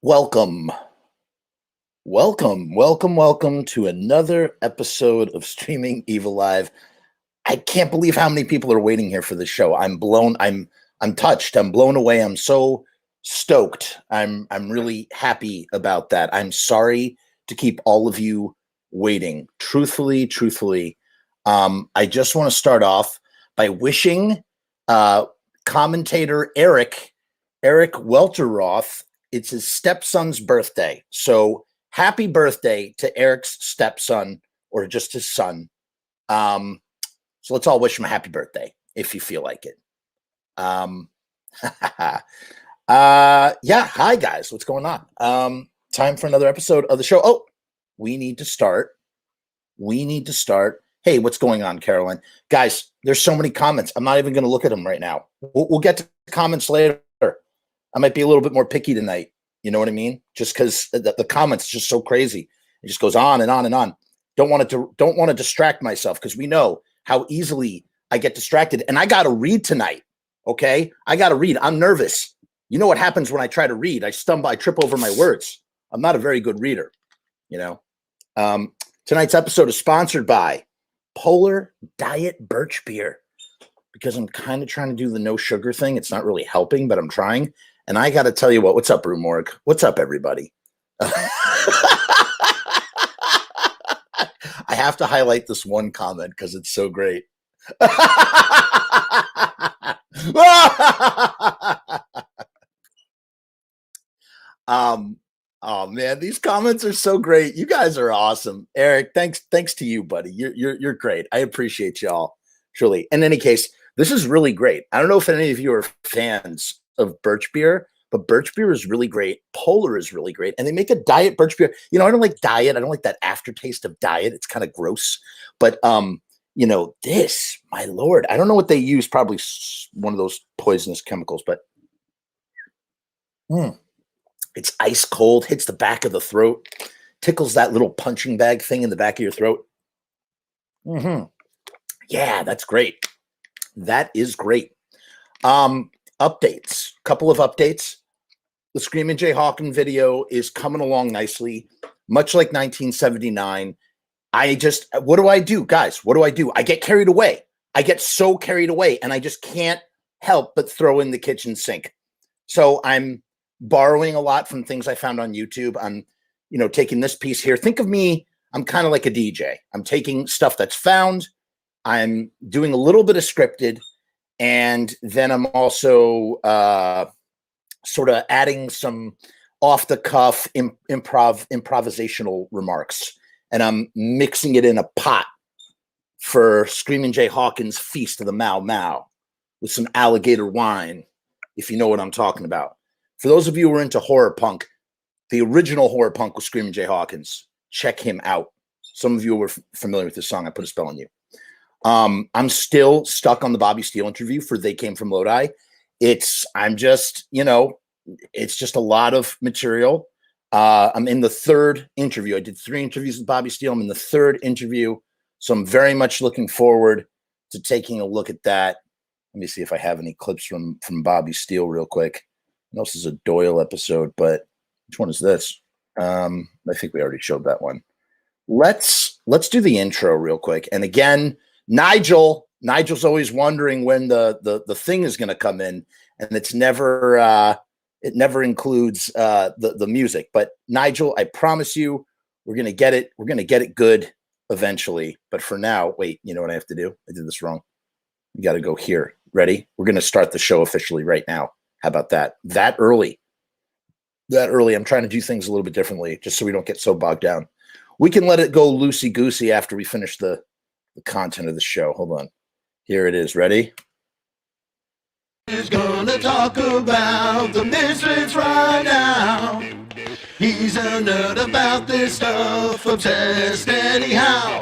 Welcome, welcome to another episode of Streaming eviLIVE. I can't believe how many people are waiting here for this show. I'm touched. I'm blown away. I'm so stoked. I'm really happy about that. I'm sorry to keep all of you waiting. Truthfully, I just want to start off by wishing commentator Eric Welteroth. It's his stepson's birthday. So happy birthday to Eric's stepson, or just his son. So let's all wish him a happy birthday if you feel like it. Yeah. Hi guys. What's going on? Time for another episode of the show. Oh, we need to start. Hey, what's going on, Caroline? Guys, there's so many comments. I'm not even going to look at them right now. We'll get to comments later. I might be a little bit more picky tonight. You know what I mean? Just because the comments are just so crazy. It just goes on and on and on. Don't want to distract myself, because we know how easily I get distracted. And I got to read tonight. Okay? I got to read. I'm nervous. You know what happens when I try to read? I stumble. I trip over my words. I'm not a very good reader. You know? Tonight's episode is sponsored by Polar Diet Birch Beer, because I'm kind of trying to do the no sugar thing. It's not really helping, but I'm trying. And I got to tell you what's up, Brew Morg? What's up, everybody? I have to highlight this one comment because it's so great. Oh man, these comments are so great. You guys are awesome. Eric, thanks to you, buddy. You're great. I appreciate y'all, truly. In any case, this is really great. I don't know if any of you are fans of birch beer, but birch beer is really great. Polar is really great. And they make a diet birch beer. You know, I don't like diet. I don't like that aftertaste of diet. It's kind of gross. But, you know, this, my Lord, I don't know what they use. Probably one of those poisonous chemicals, but it's ice cold, hits the back of the throat, tickles that little punching bag thing in the back of your throat. Yeah, that's great. That is great. Updates, couple of updates. The Screamin' Jay Hawkins video is coming along nicely, much like 1979. What do I do, guys? What do? I get carried away. I get so carried away, and I just can't help but throw in the kitchen sink. So I'm borrowing a lot from things I found on YouTube. I'm, taking this piece here. Think of me, I'm kind of like a DJ. I'm taking stuff that's found. I'm doing a little bit of scripted. And then I'm also sort of adding some off-the-cuff improvisational remarks. And I'm mixing it in a pot for Screamin' Jay Hawkins' Feast of the Mau Mau with some alligator wine, if you know what I'm talking about. For those of you who are into horror punk, the original horror punk was Screamin' Jay Hawkins. Check him out. Some of you were familiar with this song. I put a spell on you. I'm still stuck on the Bobby Steele interview for They Came From Lodi. It's just a lot of material. I'm in the third interview. I did 3 interviews with Bobby Steele. I'm in the third interview. So I'm very much looking forward to taking a look at that. Let me see if I have any clips from Bobby Steele real quick. I know this is a Doyle episode, but which one is this? I think we already showed that one. Let's do the intro real quick. And again, Nigel's always wondering when the thing is going to come in, and it's never it never includes the music. But Nigel, I promise you, we're going to get it. We're going to get it good eventually. But for now, wait, you know what I have to do? I did this wrong. You got to go here. Ready? We're going to start the show officially right now. How about that? That early. I'm trying to do things a little bit differently, just so we don't get so bogged down. We can let it go loosey-goosey after we finish the content of the show. Hold on. Here it is. Ready? He's gonna talk about the Misfits right now. He's a nerd about this stuff, obsessed anyhow.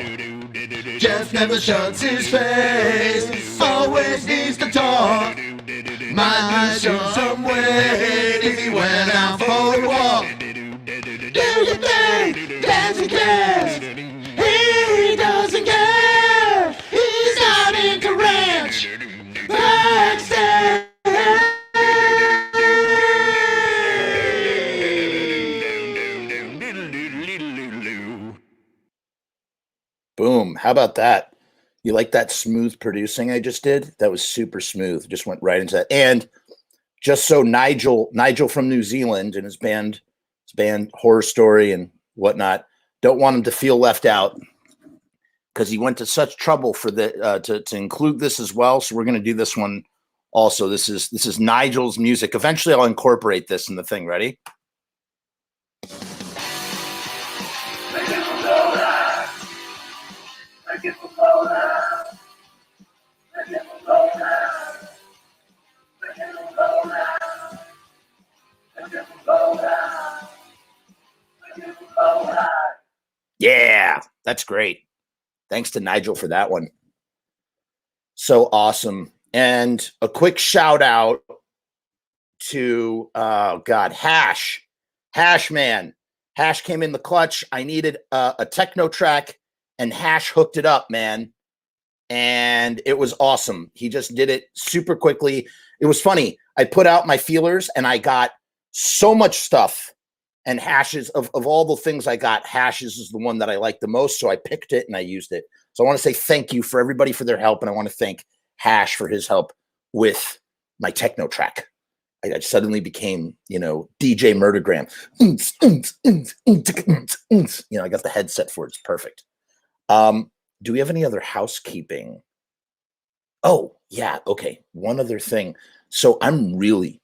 Jeff never shuts his face, always needs to talk. Might show some weight if he went out for a walk. Do you think Danzig cares? He doesn't care. He's out into ranch. Backstage. How about that? You like that smooth producing I just did? That was super smooth. Just went right into that. And just so Nigel from New Zealand and his band Horror Story and whatnot, don't want him to feel left out because he went to such trouble for the to include this as well. So we're going to do this one also. This is Nigel's music. Eventually, I'll incorporate this in the thing. Ready? Yeah, that's great. Thanks to Nigel for that one. So awesome. And a quick shout out to Hash man. Hash came in the clutch. I needed a techno track, and Hash hooked it up, man. And it was awesome. He just did it super quickly. It was funny. I put out my feelers and I got so much stuff. And Hashes, of all the things I got, Hashes is the one that I liked the most. So I picked it and I used it. So I want to say thank you for everybody for their help. And I want to thank Hash for his help with my techno track. I suddenly became, DJ Murdergram. I got the headset for it. It's perfect. Do we have any other housekeeping? Oh, yeah. Okay. One other thing. So I'm really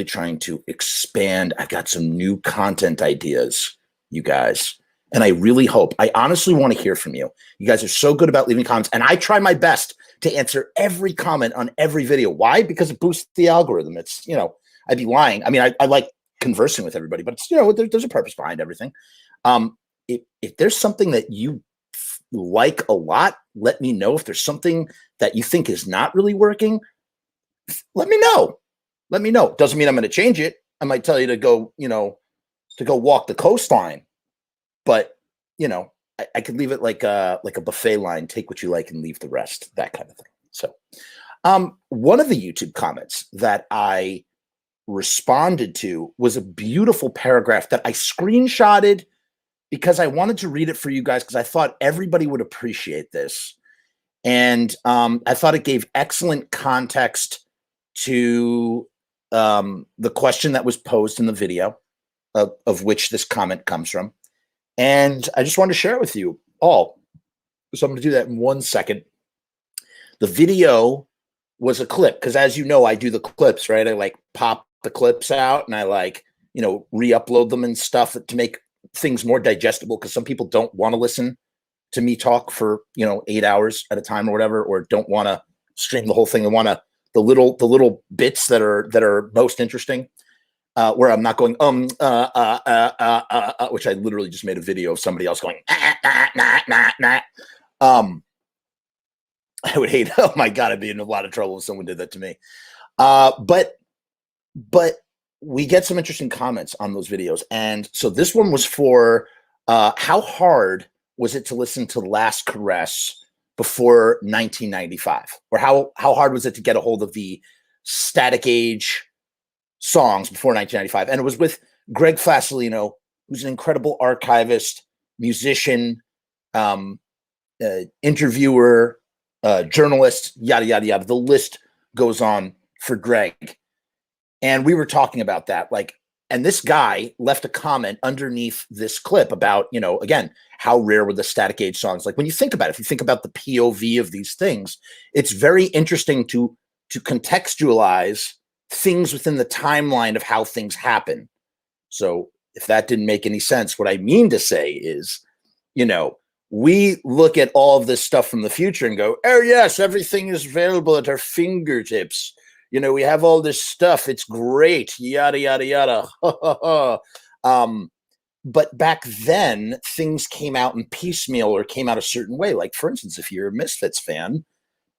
trying to expand. I've got some new content ideas, you guys. And I honestly want to hear from you. You guys are so good about leaving comments. And I try my best to answer every comment on every video. Why? Because it boosts the algorithm. It's, I'd be lying. I mean, I like conversing with everybody, but it's, there's a purpose behind everything. If there's something that you like a lot, let me know. If there's something that you think is not really working, let me know. Doesn't mean I'm going to change it. I might tell you to go, to go walk the coastline, but I could leave it like a buffet line, take what you like and leave the rest, that kind of thing. So, one of the YouTube comments that I responded to was a beautiful paragraph that I screenshotted because I wanted to read it for you guys because I thought everybody would appreciate this. And I thought it gave excellent context to the question that was posed in the video of which this comment comes from. And I just wanted to share it with you all. So I'm going to do that in 1 second. The video was a clip because, as you know, I do the clips, right? I like pop the clips out and I like, re-upload them and stuff to make things more digestible because some people don't want to listen to me talk for, 8 hours at a time or whatever, or don't want to stream the whole thing. They want the little bits that are most interesting. Where I'm not going, which I literally just made a video of somebody else going, I would hate, oh my God, I'd be in a lot of trouble if someone did that to me. But we get some interesting comments on those videos. And so this one was for how hard was it to listen to Last Caress before 1995? Or how hard was it to get a hold of the Static Age songs before 1995? And it was with Greg Fasolino, who's an incredible archivist, musician, interviewer, journalist, yada, yada, yada. The list goes on for Greg. And we were talking about that. And this guy left a comment underneath this clip about, again, how rare were the Static Age songs? Like when you think about it, if you think about the POV of these things, it's very interesting to contextualize things within the timeline of how things happen. So if that didn't make any sense, what I mean to say is, we look at all of this stuff from the future and go, oh yes, everything is available at our fingertips. We have all this stuff. It's great. Yada, yada, yada. But back then things came out in piecemeal or came out a certain way. Like for instance, if you're a Misfits fan,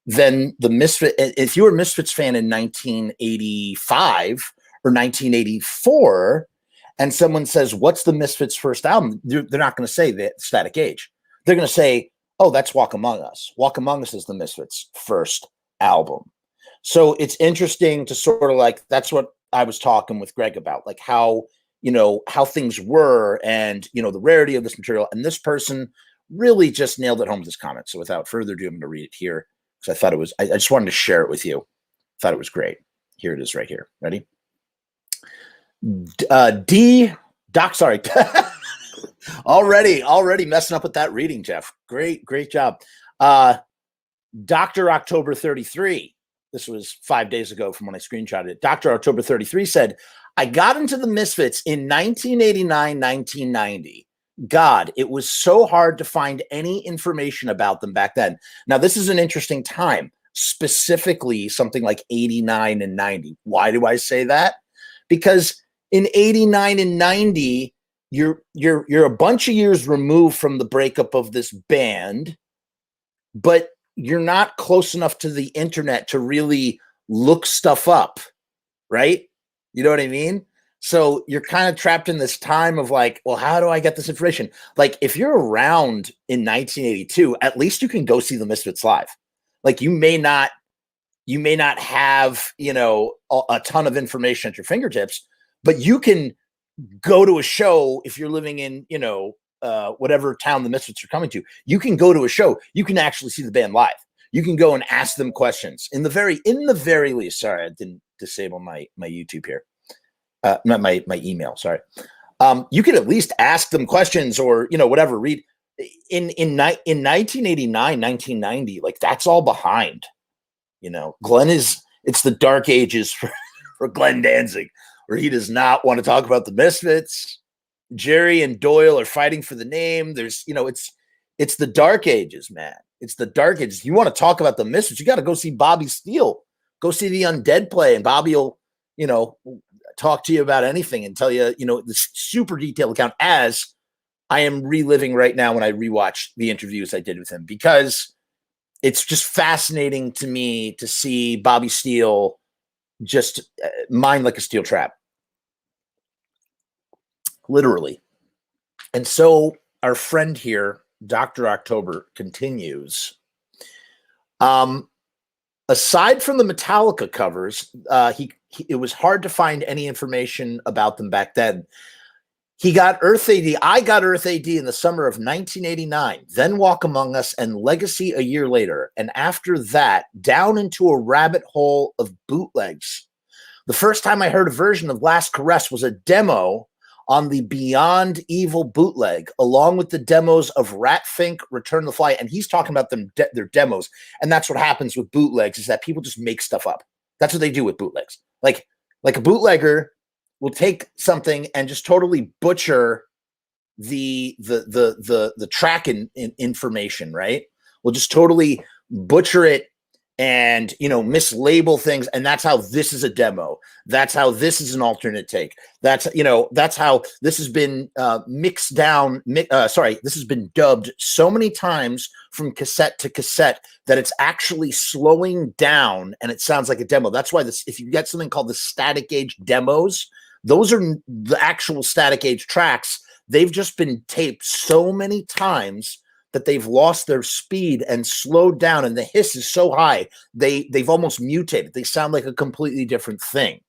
then if you were a Misfits fan in 1985 or 1984, and someone says, what's the Misfits' first album? They're not going to say that Static Age. They're going to say, oh, that's Walk Among Us. Walk Among Us is the Misfits' first album. So it's interesting to sort of that's what I was talking with Greg about, how things were and, the rarity of this material. And this person really just nailed it home with this comment. So without further ado, I'm going to read it here because I thought it was, I just wanted to share it with you. Thought it was great. Here it is right here. Ready? Sorry. already messing up with that reading, Jeff. Great job. Dr. October 33. This was 5 days ago from when I screenshotted it. Dr. October 33 said, I got into the Misfits in 1989, 1990. God, it was so hard to find any information about them back then. Now, this is an interesting time, specifically something like 89 and 90. Why do I say that? Because in 89 and 90, you're a bunch of years removed from the breakup of this band, but you're not close enough to the internet to really look stuff up, right? You know what I mean? So you're kind of trapped in this time of like, well, how do I get this information? Like if you're around in 1982, at least you can go see the Misfits live. Like you may not have, you know, a ton of information at your fingertips, but you can go to a show if you're living in, you know, whatever town the Misfits are coming to. You can go to a show. You can actually see the band live. You can go and ask them questions. In the very least. Sorry, I didn't disable my YouTube here. Not my email. Sorry. You could at least ask them questions or, you know, whatever. Read in 1989, 1990. Like that's all behind. You know, it's the dark ages for Glenn Danzig, where he does not want to talk about the Misfits. Jerry and Doyle are fighting for the name. There's, you know, it's the dark ages, man. It's the dark ages. You want to talk about the Misfits, you got to go see Bobby Steele. Go see the Undead play, and Bobby will, you know, talk to you about anything and tell you, you know, this super detailed account, as I am reliving right now when I rewatch the interviews I did with him, because it's just fascinating to me to see Bobby Steele just mind like a steel trap. Literally. And so our friend here, Dr. October, continues. Aside from the Metallica covers, it was hard to find any information about them back then. He got Earth AD. I got Earth AD in the summer of 1989, then Walk Among Us and Legacy a year later. And after that, down into a rabbit hole of bootlegs. The first time I heard a version of Last Caress was a demo on the Beyond Evil bootleg, along with the demos of Ratfink, Return the Fly. And he's talking about their demos. And that's what happens with bootlegs, is that people just make stuff up. That's what they do with bootlegs. Like a bootlegger will take something and just totally butcher the track information, right? We'll just totally butcher it and, you know, mislabel things. And that's how this is a demo. That's how this is an alternate take. That's, you know, that's how this has been this has been dubbed so many times from cassette to cassette that it's actually slowing down and it sounds like a demo. That's why if you get something called the static age demos, those are the actual static age tracks. They've just been taped so many times that they've lost their speed and slowed down, and the hiss is so high they've almost mutated. They sound like a completely different thing.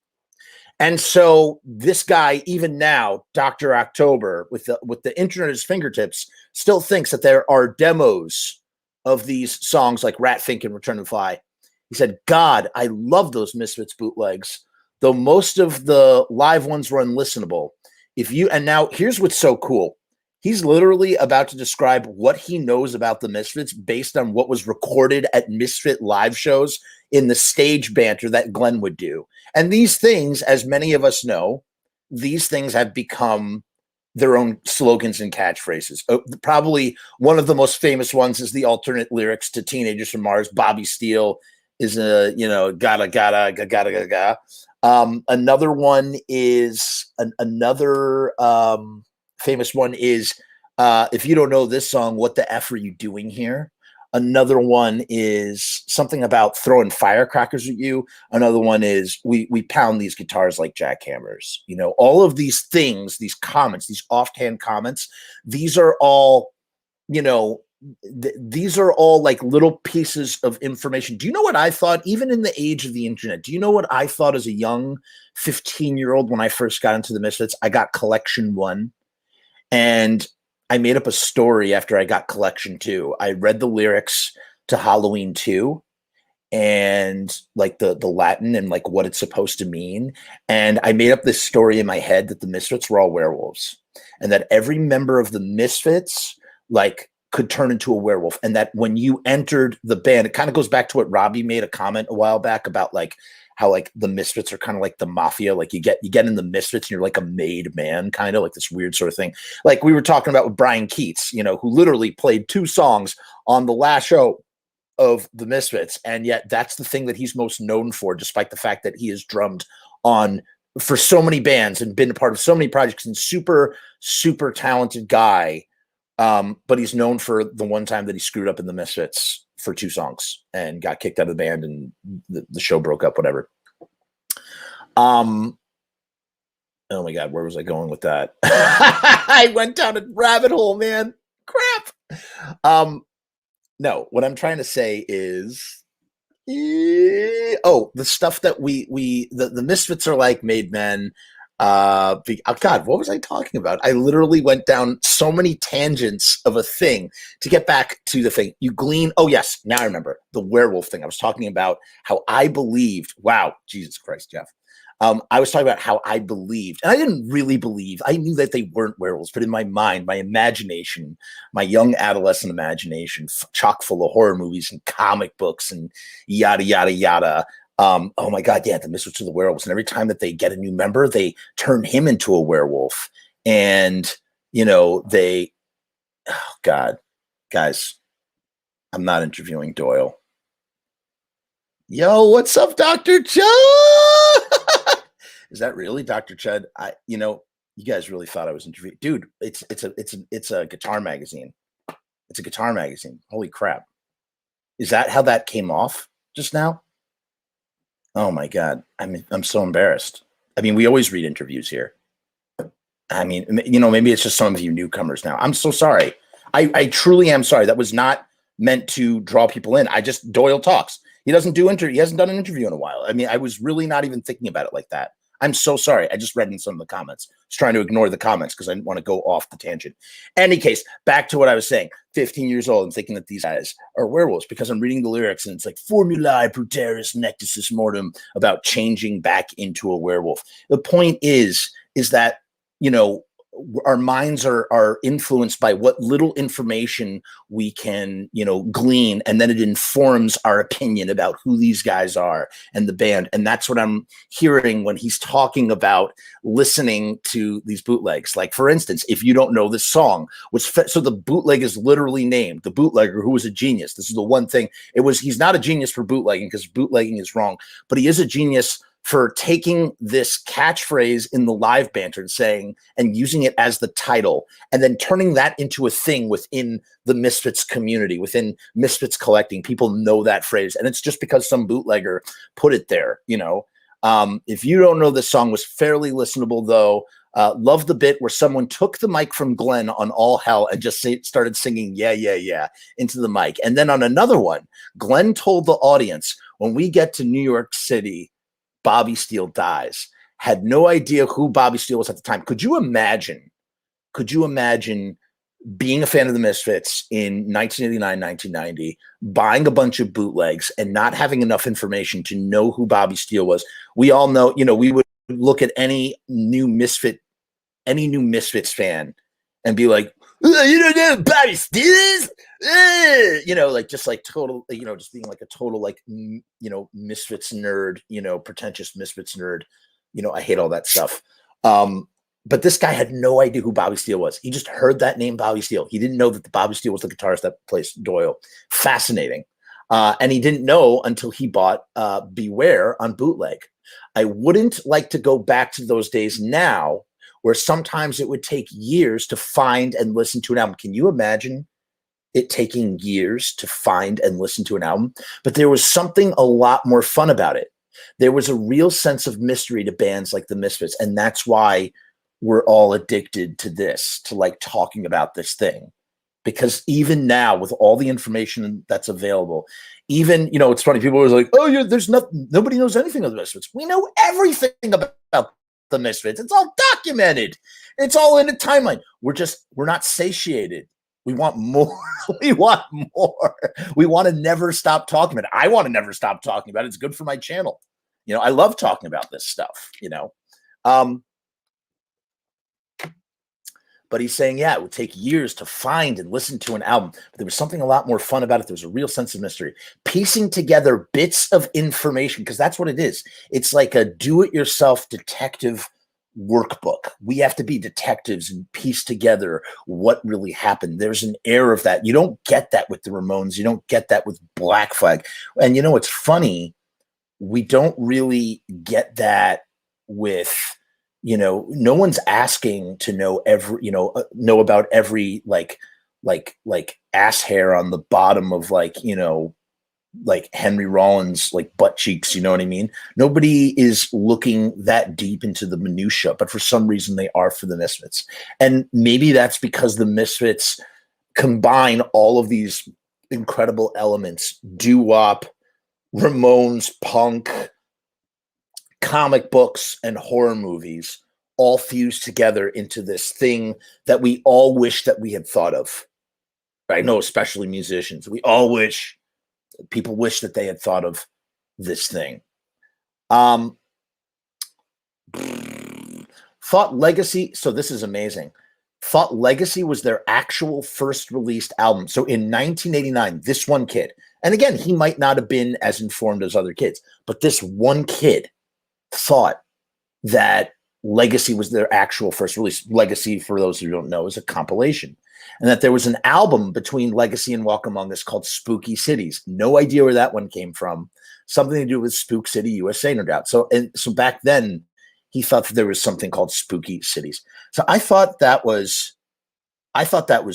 And so this guy, even now, Dr. October, with the internet at his fingertips, still thinks that there are demos of these songs like Ratfink and Return to Fly. He said, God, I love those Misfits bootlegs, though most of the live ones were unlistenable. And now here's what's so cool. He's literally about to describe what he knows about the Misfits based on what was recorded at Misfit live shows in the stage banter that Glenn would do. And these things, as many of us know, these things have become their own slogans and catchphrases. Probably one of the most famous ones is the alternate lyrics to Teenagers from Mars. Bobby Steele is a, you know, gotta. Another one is another famous one is, if you don't know this song, what the F are you doing here? Another one is something about throwing firecrackers at you. Another one is we pound these guitars like jackhammers. You know, all of these things, these comments, these offhand comments, these are all, you know, these are all like little pieces of information. Do you know what I thought, even in the age of the internet? Do you know what I thought as a young 15-year-old when I first got into the Misfits? I got Collection 1. And I made up a story after I got Collection 2. I read the lyrics to Halloween 2 and like the Latin and like what it's supposed to mean. And I made up this story in my head that the Misfits were all werewolves and that every member of the Misfits like could turn into a werewolf. And that when you entered the band, it kind of goes back to what Robbie made a comment a while back about like how like the Misfits are kind of like the mafia. Like you get in the Misfits and you're like a made man, kind of like this weird sort of thing. Like we were talking about with Brian Keats, you know, who literally played 2 songs on the last show of the Misfits, and yet that's the thing that he's most known for, despite the fact that he has drummed on for so many bands and been a part of so many projects and super talented guy. But he's known for the one time that he screwed up in the Misfits for 2 songs and got kicked out of the band and the show broke up, whatever. Oh my God, where was I going with that? I went down a rabbit hole, man. Crap. No, what I'm trying to say is, the stuff that the Misfits are like made men. Oh God, what was I talking about? I literally went down so many tangents of a thing to get back to the thing. You glean. Oh yes, now I remember the werewolf thing. I was talking about how I believed. Wow, Jesus Christ, Jeff. I was talking about how I believed, and I didn't really believe. I knew that they weren't werewolves, but in my mind, my imagination, my young adolescent imagination, chock full of horror movies and comic books and yada, yada, yada. Oh my God, yeah, the Misfits are the werewolves. And every time that they get a new member, they turn him into a werewolf. And, you know, oh God, guys, I'm not interviewing Doyle. Yo, what's up, Dr. Chud? Is that really Dr. Chud? You guys really thought I was interviewing. Dude, it's a guitar magazine. It's a guitar magazine. Holy crap. Is that how that came off just now? Oh my God. I'm so embarrassed. I mean, we always read interviews here. I mean, you know, maybe it's just some of you newcomers now. I'm so sorry. I truly am sorry. That was not meant to draw people in. Doyle talks. He doesn't do he hasn't done an interview in a while. I mean, I was really not even thinking about it like that. I'm so sorry. I just read in some of the comments. I was trying to ignore the comments because I didn't want to go off the tangent. Any case, back to what I was saying. 15 years old and thinking that these guys are werewolves because I'm reading the lyrics and it's like formulae bruteris nectisis mortem about changing back into a werewolf. The point is that, you know, our minds are influenced by what little information we can, you know, glean, and then it informs our opinion about who these guys are and the band. And that's what I'm hearing when he's talking about listening to these bootlegs. Like, for instance, if you don't know this song, so the bootleg is literally named the bootlegger, who was a genius. This is the one thing. He's not a genius for bootlegging because bootlegging is wrong, but he is a genius for taking this catchphrase in the live banter and using it as the title, and then turning that into a thing within the Misfits community, within Misfits collecting. People know that phrase, and it's just because some bootlegger put it there, you know. If you don't know, this song was fairly listenable, though. Love the bit where someone took the mic from Glenn on All Hell and just started singing "Yeah, yeah, yeah" into the mic. And then on another one, Glenn told the audience, when we get to New York City, Bobby Steele dies. Had no idea who Bobby Steele was at the time. Could you imagine being a fan of the Misfits in 1989, 1990, buying a bunch of bootlegs and not having enough information to know who Bobby Steele was? We all know, you know, we would look at any new Misfits fan and be like, you don't know who Bobby Steele is? You know, like just like total, you know, just being like a total, like, you know, Misfits nerd, you know, pretentious Misfits nerd. You know, I hate all that stuff. But this guy had no idea who Bobby Steele was. He just heard that name, Bobby Steele. He didn't know that the Bobby Steele was the guitarist that plays Doyle. Fascinating. And he didn't know until he bought Beware on bootleg. I wouldn't like to go back to those days now, where sometimes it would take years to find and listen to an album. Can you imagine it taking years to find and listen to an album? But there was something a lot more fun about it. There was a real sense of mystery to bands like the Misfits, and that's why we're all addicted to this, to like talking about this thing. Because even now, with all the information that's available, even, you know, it's funny, people are like, oh yeah, nobody knows anything of the Misfits. We know everything about the Misfits. It's all documented. It's all in a timeline. We're not satiated. We want more. We want more. We want to never stop talking about it. I want to never stop talking about it. It's good for my channel. You know, I love talking about this stuff, you know. But he's saying, yeah, it would take years to find and listen to an album. But there was something a lot more fun about it. There was a real sense of mystery. Piecing together bits of information, because that's what it is. It's like a do-it-yourself detective workbook. We have to be detectives and piece together what really happened. There's an air of that. You don't get that with the Ramones. You don't get that with Black Flag. And you know, it's funny. We don't really get that with, you know, no one's asking to know every, you know about every like ass hair on the bottom of like, you know, like Henry Rollins, like butt cheeks, you know what I mean? Nobody is looking that deep into the minutia, but for some reason they are for the Misfits. And maybe that's because the Misfits combine all of these incredible elements, doo-wop, Ramones, punk, comic books, and horror movies all fused together into this thing that we all wish that we had thought of. I know, especially musicians. We all wish, people wish that they had thought of this thing. Thought Legacy, so this is amazing. Thought Legacy was their actual first released album. So in 1989, this one kid, and again, he might not have been as informed as other kids, but this one kid thought that Legacy was their actual first release. Legacy, for those who don't know, is a compilation. And that there was an album between Legacy and Walk Among Us called Spooky Cities. No idea where that one came from. Something to do with Spook City, USA, no doubt. So back then, he thought that there was something called Spooky Cities. So I thought that was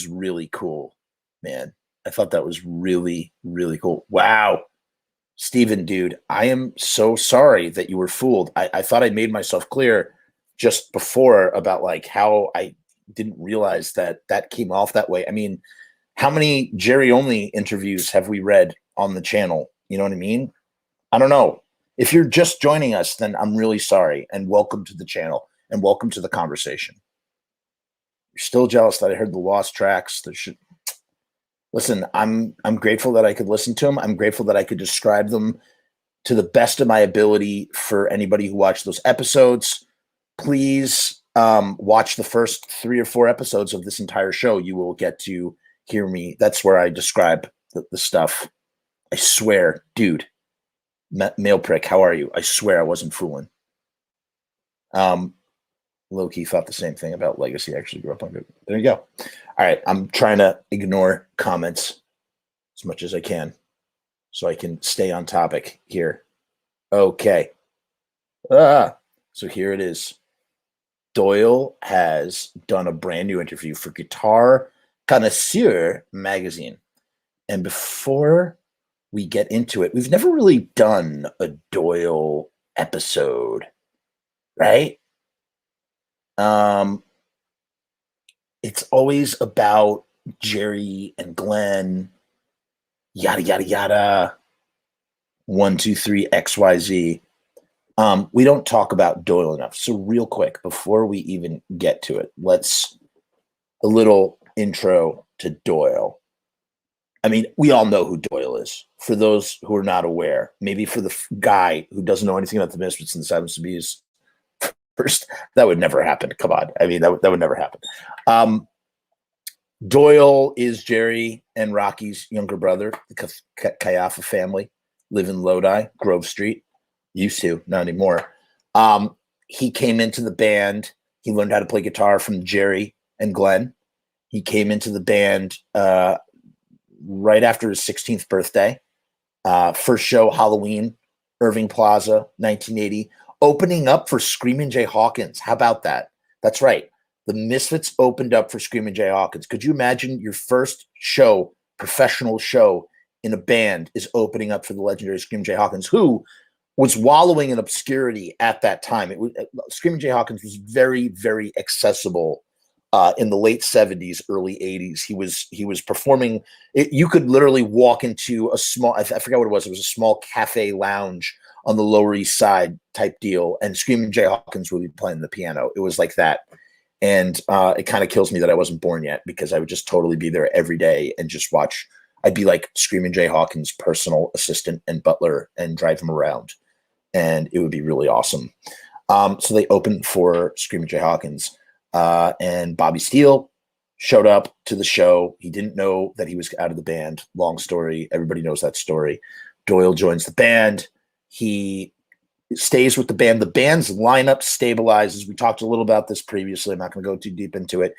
really cool, man. I thought that was really, really cool. Wow. Steven, dude, I am so sorry that you were fooled. I thought I made myself clear just before about like how I didn't realize that that came off that way. I mean, how many Jerry Only interviews have we read on the channel? You know what I mean? I don't know. If you're just joining us, then I'm really sorry, and welcome to the channel and welcome to the conversation. You're still jealous that I heard the lost tracks. Listen, I'm grateful that I could listen to them. I'm grateful that I could describe them to the best of my ability for anybody who watched those episodes. Please watch the first 3 or 4 episodes of this entire show. You will get to hear me. That's where I describe the stuff. I swear, dude, male prick, how are you? I swear I wasn't fooling. Low-key thought the same thing about Legacy. I actually grew up on it. There you go. All right, I'm trying to ignore comments as much as I can so I can stay on topic here. Okay. So here it is. Doyle has done a brand new interview for Guitar Connoisseur Magazine. And before we get into it, we've never really done a Doyle episode, right? It's always about Jerry and Glenn, yada, yada, yada, 1, 2, 3, XYZ. We don't talk about Doyle enough. So real quick, before we even get to it, a little intro to Doyle. I mean, we all know who Doyle is. For those who are not aware, maybe for the guy who doesn't know anything about the Misfits and decides to be his first, that would never happen. Come on. I mean, that would never happen. Doyle is Jerry and Rocky's younger brother. The Kayafa family live in Lodi, Grove Street. Used to, not anymore. He came into the band. He learned how to play guitar from Jerry and Glenn. He came into the band right after his 16th birthday. First show, Halloween, Irving Plaza, 1980. Opening up for Screamin' Jay Hawkins. How about that? That's right. The Misfits opened up for Screamin' Jay Hawkins. Could you imagine your first show, professional show in a band is opening up for the legendary Screamin' Jay Hawkins, who was wallowing in obscurity at that time. Screamin' Jay Hawkins was very, very accessible in the late 70s, early 80s. He was performing. You could literally walk into a small, I forgot what it was. It was a small cafe lounge on the Lower East Side type deal, and Screamin' Jay Hawkins would be playing the piano. It was like that. And it kind of kills me that I wasn't born yet, because I would just totally be there every day and just watch. I'd be like Screaming Jay Hawkins' personal assistant and butler and drive him around. And it would be really awesome. So they opened for Screaming Jay Hawkins. And Bobby Steele showed up to the show. He didn't know that he was out of the band. Long story. Everybody knows that story. Doyle joins the band. He stays with the band. The band's lineup stabilizes. We talked a little about this previously. I'm not going to go too deep into it.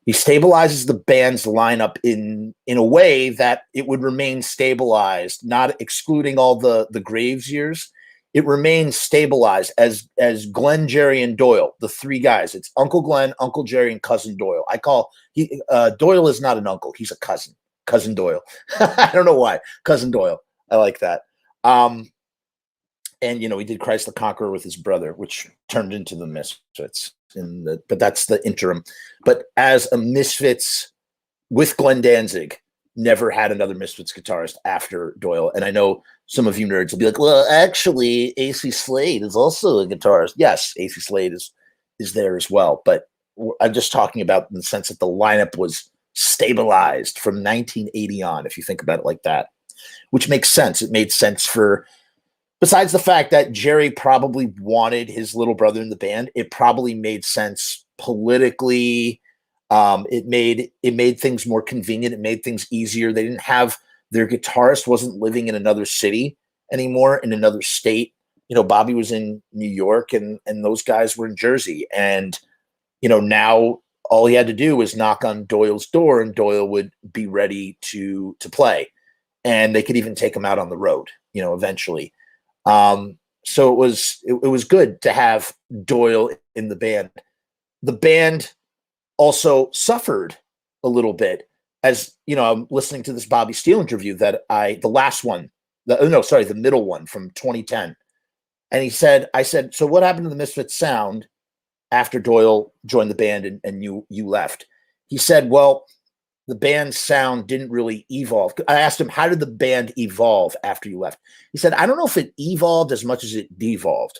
He stabilizes the band's lineup in a way that it would remain stabilized, not excluding all the Graves years. It remains stabilized as Glenn, Jerry, and Doyle, the three guys. It's Uncle Glenn, Uncle Jerry, and Cousin Doyle. Doyle is not an uncle. He's a cousin. Cousin Doyle. I don't know why. Cousin Doyle. I like that. And, he did Christ the Conqueror with his brother, which turned into the Misfits. But that's the interim. But as a Misfits with Glenn Danzig, never had another Misfits guitarist after Doyle. And I know some of you nerds will be like, well, actually, AC Slade is also a guitarist. Yes, AC Slade is there as well. But I'm just talking about in the sense that the lineup was stabilized from 1980 on, if you think about it like that, which makes sense. It made sense besides the fact that Jerry probably wanted his little brother in the band, it probably made sense politically. It made things more convenient. It made things easier. They didn't have their guitarist wasn't living in another city anymore, in another state. Bobby was in New York and those guys were in Jersey. And, now all he had to do was knock on Doyle's door and Doyle would be ready to play. And they could even take him out on the road, eventually. So it was good to have Doyle in the band. The band also suffered a little bit, as I'm listening to this Bobby Steele interview that the middle one from 2010. And I said, so what happened to the Misfits sound after Doyle joined the band and you left? He said, well, the band's sound didn't really evolve. I asked him, how did the band evolve after you left? He said, I don't know if it evolved as much as it devolved.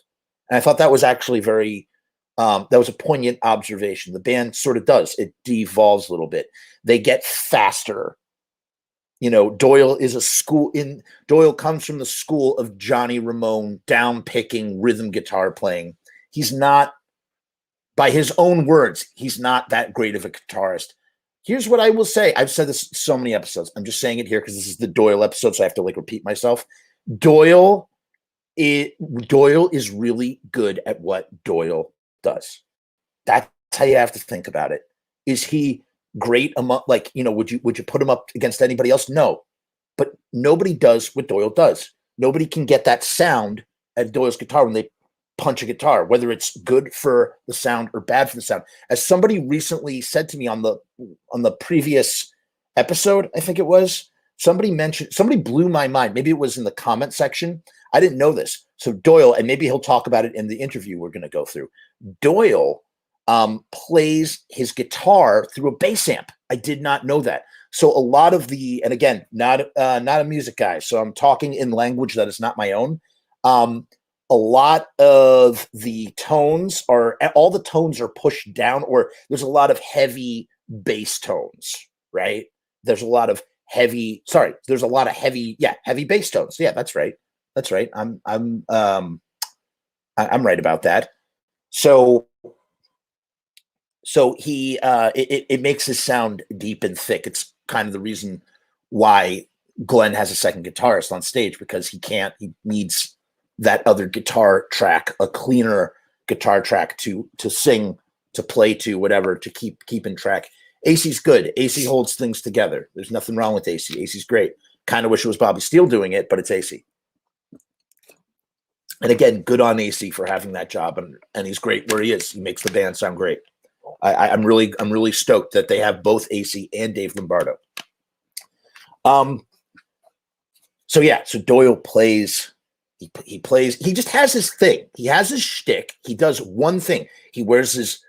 And I thought that was actually that was a poignant observation. The band sort of does. It devolves a little bit. They get faster. Doyle Doyle comes from the school of Johnny Ramone, down-picking rhythm guitar playing. He's not, by his own words, he's not that great of a guitarist. Here's what I will say. I've said this so many episodes. I'm just saying it here because this is the Doyle episode, so I have to repeat myself. Doyle is really good at what Doyle does. That's how you have to think about it. Is he great among, would you put him up against anybody else? No. But nobody does what Doyle does. Nobody can get that sound at Doyle's guitar when they punch a guitar, whether it's good for the sound or bad for the sound. As somebody recently said to me on the previous episode, I think it was, somebody blew my mind. Maybe it was in the comment section. I didn't know this. So Doyle, and maybe he'll talk about it in the interview we're going to go through. Doyle plays his guitar through a bass amp. I did not know that. So a lot of and again, not a music guy, so I'm talking in language that is not my own. A lot of the tones all the tones are pushed down, or there's a lot of heavy bass tones, right? There's a lot of heavy bass tones. Yeah, that's right. That's right. I'm right about that. So he it makes his sound deep and thick. It's kind of the reason why Glenn has a second guitarist on stage, because he needs that other guitar track, a cleaner guitar track to sing, to play to, whatever, to keep in track. AC's good. AC holds things together. There's nothing wrong with AC. AC's great. Kind of wish it was Bobby Steele doing it, but it's AC. And again, good on AC for having that job, and he's great where he is. He makes the band sound great. I'm really stoked that they have both AC and Dave Lombardo. So Doyle plays. He plays. He just has his thing. He has his shtick. He does one thing. He wears his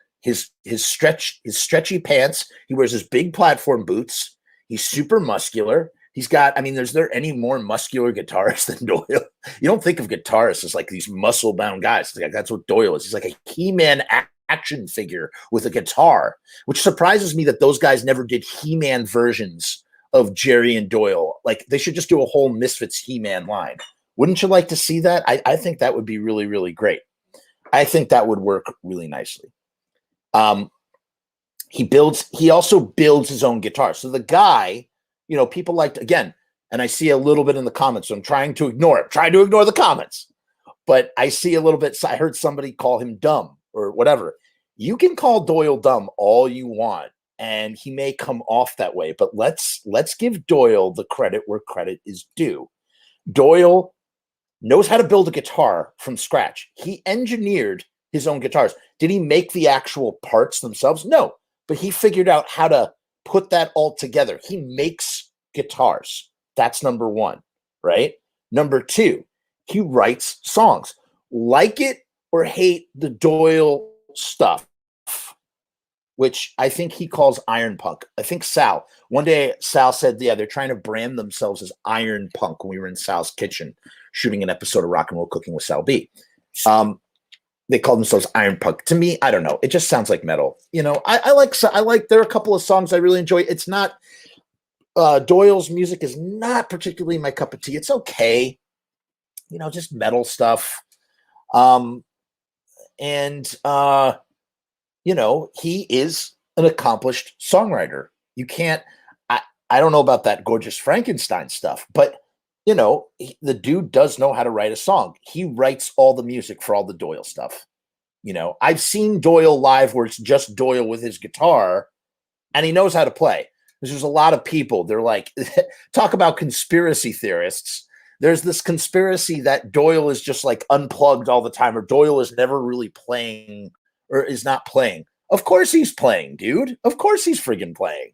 stretchy pants. He wears his big platform boots. He's super muscular. He's got. I mean, is there any more muscular guitarist than Doyle? You don't think of guitarists as like these muscle bound guys. Like, that's what Doyle is. He's like a He-Man action figure with a guitar, which surprises me that those guys never did He-Man versions of Jerry and Doyle. Like, they should just do a whole Misfits He-Man line. Wouldn't you like to see that? I think that would be really, really great. I think that would work really nicely. He also builds his own guitar. So the guy, you know, people like to, again, and I see a little bit in the comments, so I'm trying to ignore it. Try to ignore the comments. But I see a little bit, I heard somebody call him dumb or whatever. You can call Doyle dumb all you want, and he may come off that way, but let's give Doyle the credit where credit is due. Doyle knows how to build a guitar from scratch. He engineered his own guitars. Did he make the actual parts themselves? No, but he figured out how to put that all together. He makes guitars. That's number one, right? Number two, he writes songs. Like it or hate the Doyle stuff, which I think he calls iron punk. I think one day Sal said, yeah, they're trying to brand themselves as iron punk when we were in Sal's kitchen shooting an episode of Rock and Roll Cooking with Sal B. They call themselves iron punk. To me, I don't know. It just sounds like metal. You know, I like, there are a couple of songs I really enjoy. It's not, Doyle's music is not particularly my cup of tea. It's okay. You know, just metal stuff. You know, he is an accomplished songwriter. You can't, I don't know about that Gorgeous Frankenstein stuff, but you know, the dude does know how to write a song. He writes all the music for all the Doyle stuff. You know, I've seen Doyle live where it's just Doyle with his guitar and he knows how to play. There's a lot of people, they're like, talk about conspiracy theorists. There's this conspiracy that Doyle is just like unplugged all the time, or Doyle is never really playing or is not playing. Of course he's playing, dude. Of course he's friggin' playing.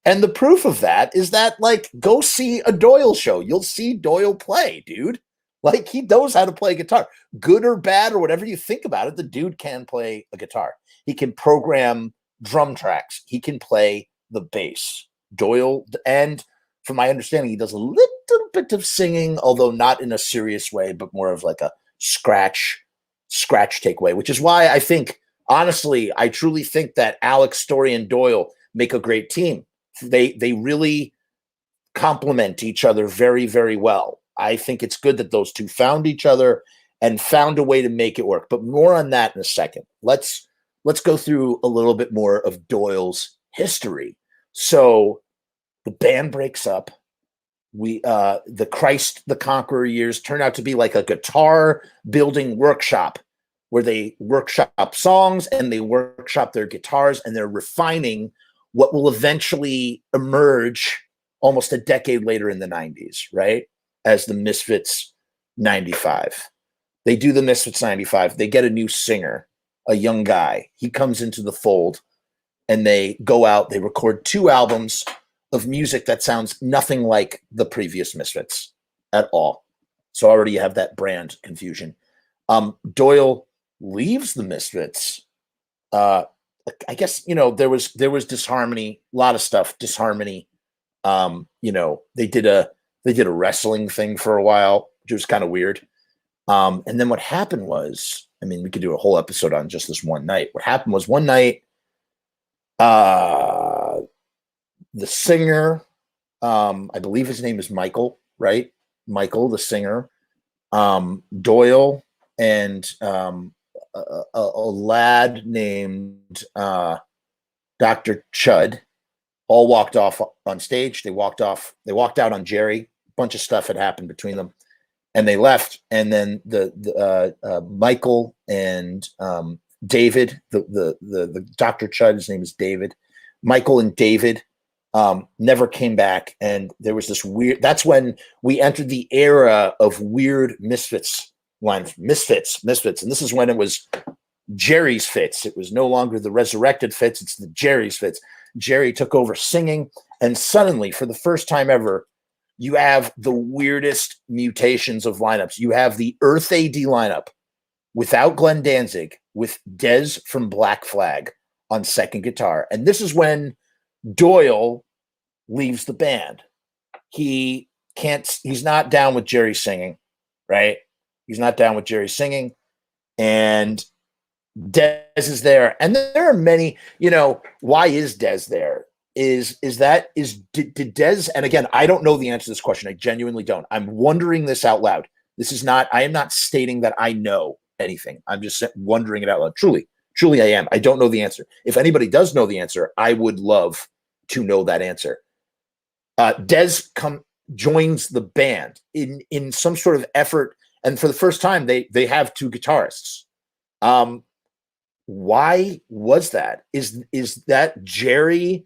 And the proof of that is that, like, go see a Doyle show. You'll see Doyle play, dude. Like, he knows how to play guitar. Good or bad or whatever you think about it, the dude can play a guitar. He can program drum tracks. He can play the bass. Doyle, and from my understanding, he does a little bit of singing, although not in a serious way, but more of like a scratch take way, which is why I think, honestly, I truly think that Alex, Story, and Doyle make a great team. They really complement each other very, very well. I think it's good that those two found each other and found a way to make it work. But more on that in a second. Let's go through a little bit more of Doyle's history. So the band breaks up. The Christ the Conqueror years turn out to be like a guitar building workshop where they workshop songs and they workshop their guitars and they're refining what will eventually emerge almost a decade later in the 90s, right? As the Misfits 95. They do the Misfits 95. They get a new singer, a young guy. He comes into the fold and they go out, they record 2 albums of music that sounds nothing like the previous Misfits at all. So already you have that brand confusion. Doyle leaves the Misfits. I guess, you know, there was disharmony, a lot of stuff, disharmony. You know, they did a wrestling thing for a while, which was kind of weird. And then what happened was, I mean, we could do a whole episode on just this one night. What happened was one night, the singer, I believe his name is Michael, right? Michael, the singer, Doyle, and a lad named Dr. Chud all walked off on stage. They walked out on Jerry. A bunch of stuff had happened between them, and they left. And then the Michael and David, the Dr. Chud, his name is David. Michael and David never came back, and there was this weird. That's when we entered the era of weird Misfits lines. Misfits, and this is when it was Jerry's Fits. It was no longer the resurrected Fits. It's the Jerry's Fits. Jerry took over singing, and suddenly, for the first time ever, you have the weirdest mutations of lineups. You have the Earth AD lineup without Glenn Danzig, with Dez from Black Flag on second guitar. And this is when Doyle leaves the band. He's not down with Jerry singing, right? He's not down with Jerry singing. And Dez is there, and there are many. You know, why is Dez there? Did Dez? And again, I don't know the answer to this question. I genuinely don't. I'm wondering this out loud. This is not. I am not stating that I know anything. I'm just wondering it out loud. Truly, I am. I don't know the answer. If anybody does know the answer, I would love to know that answer. Dez joins the band in some sort of effort, and for the first time, they have two guitarists. Why was that? Is that Jerry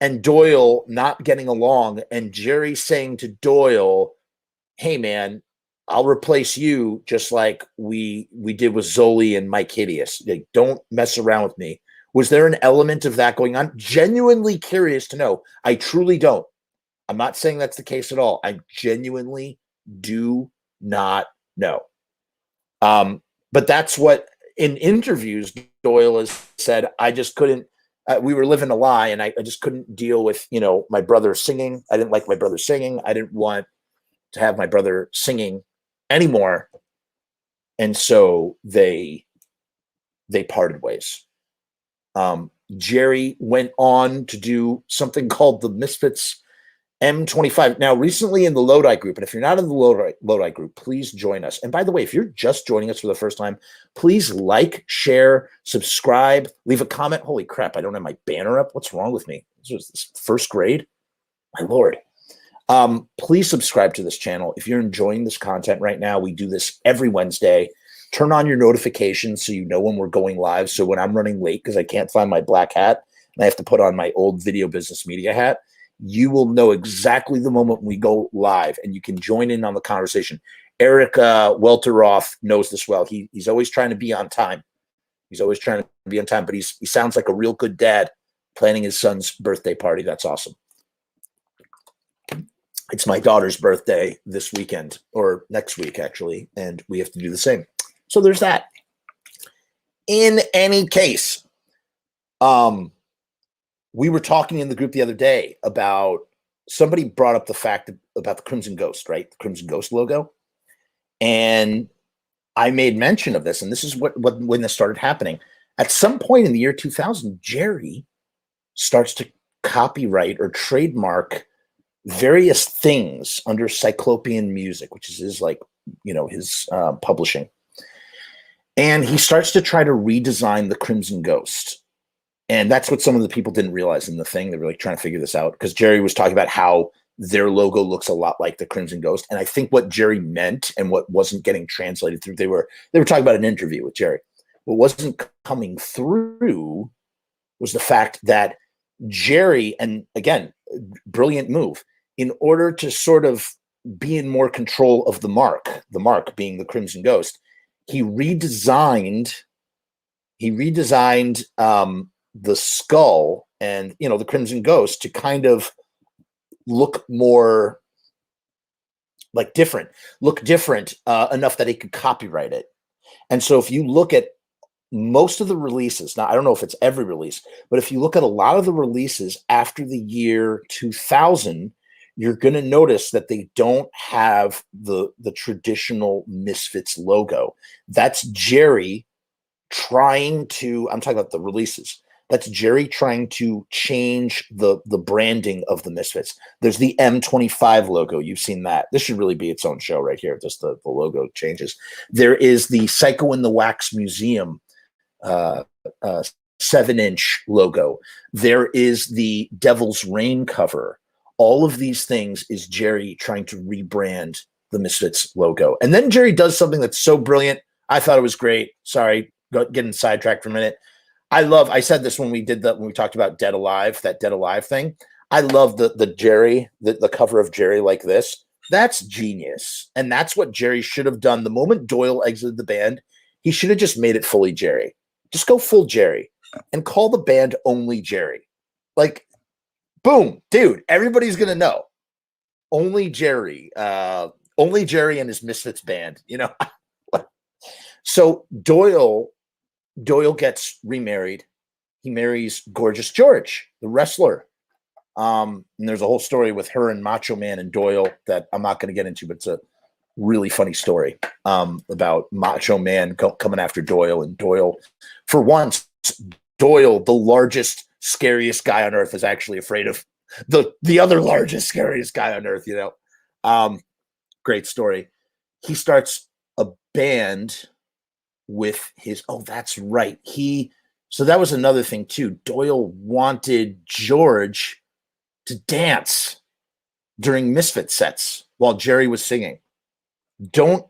and Doyle not getting along, and Jerry saying to Doyle, "Hey, man, I'll replace you just like we did with Zoli and Mike Hideous. Like, don't mess around with me." Was there an element of that going on? Genuinely curious to know. I truly don't. I'm not saying that's the case at all. I genuinely do not know. But that's what in interviews Doyle has said. I just couldn't. We were living a lie, and I just couldn't deal with my brother singing. I didn't like my brother singing. I didn't want to have my brother singing anymore, and so they parted ways. Jerry went on to do something called the Misfits M25. Now, recently in the Lodi group, and if you're not in the Lodi group, please join us. And by the way, if you're just joining us for the first time, please like, share, subscribe, leave a comment. Holy crap, I don't have my banner up. What's wrong with me? This was first grade? My Lord. Please subscribe to this channel. If you're enjoying this content right now, we do this every Wednesday. Turn on your notifications so you know when we're going live. So when I'm running late because I can't find my black hat and I have to put on my old video business media hat, you will know exactly the moment we go live, and you can join in on the conversation. Eric Welteroth knows this well. He's always trying to be on time. He's always trying to be on time, but he sounds like a real good dad planning his son's birthday party. That's awesome. It's my daughter's birthday this weekend, or next week, actually, and we have to do the same. So there's that. In any case, we were talking in the group the other day about somebody brought up the fact about the Crimson Ghost, right? The Crimson Ghost logo. And I made mention of this, and this is when this started happening. At some point in the year 2000, Jerry starts to copyright or trademark various things under Cyclopean Music, which is his publishing. And he starts to try to redesign the Crimson Ghost. And that's what some of the people didn't realize in the thing. They were like trying to figure this out because Jerry was talking about how their logo looks a lot like the Crimson Ghost. And I think what Jerry meant and what wasn't getting translated through, they were talking about an interview with Jerry. What wasn't coming through was the fact that Jerry, and again, brilliant move, in order to sort of be in more control of the mark being the Crimson Ghost, he redesigned the skull and the Crimson Ghost to kind of look more like different enough that he could copyright it. And so if you look at most of the releases, now I don't know if it's every release, but if you look at a lot of the releases after the year 2000, you're going to notice that they don't have the traditional Misfits logo. That's Jerry trying to, I'm talking about the releases. That's Jerry trying to change the branding of the Misfits. There's the M25 logo. You've seen that. This should really be its own show right here. Just the logo changes. There is the Psycho in the Wax Museum 7-inch logo. There is the Devil's Reign cover. All of these things is Jerry trying to rebrand the Misfits logo. And then Jerry does something that's so brilliant. I thought it was great. Sorry, getting sidetracked for a minute. I said this when we talked about Dead Alive, that Dead Alive thing. I love the Jerry, the cover of Jerry like this. That's genius. And that's what Jerry should have done. The moment Doyle exited the band, he should have just made it fully Jerry. Just go full Jerry and call the band only Jerry. Like, boom, dude, everybody's going to know. Only Jerry and his Misfits band, So Doyle gets remarried. He marries Gorgeous George, the wrestler. And there's a whole story with her and Macho Man and Doyle that I'm not going to get into, but really funny story about Macho Man coming after Doyle, and Doyle, for once, Doyle, the largest, scariest guy on earth, is actually afraid of the other largest, scariest guy on earth. Great story. He starts a band with his. Oh, that's right. So that was another thing too. Doyle wanted George to dance during Misfit sets while Jerry was singing. Don't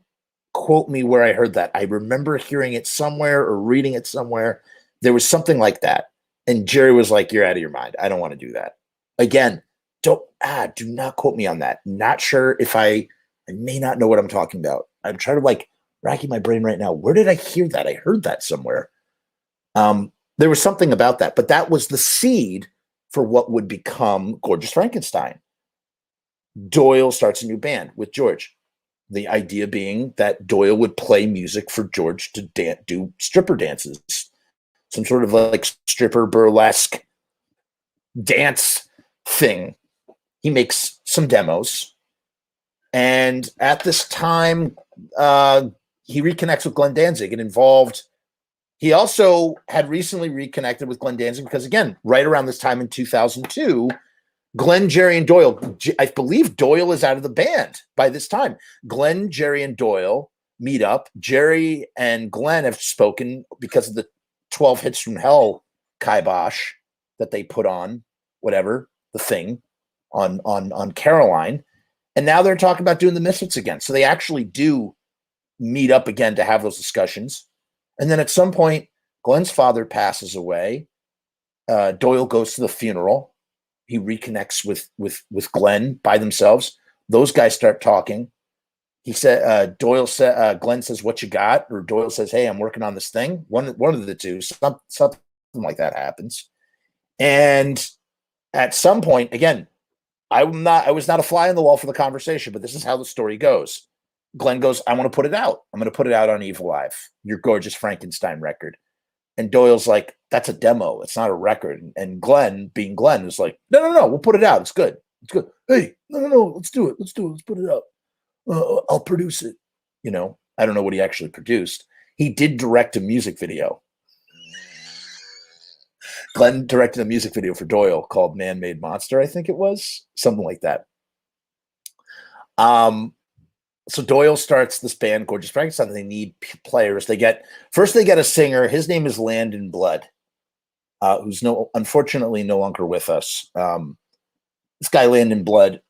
quote me where I heard that. I remember hearing it somewhere or reading it somewhere. There was something like that. And Jerry was like, "You're out of your mind. I don't want to do that." Again, do not quote me on that. Not sure if I may not know what I'm talking about. I'm trying to like racking my brain right now. Where did I hear that? I heard that somewhere. There was something about that, but that was the seed for what would become Gorgeous Frankenstein. Doyle starts a new band with George. The idea being that Doyle would play music for George to do stripper dances, some sort of like stripper burlesque dance thing. He makes some demos. And at this time, he reconnects with Glenn Danzig and involved. He also had recently reconnected with Glenn Danzig because, again, right around this time in 2002, Glenn, Jerry, and Doyle, I believe Doyle is out of the band by this time. Glenn, Jerry, and Doyle meet up. Jerry and Glenn have spoken because of the 12 Hits from Hell kibosh that they put on, whatever, the thing on Caroline. And now they're talking about doing the Misfits again. So they actually do meet up again to have those discussions. And then at some point, Glenn's father passes away. Doyle goes to the funeral. He reconnects with Glenn by themselves. Those guys start talking. He said, Glenn says, "What you got?" Or Doyle says, "Hey, I'm working on this thing." One of the two, something like that happens. And at some point, again, I was not a fly on the wall for the conversation, but this is how the story goes. Glenn goes, "I want to put it out. I'm going to put it out on eviLIVE, your Gorgeous Frankenstein record." And Doyle's like, "That's a demo. It's not a record." And Glenn, being Glenn, was like, No, we'll put it out. It's good. It's good. Hey, no, let's do it. Let's put it out. I'll produce it. I don't know what he actually produced. He did direct a music video. Glenn directed a music video for Doyle called Man-Made Monster, I think it was. Something like that. So Doyle starts this band, Gorgeous Frankenstein. They need players. They get a singer. His name is Landon Blood, who's unfortunately no longer with us. This guy, Landon Blood,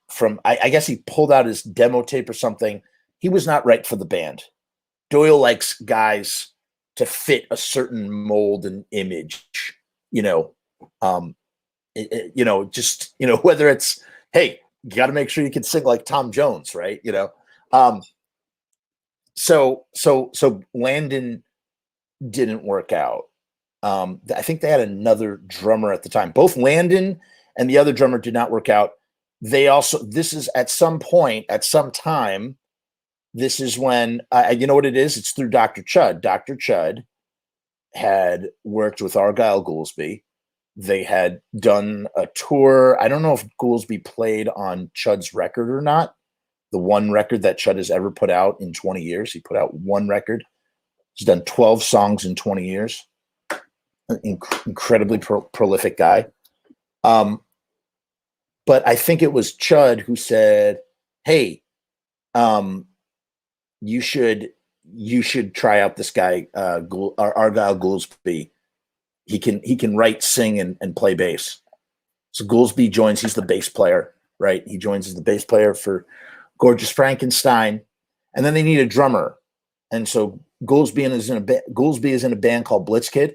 I guess he pulled out his demo tape or something. He was not right for the band. Doyle likes guys to fit a certain mold and image, whether it's, hey, you got to make sure you can sing like Tom Jones, right? So Landon didn't work out. I think they had another drummer at the time. Both Landon and the other drummer did not work out. This is at some point, at some time, this is when, you know what it is? It's through Dr. Chud. Dr. Chud had worked with Argyle Goolsby. They had done a tour. I don't know if Goolsby played on Chud's record or not. The one record that Chud has ever put out in 20 years. He put out one record. He's done 12 songs in 20 years. An incredibly prolific guy. But I think it was Chud who said, "Hey, you should try out this guy, Argyle Goolsby. He can write, sing, and play bass." So Goolsby joins. He's the bass player, right? He joins as the bass player for Gorgeous Frankenstein, and then they need a drummer. And so Goolsby is in a band called Blitzkid,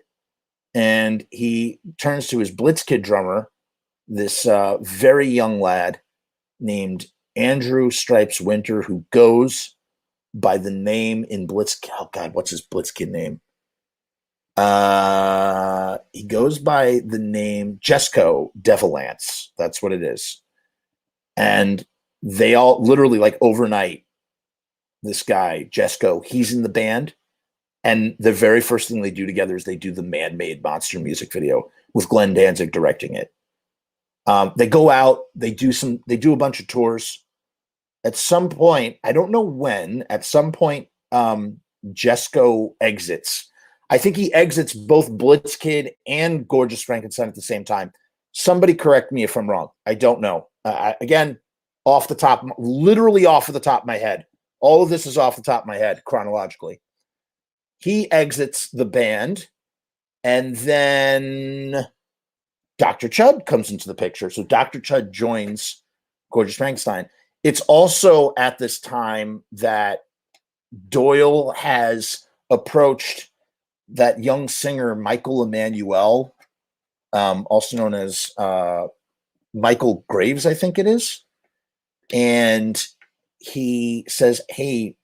and he turns to his Blitzkid drummer, this very young lad named Andrew Stripes Winter, who goes by the name in Blitzkid. Oh God, what's his Blitzkid name? He goes by the name Jesco Devilance. That's what it is. And they all literally, like overnight, this guy, Jesco, he's in the band. And the very first thing they do together is they do the Man-Made Monster music video with Glenn Danzig directing it. They go out, they do a bunch of tours. at some point, I don't know when, at some point, Jesco exits. I think he exits both Blitzkid and Gorgeous Frankenstein at the same time. Somebody correct me if I'm wrong. I don't know. Again, off the top, literally off of the top of my head. All of this is off the top of my head chronologically. He exits the band, and then Dr. Chud comes into the picture. So Dr. Chud joins Gorgeous Frankenstein. It's also at this time that Doyle has approached that young singer, Michael Emanuel, also known as Michael Graves, I think it is. And he says, hey,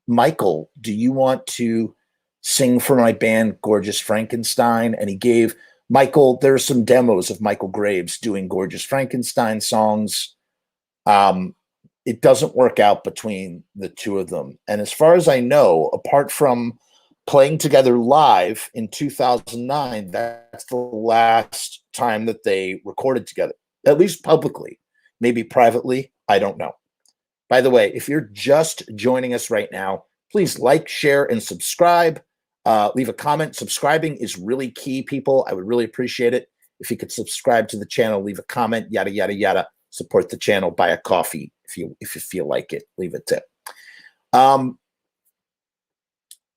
Michael, do you want to sing for my band, Gorgeous Frankenstein? And he gave Michael, there's some demos of Michael Graves doing Gorgeous Frankenstein songs. It doesn't work out between the two of them. And as far as I know, apart from playing together live in 2009, that's the last time that they recorded together, at least publicly, maybe privately. I don't know. By the way, if you're just joining us right now, please like, share, and subscribe. Leave a comment. Subscribing is really key, people. I would really appreciate it if you could subscribe to the channel, leave a comment, yada, yada, yada. Support the channel, buy a coffee if you feel like it, leave a tip.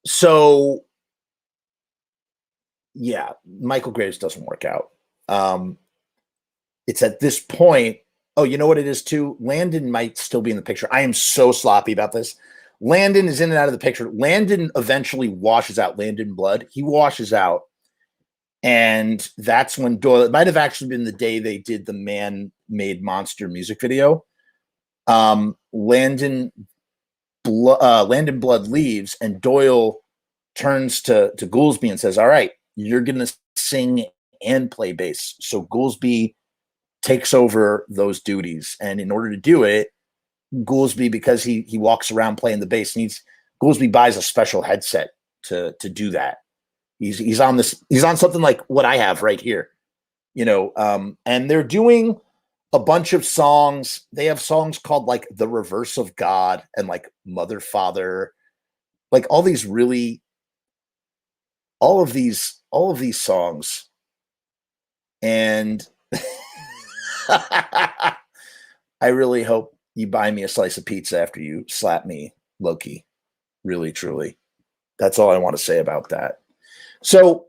So yeah, Michael Graves doesn't work out. It's at this point, oh, you know what it is too? Landon might still be in the picture. I am so sloppy about this. Landon is in and out of the picture. Landon eventually washes out. Landon Blood. He washes out. And that's when Doyle, it might have actually been the day they did the Man-Made Monster music video. Landon Blood leaves, and Doyle turns to Goolsby and says, all right, you're going to sing and play bass. So Goolsby takes over those duties. And in order to do it, Goolsby, because he walks around playing the bass, Goolsby buys a special headset to do that. He's on something like what I have right here, and they're doing a bunch of songs. They have songs called like The Reverse of God and like Mother Father, like all of these songs. And I really hope you buy me a slice of pizza after you slap me, Loki. Really, truly. That's all I want to say about that. So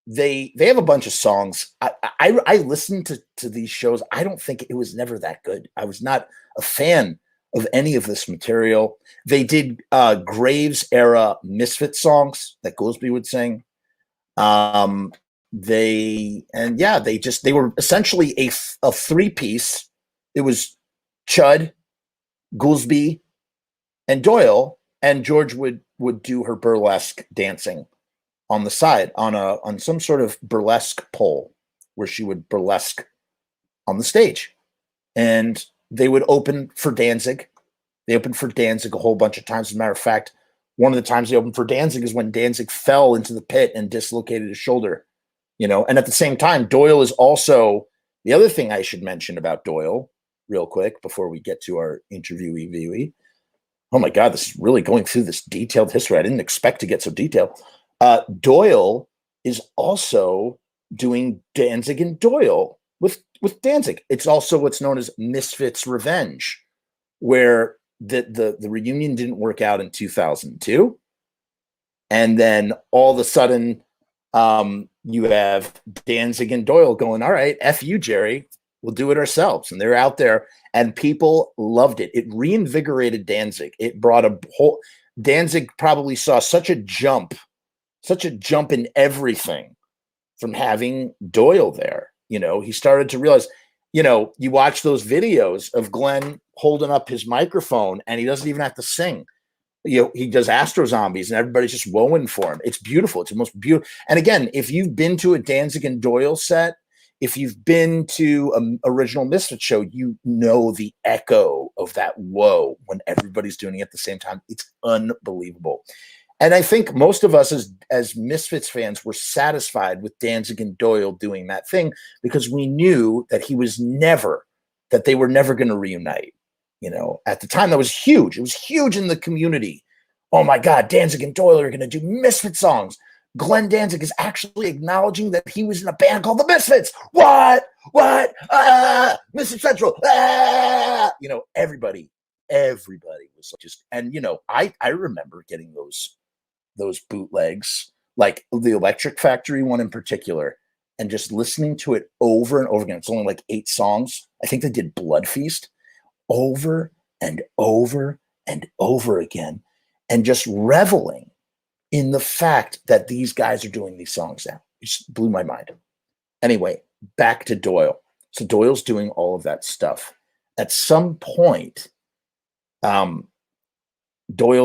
they have a bunch of songs. I listened to these shows. I don't think it was never that good. I was not a fan of any of this material. They did Graves era Misfits songs that Goolsby would sing. They were essentially a three-piece. It was Chud, Goolsby, and Doyle, and George would do her burlesque dancing on the side on some sort of burlesque pole where she would burlesque on the stage. And they would open for Danzig. They opened for Danzig a whole bunch of times. As a matter of fact, one of the times they opened for Danzig is when Danzig fell into the pit and dislocated his shoulder, and at the same time, Doyle is also the other thing I should mention about Doyle real quick before we get to our interviewee. Oh my God, this is really going through this detailed history. I didn't expect to get so detailed. Doyle is also doing Danzig and Doyle with Danzig. It's also what's known as Misfits Revenge, where the reunion didn't work out in 2002. And then all of a sudden, you have Danzig and Doyle going, all right, F you, Jerry, we'll do it ourselves. And they're out there, and people loved it. It reinvigorated Danzig. It brought Danzig probably saw such a jump in everything from having Doyle there. He started to realize, you watch those videos of Glenn holding up his microphone and he doesn't even have to sing. He does Astro Zombies and everybody's just woeing for him. It's beautiful. It's the most beautiful. And again, if you've been to a Danzig and Doyle set, if you've been to an original Misfits show, you know the echo of that whoa when everybody's doing it at the same time. It's unbelievable. And I think most of us as Misfits fans were satisfied with Danzig and Doyle doing that thing because we knew that they were never going to reunite. You know, at the time that was huge. It was huge in the community. Oh my God, Danzig and Doyle are going to do Misfit songs. Glenn Danzig is actually acknowledging that he was in a band called the Misfits. What? Misfit Central. You know, everybody was just, and you know, I remember getting those bootlegs, like the Electric Factory one in particular, and just listening to it over and over again. It's only like 8 songs. I think they did Blood Feast over and over and over again, and just reveling in the fact that these guys are doing these songs now. It just blew my mind. Anyway, back to Doyle. So Doyle's doing all of that stuff. At some point, Doyle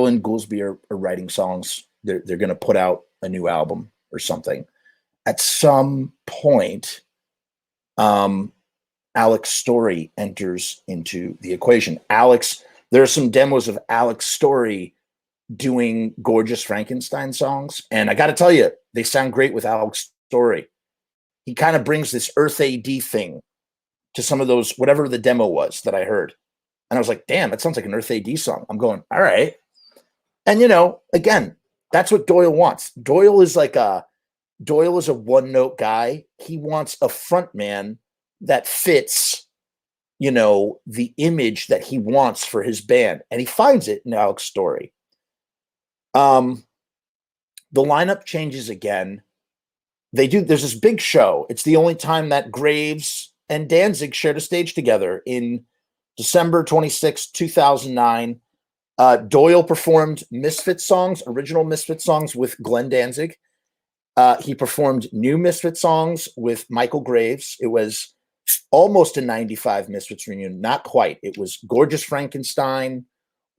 and Goolsby are writing songs. They're going to put out a new album or something. At some point, Alex Story enters into the equation. There are some demos of Alex Story doing Gorgeous Frankenstein songs, and I got to tell you, they sound great with Alex Story. He kind of brings this Earth AD thing to some of those, whatever the demo was that I heard. And I was like, damn, that sounds like an Earth AD song. I'm going, all right. And, you know, again, that's what Doyle wants. Doyle is a one-note guy. He wants a front man that fits, you know, the image that he wants for his band. And he finds it in Alex Story. The lineup changes again. There's this big show. It's the only time that Graves and Danzig shared a stage together in December 26, 2009. Doyle performed Misfits songs, original Misfits songs with Glenn Danzig. He performed new Misfits songs with Michael Graves. It was almost a 95 Misfits reunion. Not quite. It was Gorgeous Frankenstein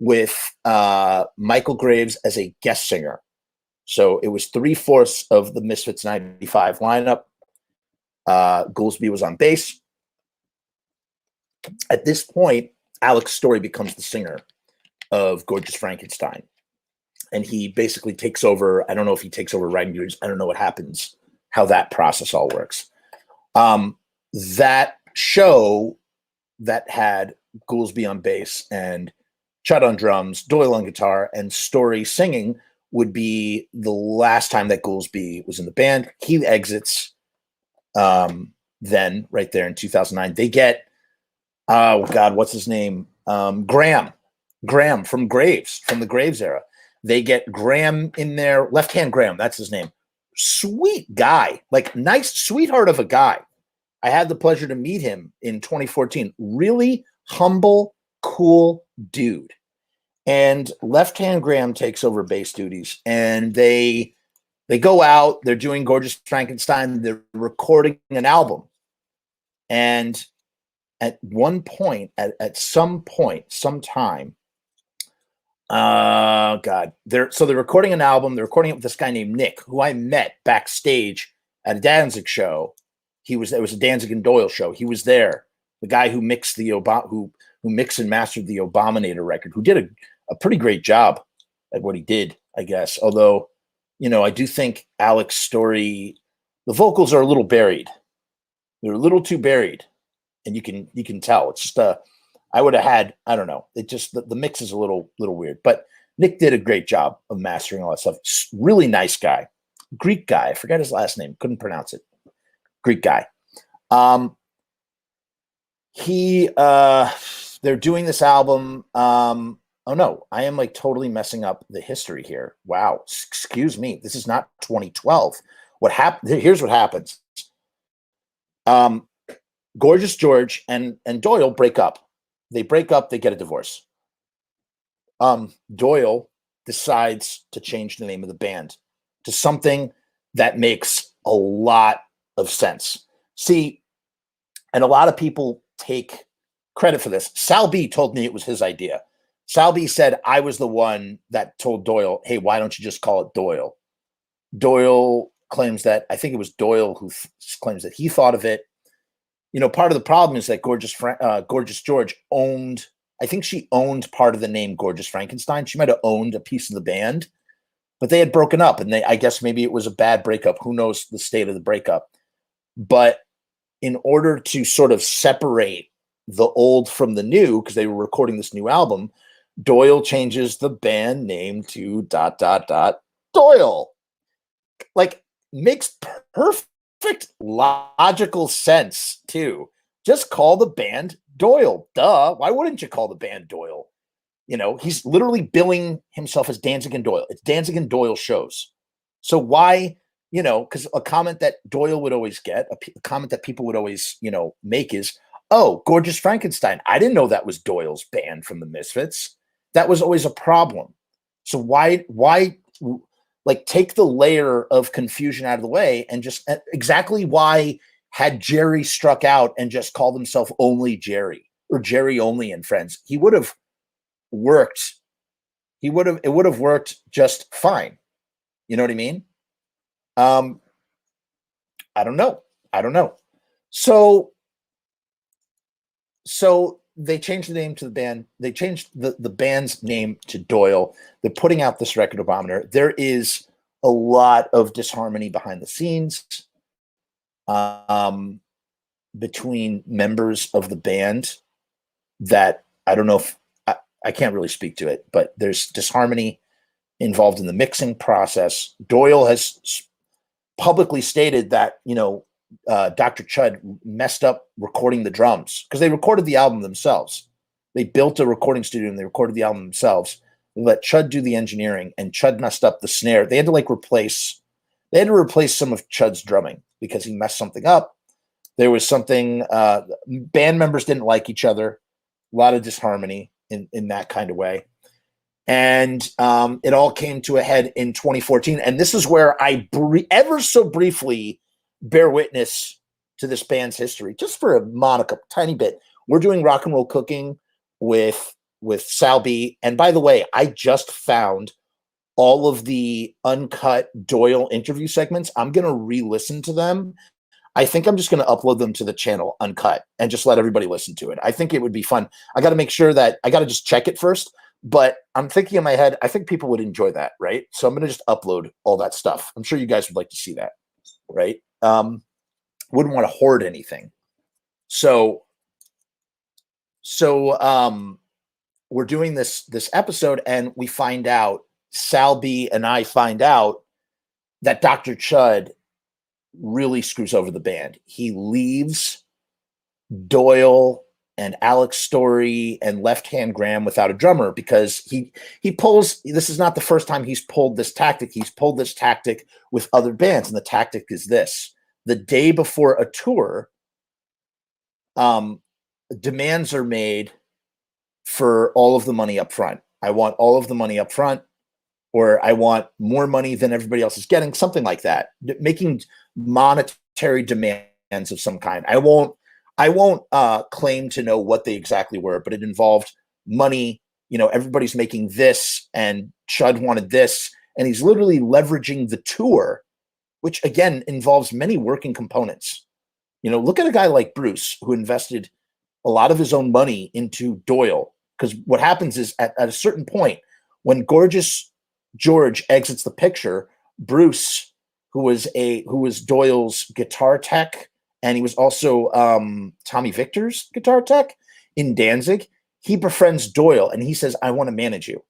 with Michael Graves as a guest singer. So it was 3/4 of the Misfits 95 lineup. Goolsby was on bass. At this point, Alex Story becomes the singer of Gorgeous Frankenstein. And he basically takes over. I don't know if he takes over writing duties. I don't know what happens, how that process all works. That show that had Goolsby on bass and Chud on drums, Doyle on guitar, and Story singing would be the last time that Goolsby was in the band. He exits then, right there in 2009. They get, oh God, what's his name? Graham from Graves, from the Graves era. They get Graham in there, Left Hand Graham, that's his name. Sweet guy, like nice sweetheart of a guy. I had the pleasure to meet him in 2014. Really humble, cool dude. And Left Hand Graham takes over bass duties, and they go out, they're doing Gorgeous Frankenstein, they're recording an album. And at one point, at some point, sometime, God, they're recording an album. They're recording it with this guy named Nick, who I met backstage at a Danzig show. It was a Danzig and Doyle show. He was there. The guy who mixed who mixed and mastered the Abominator record, who did a pretty great job at what he did, I guess. Although, you know, I do think Alex Story, the vocals are a little buried. They're a little too buried, and you can tell. It's just I would have had, I don't know. It just the mix is a little weird. But Nick did a great job of mastering all that stuff. Really nice guy, Greek guy. I forgot his last name. Couldn't pronounce it. Greek guy. They're doing this album. Oh no, I am like totally messing up the history here. Wow, excuse me. This is not 2012. What happened? Here's what happens. Gorgeous George and Doyle break up. They break up. They get a divorce. Doyle decides to change the name of the band to something that makes a lot of sense. See, and a lot of people take credit for this. Sal B told me it was his idea. Sal B said, I was the one that told Doyle, hey, why don't you just call it Doyle? Doyle claims that, I think it was Doyle who claims that he thought of it. You know, part of the problem is that Gorgeous George owned, I think she owned part of the name Gorgeous Frankenstein. She might have owned a piece of the band, but they had broken up, and I guess maybe it was a bad breakup. Who knows the state of the breakup? But in order to sort of separate the old from the new, because they were recording this new album, Doyle changes the band name to ... Doyle. Like, makes perfect logical sense too. Just call the band Doyle. Duh. Why wouldn't you call the band Doyle? You know, he's literally billing himself as Danzig and Doyle. It's Danzig and Doyle shows. So why, you know, because a comment that Doyle would always get, a comment that people would always, you know, make is, oh, Gorgeous Frankenstein. I didn't know that was Doyle's band from the Misfits. That was always a problem. So why like take the layer of confusion out of the way and just exactly why had Jerry struck out and just called himself only Jerry or Jerry only and friends, he would have worked. It would have worked just fine. You know what I mean? I don't know. So they changed the name to the band. They changed the band's name to Doyle. They're putting out this record odometer. There is a lot of disharmony behind the scenes between members of the band that I don't know if I can't really speak to it, but there's disharmony involved in the mixing process. Doyle has publicly stated that, you know, Dr. Chud messed up recording the drums because they recorded the album themselves. They built a recording studio and they recorded the album themselves. They let Chud do the engineering, and Chud messed up the snare. They had to replace some of Chud's drumming because he messed something up. There was something, band members didn't like each other, a lot of disharmony in that kind of way. And it all came to a head in 2014. And this is where I ever so briefly bear witness to this band's history, just for a tiny bit. We're doing Rock and Roll Cooking with Sal B. And by the way, I just found all of the uncut Doyle interview segments. I'm going to re-listen to them. I think I'm just going to upload them to the channel uncut and just let everybody listen to it. I think it would be fun. I got to make sure that I got to just check it first, but I'm thinking in my head, I think people would enjoy that. Right. So I'm going to just upload all that stuff. I'm sure you guys would like to see that. Right. Wouldn't want to hoard anything. So we're doing this episode and we find out, Sal B and I find out that Dr. Chud really screws over the band. He leaves Doyle and Alex Story and Left Hand Graham without a drummer because he pulls, this is not the first time he's pulled this tactic. He's pulled this tactic with other bands. And the tactic is this: the day before a tour, demands are made for all of the money up front. I want all of the money up front, or I want more money than everybody else is getting, something like that. Making monetary demands of some kind. I won't claim to know what they exactly were, but it involved money. You know, everybody's making this, and Chud wanted this, and he's literally leveraging the tour, which again involves many working components. You know, look at a guy like Bruce, who invested a lot of his own money into Doyle, because what happens is at a certain point, when Gorgeous George exits the picture, Bruce, who was Doyle's guitar tech, and he was also Tommy Victor's guitar tech in Danzig, he befriends Doyle and he says, I want to manage you.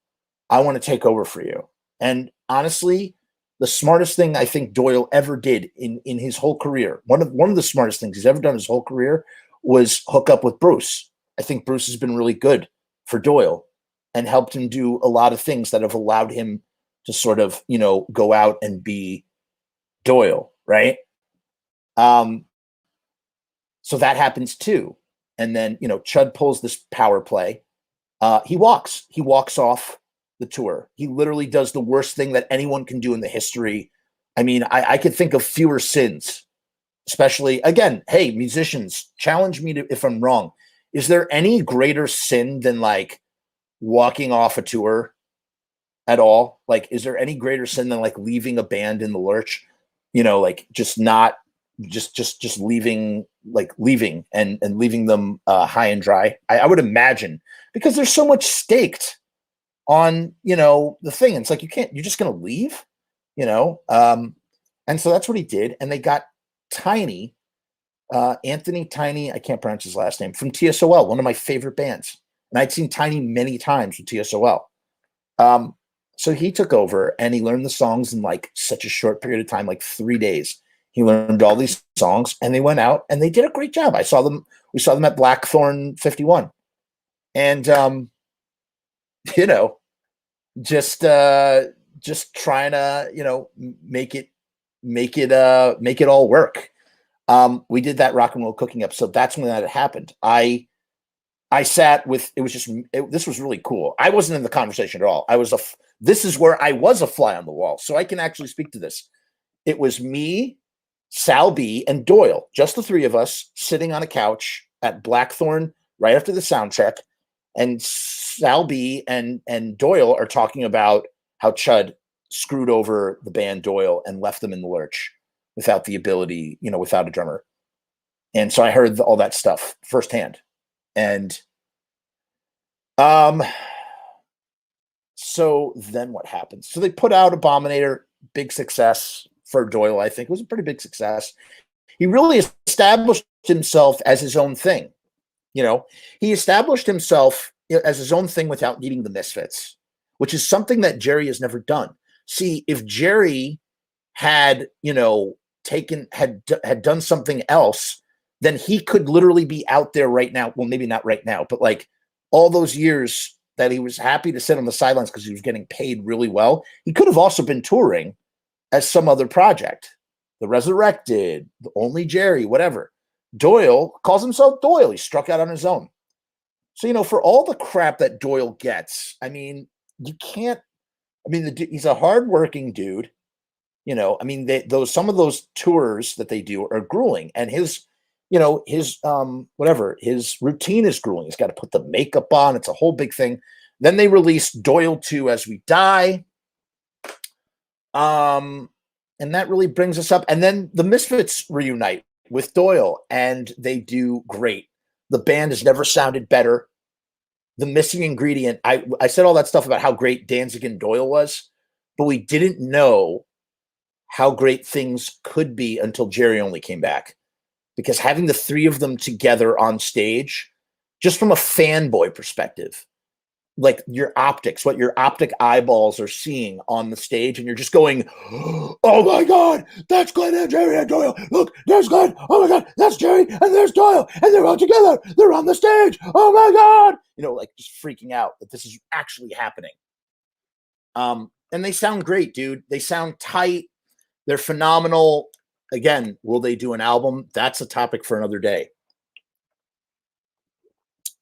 I want to take over for you. And honestly, the smartest thing I think Doyle ever did in his whole career, one of the smartest things he's ever done in his whole career, was hook up with Bruce. I think Bruce has been really good for Doyle and helped him do a lot of things that have allowed him to sort of, you know, go out and be Doyle, right? So that happens too. And then, you know, Chud pulls this power play. He walks off the tour. He literally does the worst thing that anyone can do in the history. I mean, I could think of fewer sins, especially, again, hey, musicians, challenge me if I'm wrong. Is there any greater sin than like walking off a tour at all? Like, is there any greater sin than like leaving a band in the lurch? You know, like just leaving, like leaving and leaving them high and dry. I would imagine, because there's so much staked on, you know, the thing. It's like, you're just going to leave, you know? And so that's what he did. And they got tiny. Anthony Tiny, I can't pronounce his last name, from TSOL, one of my favorite bands. And I'd seen Tiny many times with TSOL. So he took over and he learned the songs in like such a short period of time, like 3 days. He learned all these songs and they went out and they did a great job. We saw them at Blackthorn 51. And, you know, just trying to, you know, make it all work. We did that rock and roll cooking episode. That's when that happened. I sat with, this was really cool. I wasn't in the conversation at all. This is where I was a fly on the wall. So I can actually speak to this. It was me, Sal B, and Doyle, just the three of us sitting on a couch at Blackthorn right after the sound check. And Sal B and Doyle are talking about how Chud screwed over the band Doyle and left them in the lurch without the ability, you know, without a drummer. And so I heard all that stuff firsthand. And so then what happened? So they put out Abominator, big success for Doyle, I think. It was a pretty big success. He really established himself as his own thing. You know, he established himself as his own thing without needing the Misfits, which is something that Jerry has never done. See, if Jerry had, you know, had done something else, then he could literally be out there right now. Well, maybe not right now, but like all those years that he was happy to sit on the sidelines because he was getting paid really well. He could have also been touring as some other project, The Resurrected, The Only Jerry, whatever. Doyle calls himself Doyle. He struck out on his own. So, you know, for all the crap that Doyle gets, I mean, you can't, I mean, he's a hardworking dude. You know, I mean, some of those tours that they do are grueling, and his routine is grueling. He's got to put the makeup on. It's a whole big thing. Then they released Doyle 2 As We Die. And that really brings us up. And then the Misfits reunite with Doyle, and they do great. The band has never sounded better. The missing ingredient, I said all that stuff about how great Danzig and Doyle was, but we didn't know how great things could be until Jerry only came back. Because having the three of them together on stage, just from a fanboy perspective, like your optics, what your optic eyeballs are seeing on the stage, and you're just going, oh my God, that's Glenn and Jerry and Doyle. Look, there's Glenn. Oh my God, that's Jerry and there's Doyle. And they're all together. They're on the stage. Oh my God. You know, like just freaking out that this is actually happening. And they sound great, dude. They sound tight. They're phenomenal. Again, will they do an album? That's a topic for another day.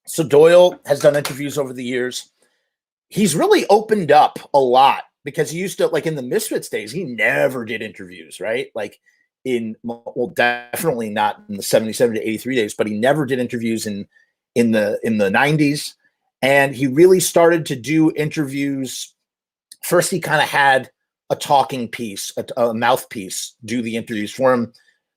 So Doyle has done interviews over the years. He's really opened up a lot because he used to, like in the Misfits days, he never did interviews, right? Like definitely not in the 77 to 83 days, but he never did interviews in the 90s. And he really started to do interviews. First, he kind of had a talking piece, a mouthpiece, do the interviews for him.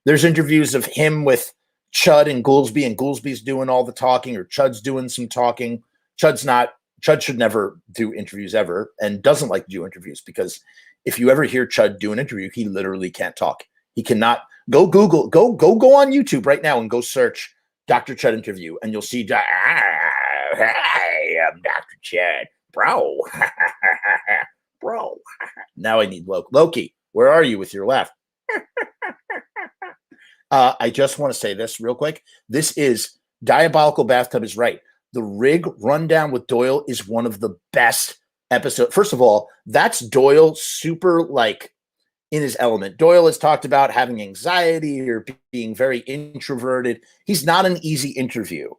There's interviews of him with Chud and Goolsby's doing all the talking, or Chud's doing some talking. Chud should never do interviews ever, and doesn't like to do interviews, because if you ever hear Chud do an interview, he literally can't talk. He cannot. Go Google, go on YouTube right now and go search Dr. Chud interview, and you'll see, hi, I'm Dr. Chud, bro. Bro. Now I need Loki. Where are you with your laugh? I just want to say this real quick. This is Diabolical Bathtub is right. The Rig Rundown with Doyle is one of the best episodes. First of all, that's Doyle super like in his element. Doyle has talked about having anxiety or being very introverted. He's not an easy interview.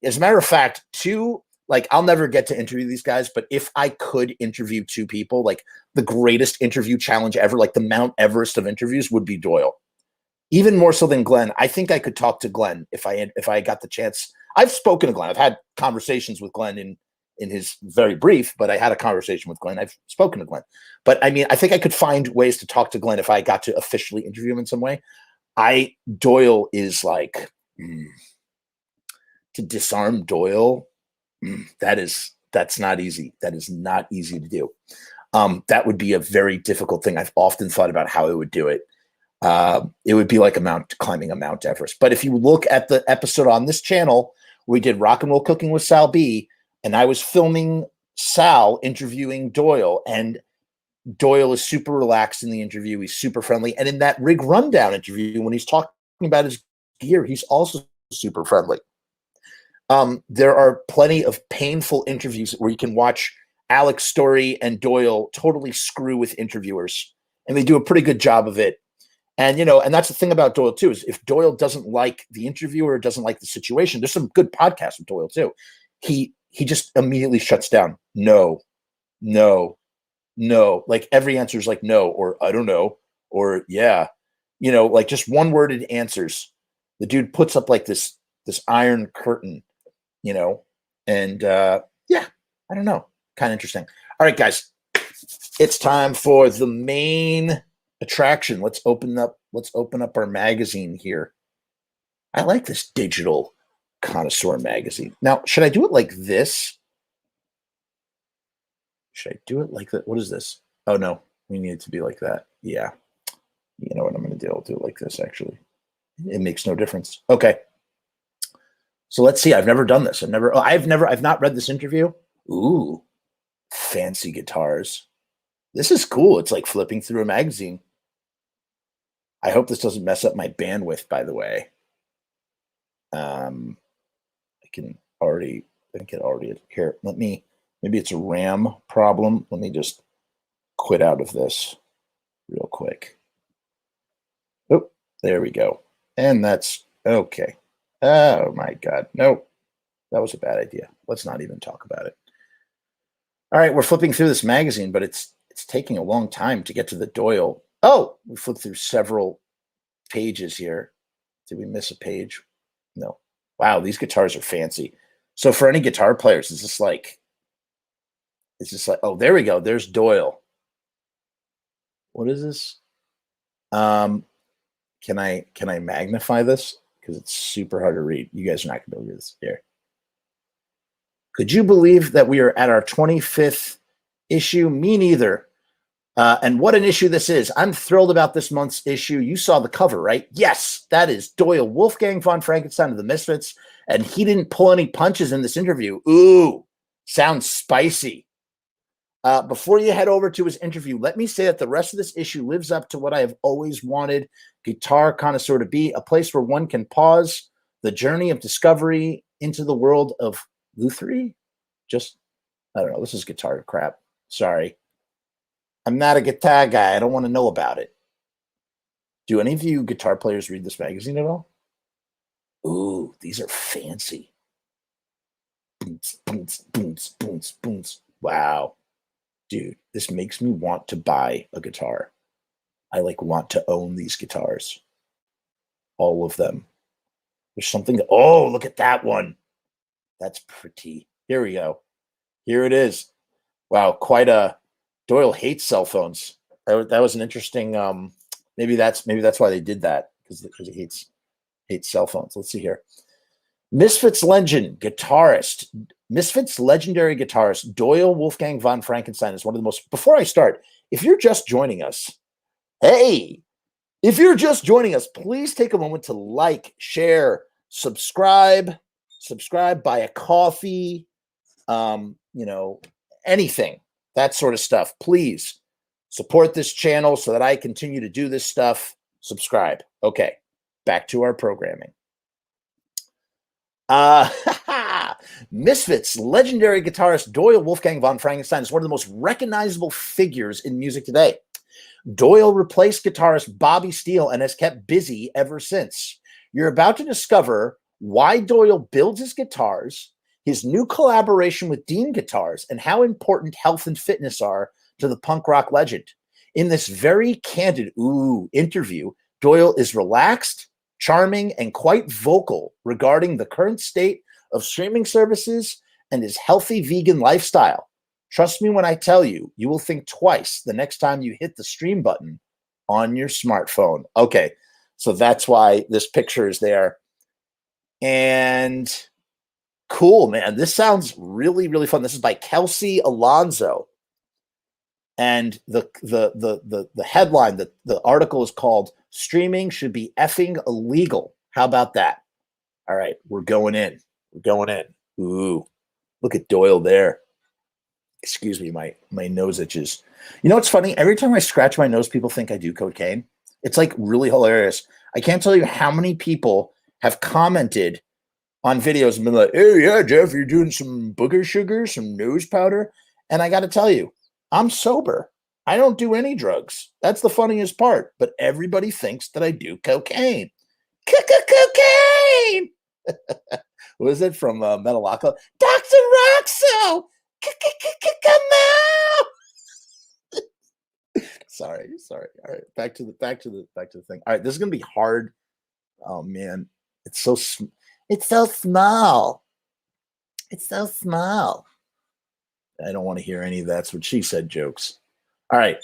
As a matter of fact, I'll never get to interview these guys, but if I could interview two people, like the greatest interview challenge ever, like the Mount Everest of interviews, would be Doyle. Even more so than Glenn. I think I could talk to Glenn if I got the chance. I've spoken to Glenn. I've had conversations with Glenn in his very brief, but I had a conversation with Glenn. I've spoken to Glenn. But I mean, I think I could find ways to talk to Glenn if I got to officially interview him in some way. Doyle is like, to disarm Doyle, that's not easy. That is not easy to do. That would be a very difficult thing. I've often thought about how I would do it. It would be like climbing a Mount Everest. But if you look at the episode on this channel, we did Rock and Roll Cooking with Sal B, and I was filming Sal interviewing Doyle, and Doyle is super relaxed in the interview. He's super friendly. And in that Rig Rundown interview, when he's talking about his gear, he's also super friendly. There are plenty of painful interviews where you can watch Alex Story and Doyle totally screw with interviewers, and they do a pretty good job of it. And, and that's the thing about Doyle too, is if Doyle doesn't like the interviewer, doesn't like the situation, there's some good podcasts with Doyle too. He just immediately shuts down. No. Like every answer is like no, or I don't know, or yeah, like just one-worded answers. The dude puts up like this iron curtain, and yeah, I don't know. Kind of interesting. All right, guys, it's time for the main attraction. Let's open up our magazine here. I like this Digital Connoisseur Magazine. Now, should I do it like this? Should I do it like that? What is this? Oh no, we need it to be like that. Yeah. You know what I'm going to do? I'll do it like this, actually. It makes no difference. Okay. So let's see. I've never done this. I've not read this interview. Ooh, fancy guitars. This is cool. It's like flipping through a magazine. I hope this doesn't mess up my bandwidth, by the way. I think it already here. Maybe it's a RAM problem. Let me just quit out of this real quick. Oh, there we go. And that's okay. Oh my God. Nope. That was a bad idea. Let's not even talk about it. All right, we're flipping through this magazine, but it's taking a long time to get to the Doyle. Oh, we flipped through several pages here. Did we miss a page? No. Wow, these guitars are fancy. So for any guitar players, it's just like, oh, there we go. There's Doyle. What is this? Can I magnify this? Because it's super hard to read. You guys are not going to be able to read this here. Could you believe that we are at our 25th issue? Me neither. And what an issue this is. I'm thrilled about this month's issue. You saw the cover, right? Yes, that is Doyle Wolfgang Von Frankenstein of the Misfits. And he didn't pull any punches in this interview. Ooh, sounds spicy. Before you head over to his interview, let me say that the rest of this issue lives up to what I have always wanted Guitar Connoisseur to be, a place where one can pause the journey of discovery into the world of lutherie. I don't know. This is guitar crap. Sorry. I'm not a guitar guy. I don't want to know about it. Do any of you guitar players read this magazine at all? Ooh, these are fancy. Boons, boons, boons, boons, boons. Wow. Dude, this makes me want to buy a guitar. I want to own these guitars. All of them. There's something. Oh, look at that one. That's pretty. Here we go. Here it is. Wow, quite a. Doyle hates cell phones. That was an interesting. Maybe that's why they did that, because he hates cell phones. Let's see here. Misfits legendary guitarist Doyle Wolfgang Von Frankenstein is one of the most. Before I start, if you're just joining us, please take a moment to like, share, subscribe, buy a coffee, anything, that sort of stuff. Please support this channel so that I continue to do this stuff. Subscribe. Okay, back to our programming. Misfits legendary guitarist Doyle Wolfgang Von Frankenstein is one of the most recognizable figures in music today. Doyle replaced guitarist Bobby Steele and has kept busy ever since. You're about to discover why Doyle builds his guitars, his new collaboration with Dean Guitars, and how important health and fitness are to the punk rock legend. In this very candid interview, Doyle is relaxed, charming, and quite vocal regarding the current state of streaming services and his healthy vegan lifestyle. Trust me when I tell you, you will think twice the next time you hit the stream button on your smartphone. Okay, so that's why this picture is there. And cool, man. This sounds really, really fun. This is by Kelsey Alonso. And the headline, the article is called "Streaming Should Be Effing Illegal." How about that? All right, we're going in. We're going in. Ooh, look at Doyle there. Excuse me, my nose itches. You know what's funny? Every time I scratch my nose, people think I do cocaine. It's like really hilarious. I can't tell you how many people have commented on videos and been like, "Hey, yeah, Jeff, you're doing some booger sugar, some nose powder." And I got to tell you, I'm sober. I don't do any drugs. That's the funniest part. But everybody thinks that I do cocaine. Cocaine. What is it from Metalocalypse? Dr. Roxo. Come out. Sorry. All right, back to the thing. All right, this is gonna be hard. Oh man, it's so small. It's so small. I don't want to hear any of that's what she said jokes. All right.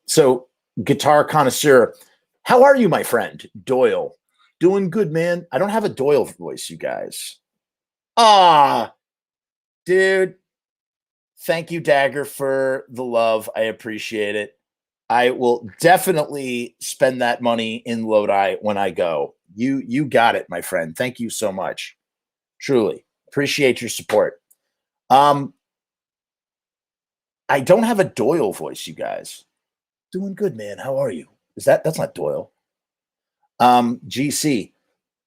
So, Guitar Connoisseur, how are you, my friend? Doyle. Doing good, man. I don't have a Doyle voice, you guys. Dude. Thank you, Dagger, for the love. I appreciate it. I will definitely spend that money in Lodi when I go. You got it, my friend. Thank you so much. Truly. Appreciate your support. I don't have a Doyle voice, you guys. Doing good, man. How are you? That's not Doyle. GC.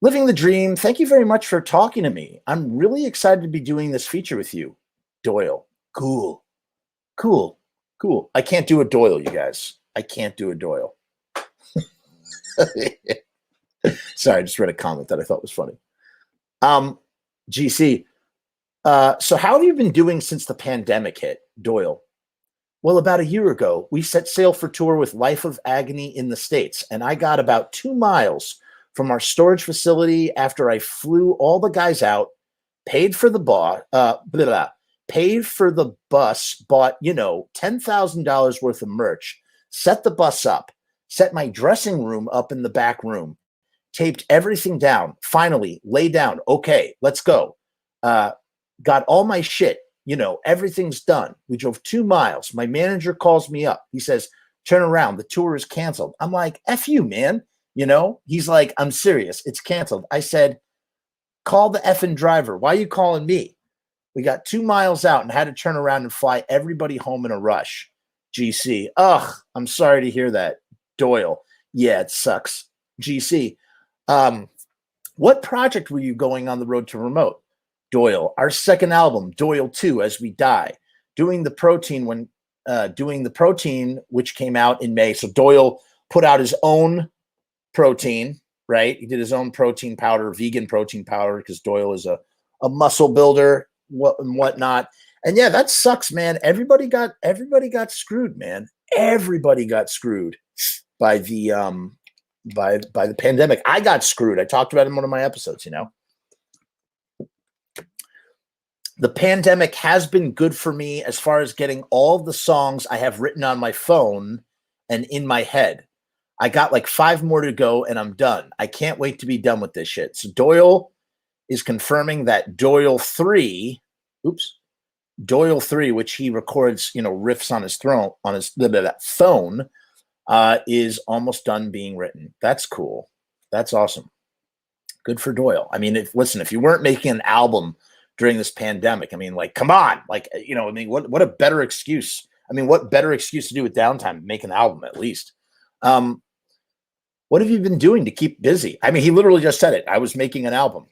Living the dream. Thank you very much for talking to me. I'm really excited to be doing this feature with you. Doyle. Cool. I can't do a Doyle, you guys. I can't do a Doyle. Sorry, I just read a comment that I thought was funny. GC. So how have you been doing since the pandemic hit? Doyle. Well, about a year ago, we set sail for tour with Life of Agony in the States, and I got about 2 miles from our storage facility after I flew all the guys out, paid for the bus, bought, $10,000 worth of merch, set the bus up, set my dressing room up in the back room, taped everything down, finally lay down. Okay, let's go. Got all my shit. Everything's done. We drove 2 miles. My manager calls me up. He says, turn around. The tour is canceled. I'm like, F you, man. He's like, I'm serious. It's canceled. I said, call the effing driver. Why are you calling me? We got 2 miles out and had to turn around and fly everybody home in a rush. GC. Ugh, I'm sorry to hear that. Doyle. Yeah, it sucks. GC. What project were you going on the road to remote? Doyle, our second album, Doyle 2, As We Die, doing the protein, which came out in May. So Doyle put out his own protein, right? He did his own protein powder, vegan protein powder, because Doyle is a muscle builder and whatnot. And yeah, that sucks, man. Everybody got screwed, man. Everybody got screwed by the by the pandemic. I got screwed. I talked about it in one of my episodes, The pandemic has been good for me as far as getting all the songs I have written on my phone and in my head. I got like 5 more to go and I'm done. I can't wait to be done with this shit. So Doyle is confirming that Doyle 3, which he records, riffs on his phone, is almost done being written. That's cool. That's awesome. Good for Doyle. I mean, if you weren't making an album during this pandemic, come on, what a better excuse. What better excuse to do with downtime? Make an album at least. What have you been doing to keep busy? He literally just said it. I was making an album.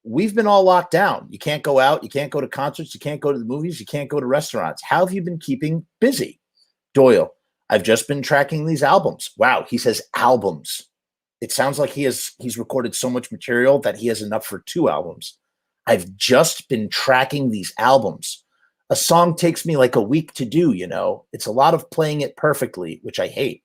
We've been all locked down. You can't go out. You can't go to concerts. You can't go to the movies. You can't go to restaurants. How have you been keeping busy? Doyle, I've just been tracking these albums. Wow, he says albums. It sounds like he's recorded so much material that he has enough for 2 albums. I've just been tracking these albums. A song takes me like a week to do, It's a lot of playing it perfectly, which I hate.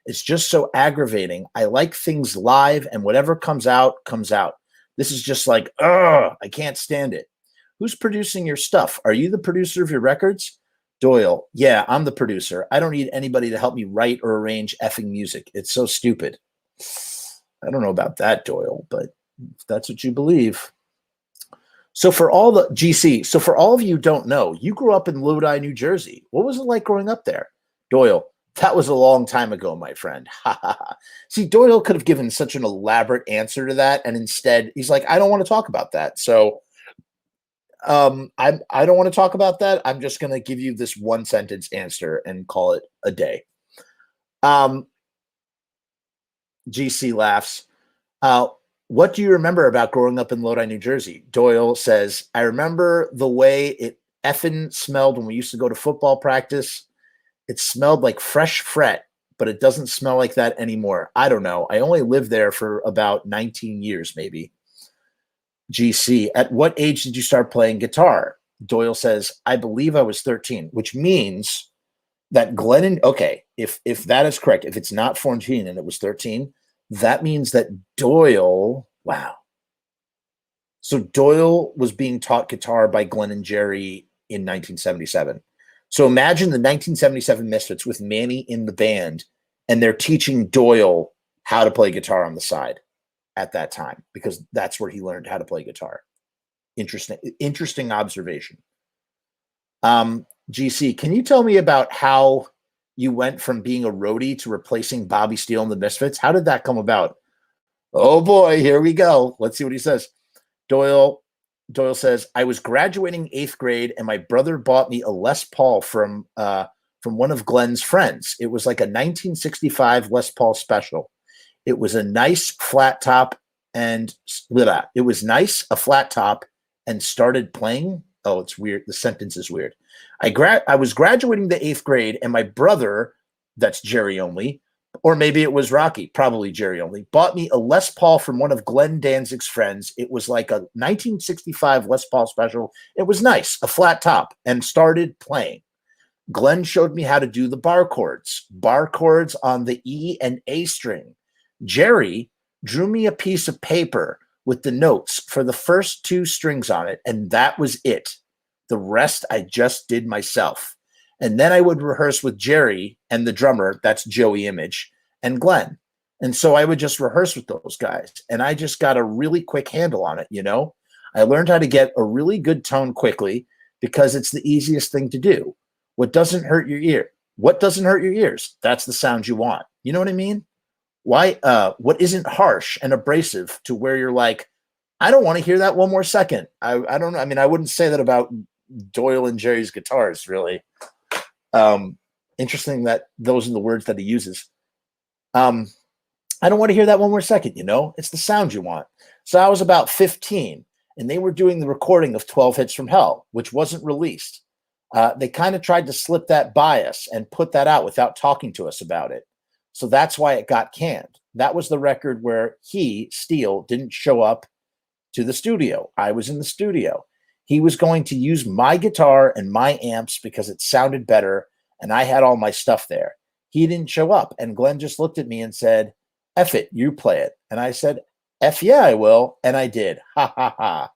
It's just so aggravating. I like things live, and whatever comes out, comes out. This is just like, ugh, I can't stand it. Who's producing your stuff? Are you the producer of your records? Doyle, yeah, I'm the producer. I don't need anybody to help me write or arrange effing music. It's so stupid. I don't know about that, Doyle, but if that's what you believe. So for all the GC, so for all of you who don't know, you grew up in Lodi, New Jersey. What was it like growing up there? Doyle, that was a long time ago, my friend. See, Doyle could have given such an elaborate answer to that, and instead he's like, I don't want to talk about that. So I don't want to talk about that. I'm just going to give you this one sentence answer and call it a day. GC laughs. What do you remember about growing up in Lodi, New Jersey? Doyle says, I remember the way it effing smelled when we used to go to football practice. It smelled like fresh fret, but it doesn't smell like that anymore. I don't know. I only lived there for about 19 years, maybe. GC, at what age did you start playing guitar? Doyle says, I believe I was 13, which means that Glenn, okay, if that is correct, if it's not 14 and it was 13, that means that Doyle, wow. So Doyle was being taught guitar by Glenn and Jerry in 1977. So imagine the 1977 Misfits with Manny in the band, and they're teaching Doyle how to play guitar on the side at that time, because that's where he learned how to play guitar. Interesting observation. GC, can you tell me about how you went from being a roadie to replacing Bobby Steele in the Misfits? How did that come about? Oh boy, here we go. Let's see what he says. Doyle says, I was graduating 8th grade and my brother bought me a Les Paul from one of Glenn's friends. It was like a 1965 Les Paul special. It was a nice flat top and it was nice, a flat top, and started playing. Oh, it's weird. The sentence is weird. I was graduating the 8th grade and my brother, that's Jerry only, or maybe it was Rocky, probably Jerry only, bought me a Les Paul from one of Glenn Danzig's friends. It was like a 1965 Les Paul special. It was nice, a flat top, and started playing. Glenn showed me how to do the bar chords on the E and A string. Jerry drew me a piece of paper with the notes for the first 2 strings on it, and that was it. The rest I just did myself. And then I would rehearse with Jerry and the drummer, that's Joey Image, and Glenn. And so I would just rehearse with those guys. And I just got a really quick handle on it, you know? I learned how to get a really good tone quickly because it's the easiest thing to do. What doesn't hurt your ear? What doesn't hurt your ears? That's the sound you want. You know what I mean? Why? What isn't harsh and abrasive to where you're like, I don't want to hear that one more second. I don't know. I mean, I wouldn't say that about Doyle and Jerry's guitars, really. Interesting that those are the words that he uses. I don't want to hear that one more second, you know? It's the sound you want. So I was about 15, and they were doing the recording of 12 Hits from Hell, which wasn't released. They kind of tried to slip that by us and put that out without talking to us about it. So that's why it got canned. That was the record where Steele, didn't show up to the studio. I was in the studio. He was going to use my guitar and my amps because it sounded better, and I had all my stuff there. He didn't show up, and Glenn just looked at me and said, F it, you play it. And I said, F yeah, I will. And I did. Ha, ha, ha.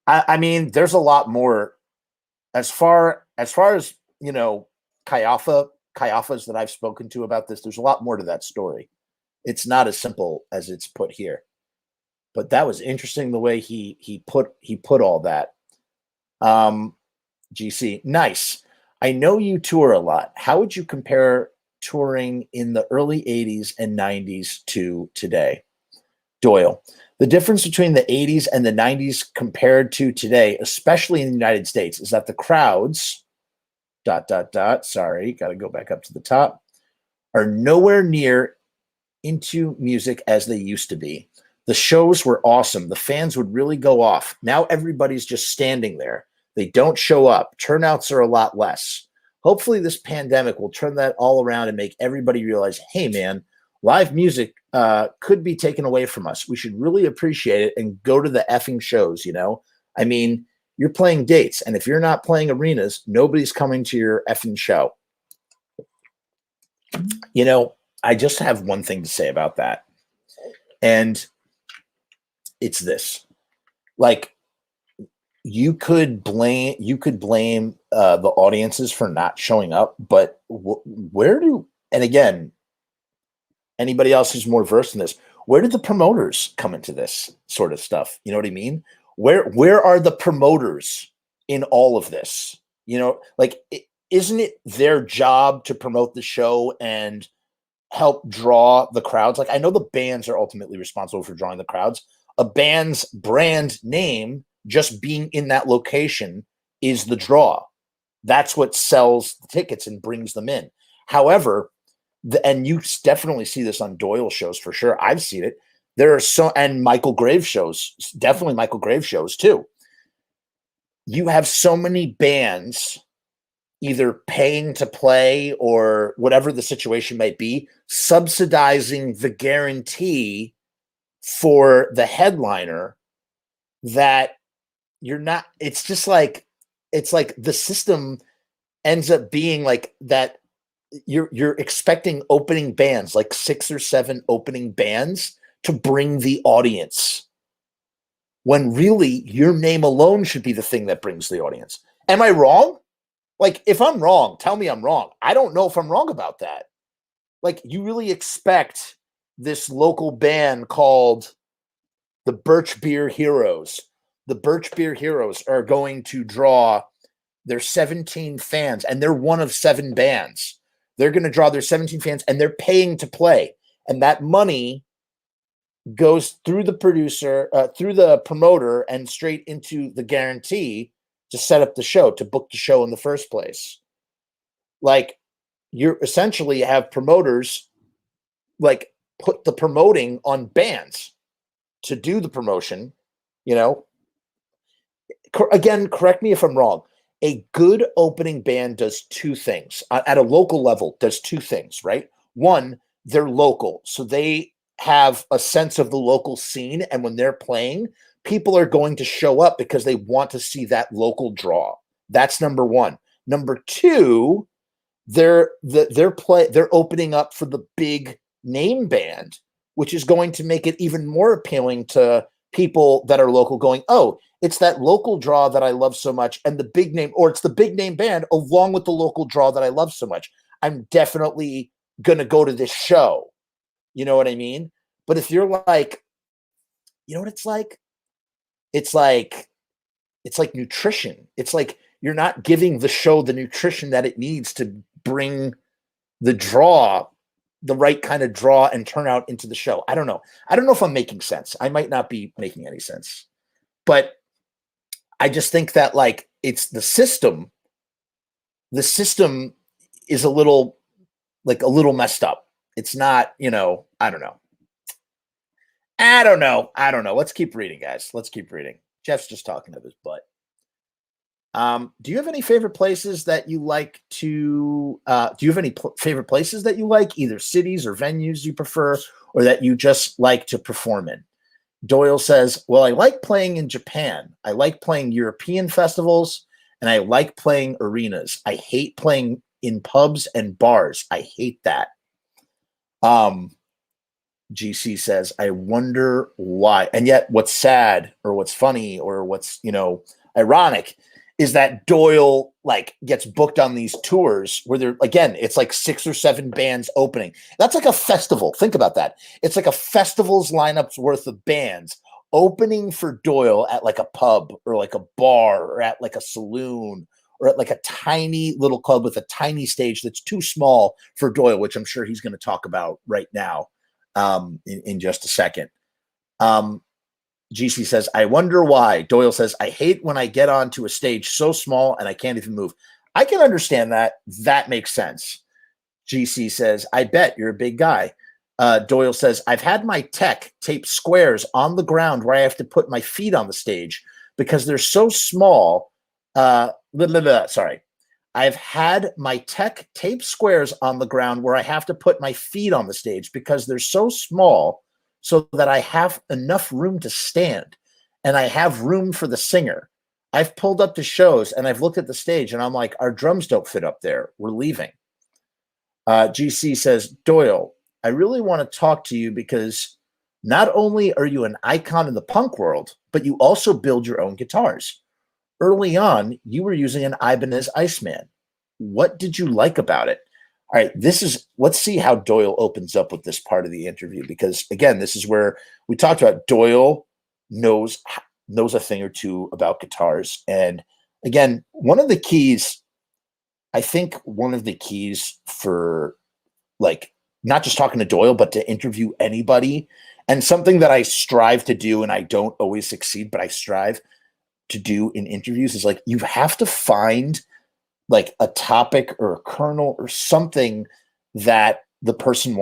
I mean, there's a lot more. As far as, you know, Caiaphas that I've spoken to about this, there's a lot more to that story. It's not as simple as it's put here. But that was interesting the way he put all that. GC, nice. I know you tour a lot. How would you compare touring in the early 80s and 90s to today? Doyle, the difference between the 80s and the 90s compared to today, especially in the United States, is that the crowds, sorry, got to go back up to the top, are nowhere near into music as they used to be. The shows were awesome. The fans would really go off. Now everybody's just standing there. They don't show up. Turnouts are a lot less. Hopefully this pandemic will turn that all around and make everybody realize, hey, man, live music could be taken away from us. We should really appreciate it and go to the effing shows, you know? I mean, you're playing dates, and if you're not playing arenas, nobody's coming to your effing show. You know, I just have one thing to say about that. And it's this. Like, you could blame the audiences for not showing up, but and again, anybody else who's more versed in this, where did the promoters come into this sort of stuff? You know what I mean? Where are the promoters in all of this? You know, like, isn't it their job to promote the show and help draw the crowds? Like, I know the bands are ultimately responsible for drawing the crowds. A band's brand name, just being in that location, is the draw. That's what sells the tickets and brings them in. However, and you definitely see this on Doyle shows for sure. I've seen it. There are and Michael Graves shows, definitely Michael Graves shows too. You have so many bands either paying to play or whatever the situation might be, subsidizing the guarantee for the headliner, that you're not, it's like the system ends up being like that. You're expecting opening bands, like 6 or 7 opening bands, to bring the audience, when really your name alone should be the thing that brings the audience. Am I wrong? Like, if I'm wrong, tell me I'm wrong. I don't know if I'm wrong about that. Like, you really expect this local band called the Birch Beer Heroes. The Birch Beer Heroes are going to draw their 17 fans, and they're one of 7 bands. They're going to draw their 17 fans, and they're paying to play. And that money goes through the producer, through the promoter, and straight into the guarantee to set up the show, to book the show in the first place. Like, you essentially have promoters, like, put the promoting on bands to do the promotion, you know. Again, correct me if I'm wrong. A good opening band does 2 things at a local level, does 2 things, right? One, they're local, so they have a sense of the local scene, and when they're playing, people are going to show up because they want to see that local draw. That's number 1. Number 2, they're opening up for the big name band, which is going to make it even more appealing to people that are local, going, oh, it's that local draw that I love so much, and the big name, or it's the big name band along with the local draw that I love so much. I'm definitely going to go to this show. You know what I mean? But if you're like, you know what it's like? It's like nutrition. It's like you're not giving the show the nutrition that it needs to bring the draw, the right kind of draw and turnout into the show. I don't know. I don't know if I'm making sense. I might not be making any sense. But I just think that, like, it's the system. The system is a little messed up. It's not, you know, I don't know. Let's keep reading, guys. Let's keep reading. Jeff's just talking to his butt. Do you have any favorite places that you like to, do you have any favorite places that you like, either cities or venues you prefer, or that you just like to perform in? Doyle says, well, I like playing in Japan. I like playing European festivals, and I like playing arenas. I hate playing in pubs and bars. I hate that. GC says, I wonder why. And yet what's sad, or what's funny, or what's, you know, ironic, is that Doyle, like, gets booked on these tours where they're, again, it's like 6 or 7 bands opening. That's like a festival. Think about that. It's like a festival's lineup's worth of bands opening for Doyle at like a pub or like a bar or at like a saloon or at like a tiny little club with a tiny stage that's too small for Doyle, which I'm sure he's going to talk about right now in just a second. GC says, I wonder why. Doyle says, I hate when I get onto a stage so small and I can't even move. I can understand that. That makes sense. GC says, I bet you're a big guy. Doyle says, I've had my tech tape squares on the ground where I have to put my feet on the stage because they're so small. Sorry. I've had my tech tape squares on the ground where I have to put my feet on the stage because they're so small, so that I have enough room to stand and I have room for the singer. I've pulled up to shows and I've looked at the stage and I'm like, our drums don't fit up there. We're leaving. GC says, Doyle, I really want to talk to you because not only are you an icon in the punk world, but you also build your own guitars. Early on, you were using an Ibanez Iceman. What did you like about it? All right, let's see how Doyle opens up with this part of the interview, because again, this is where we talked about Doyle knows knows a thing or two about guitars. And again, one of the keys, I think one of the keys for like not just talking to Doyle, but to interview anybody, and something that I strive to do, and I don't always succeed, but I strive to do in interviews, is like you have to find like a topic or a kernel or something that the person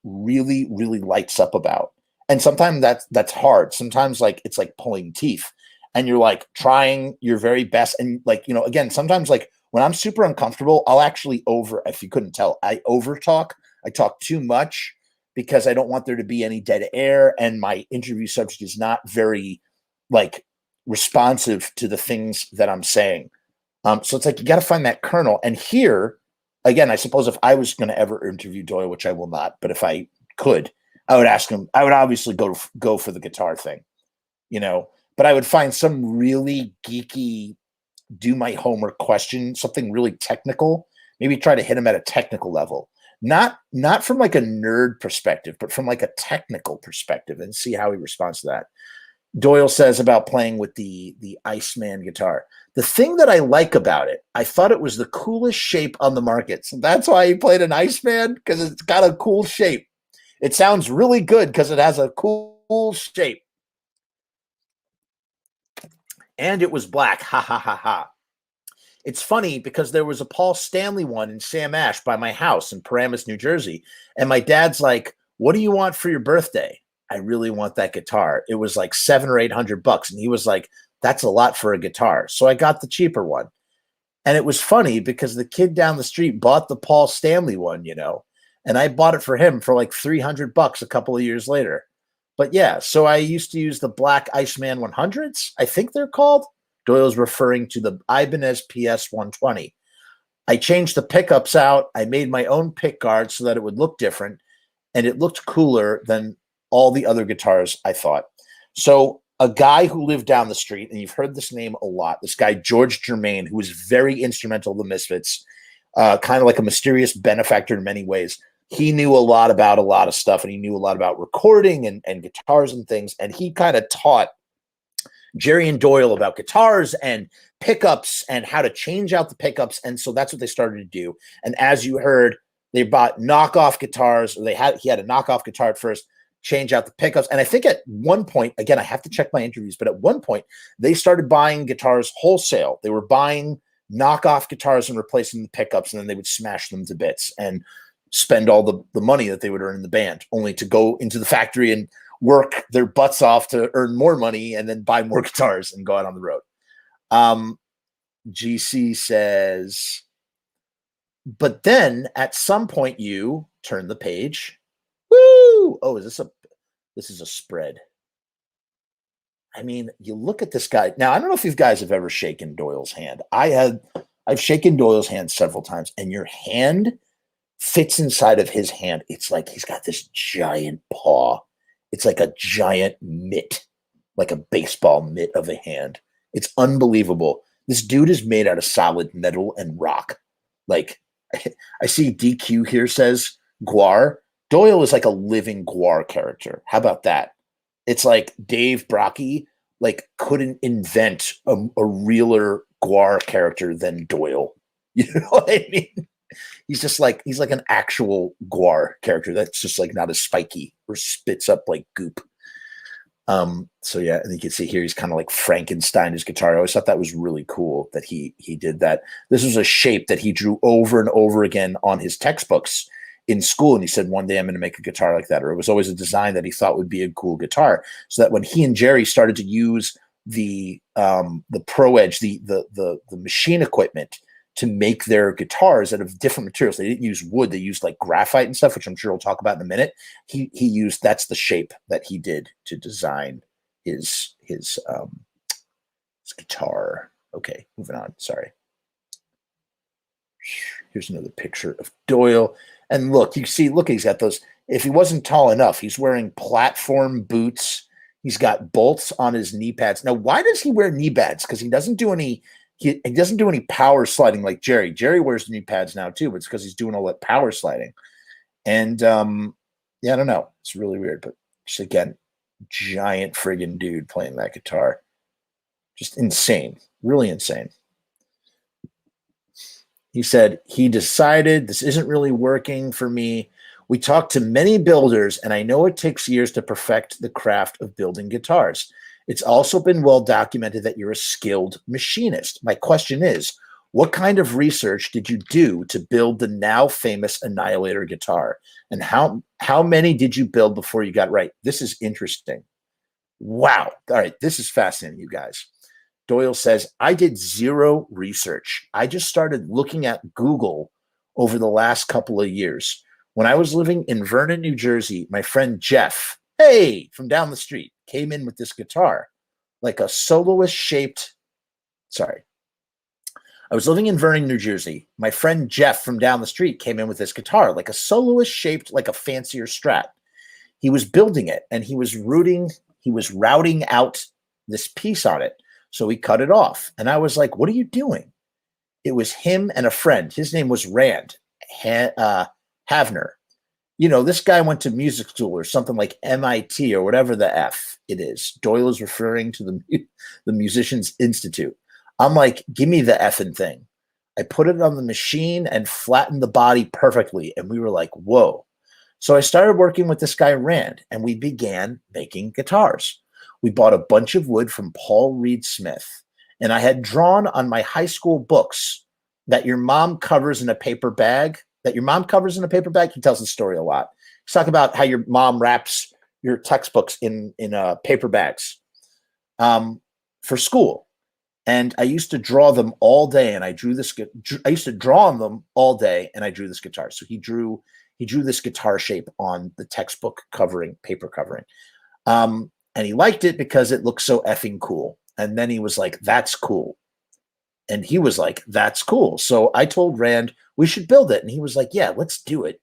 really, really lights up about. And sometimes that's hard. Sometimes like it's like pulling teeth, and you're like trying your very best. And like, you know, again, sometimes like when I'm super uncomfortable, I'll actually if you couldn't tell, I over talk. I talk too much because I don't want there to be any dead air. And my interview subject is not very like responsive to the things that I'm saying. So it's like, you got to find that kernel. And here, again, I suppose if I was going to ever interview Doyle, which I will not, but if I could, I would ask him, I would obviously go for the guitar thing, you know, but I would find some really geeky, do my homework question, something really technical, maybe try to hit him at a technical level, not from like a nerd perspective, but from like a technical perspective, and see how he responds to that. Doyle says about playing with the Iceman guitar. The thing that I like about it, I thought it was the coolest shape on the market. So that's why he played an Iceman, because it's got a cool shape. It sounds really good because it has a cool shape. And it was black. Ha, ha, ha, ha. It's funny because there was a Paul Stanley one in Sam Ash by my house in Paramus, New Jersey. And my dad's like, what do you want for your birthday? I really want that guitar. It was like $700 or $800. And he was like, that's a lot for a guitar. So I got the cheaper one. And it was funny because the kid down the street bought the Paul Stanley one, you know, and I bought it for him for like $300 a couple of years later. But yeah, so I used to use the black Iceman 100s, I think they're called. Doyle's referring to the Ibanez PS 120. I changed the pickups out. I made my own pick guard so that it would look different, and it looked cooler than all the other guitars, I thought. So a guy who lived down the street, and you've heard this name a lot, this guy, George Germain, who was very instrumental in the Misfits, kind of like a mysterious benefactor in many ways. He knew a lot about a lot of stuff, and he knew a lot about recording and guitars and things. And he kind of taught Jerry and Doyle about guitars and pickups and how to change out the pickups. And so that's what they started to do. And as you heard, they bought knockoff guitars, or he had a knockoff guitar at first, change out the pickups. And I think at one point, again, I have to check my interviews, but at one point they started buying guitars wholesale. They were buying knockoff guitars and replacing the pickups, and then they would smash them to bits and spend all the money that they would earn in the band, only to go into the factory and work their butts off to earn more money and then buy more guitars and go out on the road. GC says, but then at some point you turn the page. Woo! Oh, this is a spread. I mean, you look at this guy. Now, I don't know if you guys have ever shaken Doyle's hand. I've shaken Doyle's hand several times, and your hand fits inside of his hand. It's like he's got this giant paw. It's like a giant mitt, like a baseball mitt of a hand. It's unbelievable. This dude is made out of solid metal and rock. Like, I see DQ here says Guar. Doyle is like a living Guar character. How about that? It's like Dave Brockie like couldn't invent a realer Guar character than Doyle. You know what I mean? He's like an actual Guar character that's just like not as spiky or spits up like goop. So yeah, and you can see here he's kind of like Frankenstein his guitar. I always thought that was really cool that he did that. This was a shape that he drew over and over again on his textbooks in school, and he said one day I'm going to make a guitar like that. Or it was always a design that he thought would be a cool guitar, so that when he and Jerry started to use the Pro Edge, the machine equipment to make their guitars out of different materials. They didn't use wood. They used like graphite and stuff, which I'm sure we'll talk about in a minute. He used, that's the shape that he did to design his guitar. Okay, moving on. Sorry. Here's another picture of Doyle. And look, you see, look, he's got those, if he wasn't tall enough, he's wearing platform boots. He's got bolts on his knee pads. Now, why does he wear knee pads? Because he doesn't do any he doesn't do any power sliding like Jerry. Jerry wears knee pads now too, but it's because he's doing all that power sliding. And yeah, I don't know. It's really weird, but just again, giant friggin' dude playing that guitar. Just insane, really insane. He said, he decided this isn't really working for me. We talked to many builders, and I know it takes years to perfect the craft of building guitars. It's also been well documented that you're a skilled machinist. My question is, what kind of research did you do to build the now famous Annihilator guitar? And how many did you build before you got right? This is interesting. Wow. All right, this is fascinating, you guys. Doyle says, I did zero research. I just started looking at Google over the last couple of years. When I was living in Vernon, New Jersey, my friend Jeff, hey, from down the street, came in with this guitar, like a soloist shaped. Sorry. I was living in Vernon, New Jersey. My friend Jeff from down the street came in with this guitar, like a soloist shaped like a fancier Strat. He was building it and he was routing out this piece on it. So he cut it off. And I was like, what are you doing? It was him and a friend. His name was Rand Havner. You know, this guy went to music school or something like MIT or whatever the F it is. Doyle is referring to the Musicians Institute. I'm like, give me the effing thing. I put it on the machine and flattened the body perfectly. And we were like, whoa. So I started working with this guy, Rand, and we began making guitars. We bought a bunch of wood from Paul Reed Smith, and I had drawn on my high school books that your mom covers in a paper bag. He tells the story a lot. He's talking about how your mom wraps your textbooks in paper bags for school. And I used to draw them all day, and I used to draw on them all day, and I drew this guitar. So he drew this guitar shape on the textbook paper covering. And he liked it because it looked so effing cool. And then he was like, that's cool. And he was like, that's cool. So I told Rand we should build it. And he was like, yeah, let's do it.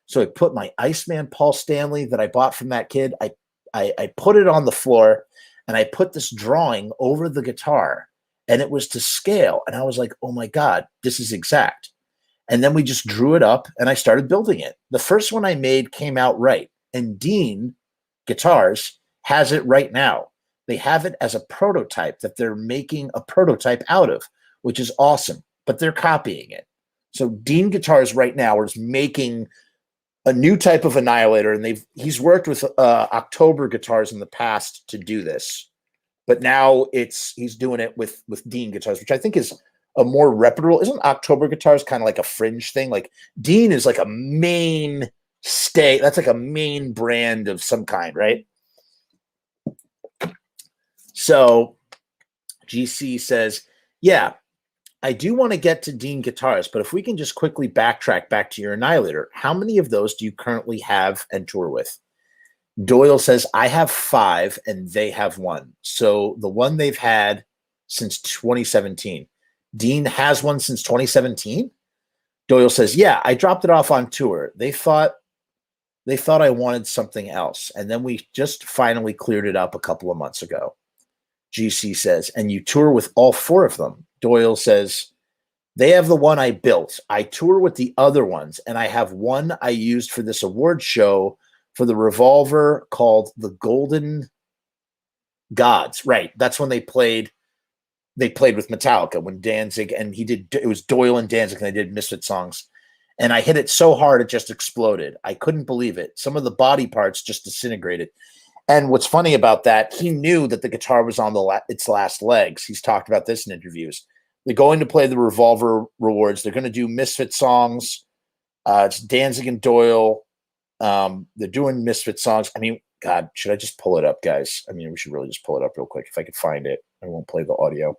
So I put my Iceman Paul Stanley that I bought from that kid. I put it on the floor and I put this drawing over the guitar and it was to scale. And I was like, oh my God, this is exact. And then we just drew it up and I started building it. The first one I made came out right. And Dean Guitars has it right now. They have it as a prototype that they're making a prototype out of, which is awesome, but they're copying it. So Dean Guitars right now is making a new type of Annihilator, and he's worked with October Guitars in the past to do this, but now he's doing it with Dean Guitars, which I think is a more reputable. Isn't October Guitars kind of like a fringe thing? Like Dean is like a mainstay. That's like a main brand of some kind, right? So GC says, yeah, I do want to get to Dean Guitars, but if we can just quickly backtrack back to your Annihilator, how many of those do you currently have and tour with? Doyle says, I have 5 and they have 1. So the one they've had since 2017. Dean has one since 2017? Doyle says, yeah, I dropped it off on tour. They thought I wanted something else. And then we just finally cleared it up a couple of months ago. GC says, and you tour with all 4 of them. Doyle says, they have the one I built. I tour with the other ones, and I have one I used for this award show for the Revolver called the Golden Gods. Right. That's when they played with Metallica when Danzig, and it was Doyle and Danzig, and they did Misfits songs. And I hit it so hard, it just exploded. I couldn't believe it. Some of the body parts just disintegrated. And what's funny about that, he knew that the guitar was on its last legs. He's talked about this in interviews. They're going to play the Revolver Rewards. They're going to do Misfit songs. It's Danzig and Doyle. They're doing Misfit songs. I mean, God, should I just pull it up, guys? I mean, we should really just pull it up real quick. If I could find it, I won't play the audio.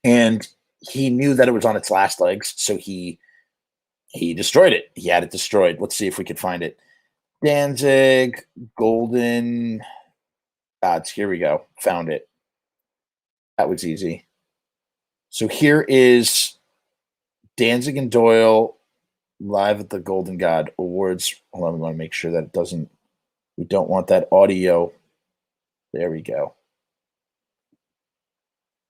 And he knew that it was on its last legs, so he destroyed it. He had it destroyed. Let's see if we could find it. Danzig, Golden Gods. Here we go. Found it. That was easy. So here is Danzig and Doyle live at the Golden God Awards. Hold on, we want to make sure that it doesn't. We don't want that audio. There we go.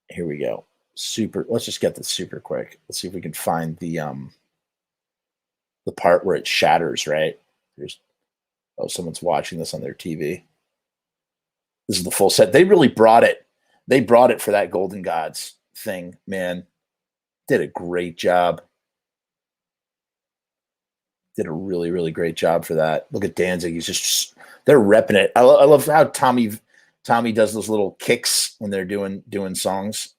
Here we go. Super. Let's just get this super quick. Let's see if we can find the part where it shatters. Right. There's. Oh, someone's watching this on their TV. This is the full set. They really brought it. They brought it for that Golden Gods thing, man. Did a great job. Did a really, really great job for that. Look at Danzig. He's just, they're repping it. I love how Tommy does those little kicks when they're doing songs.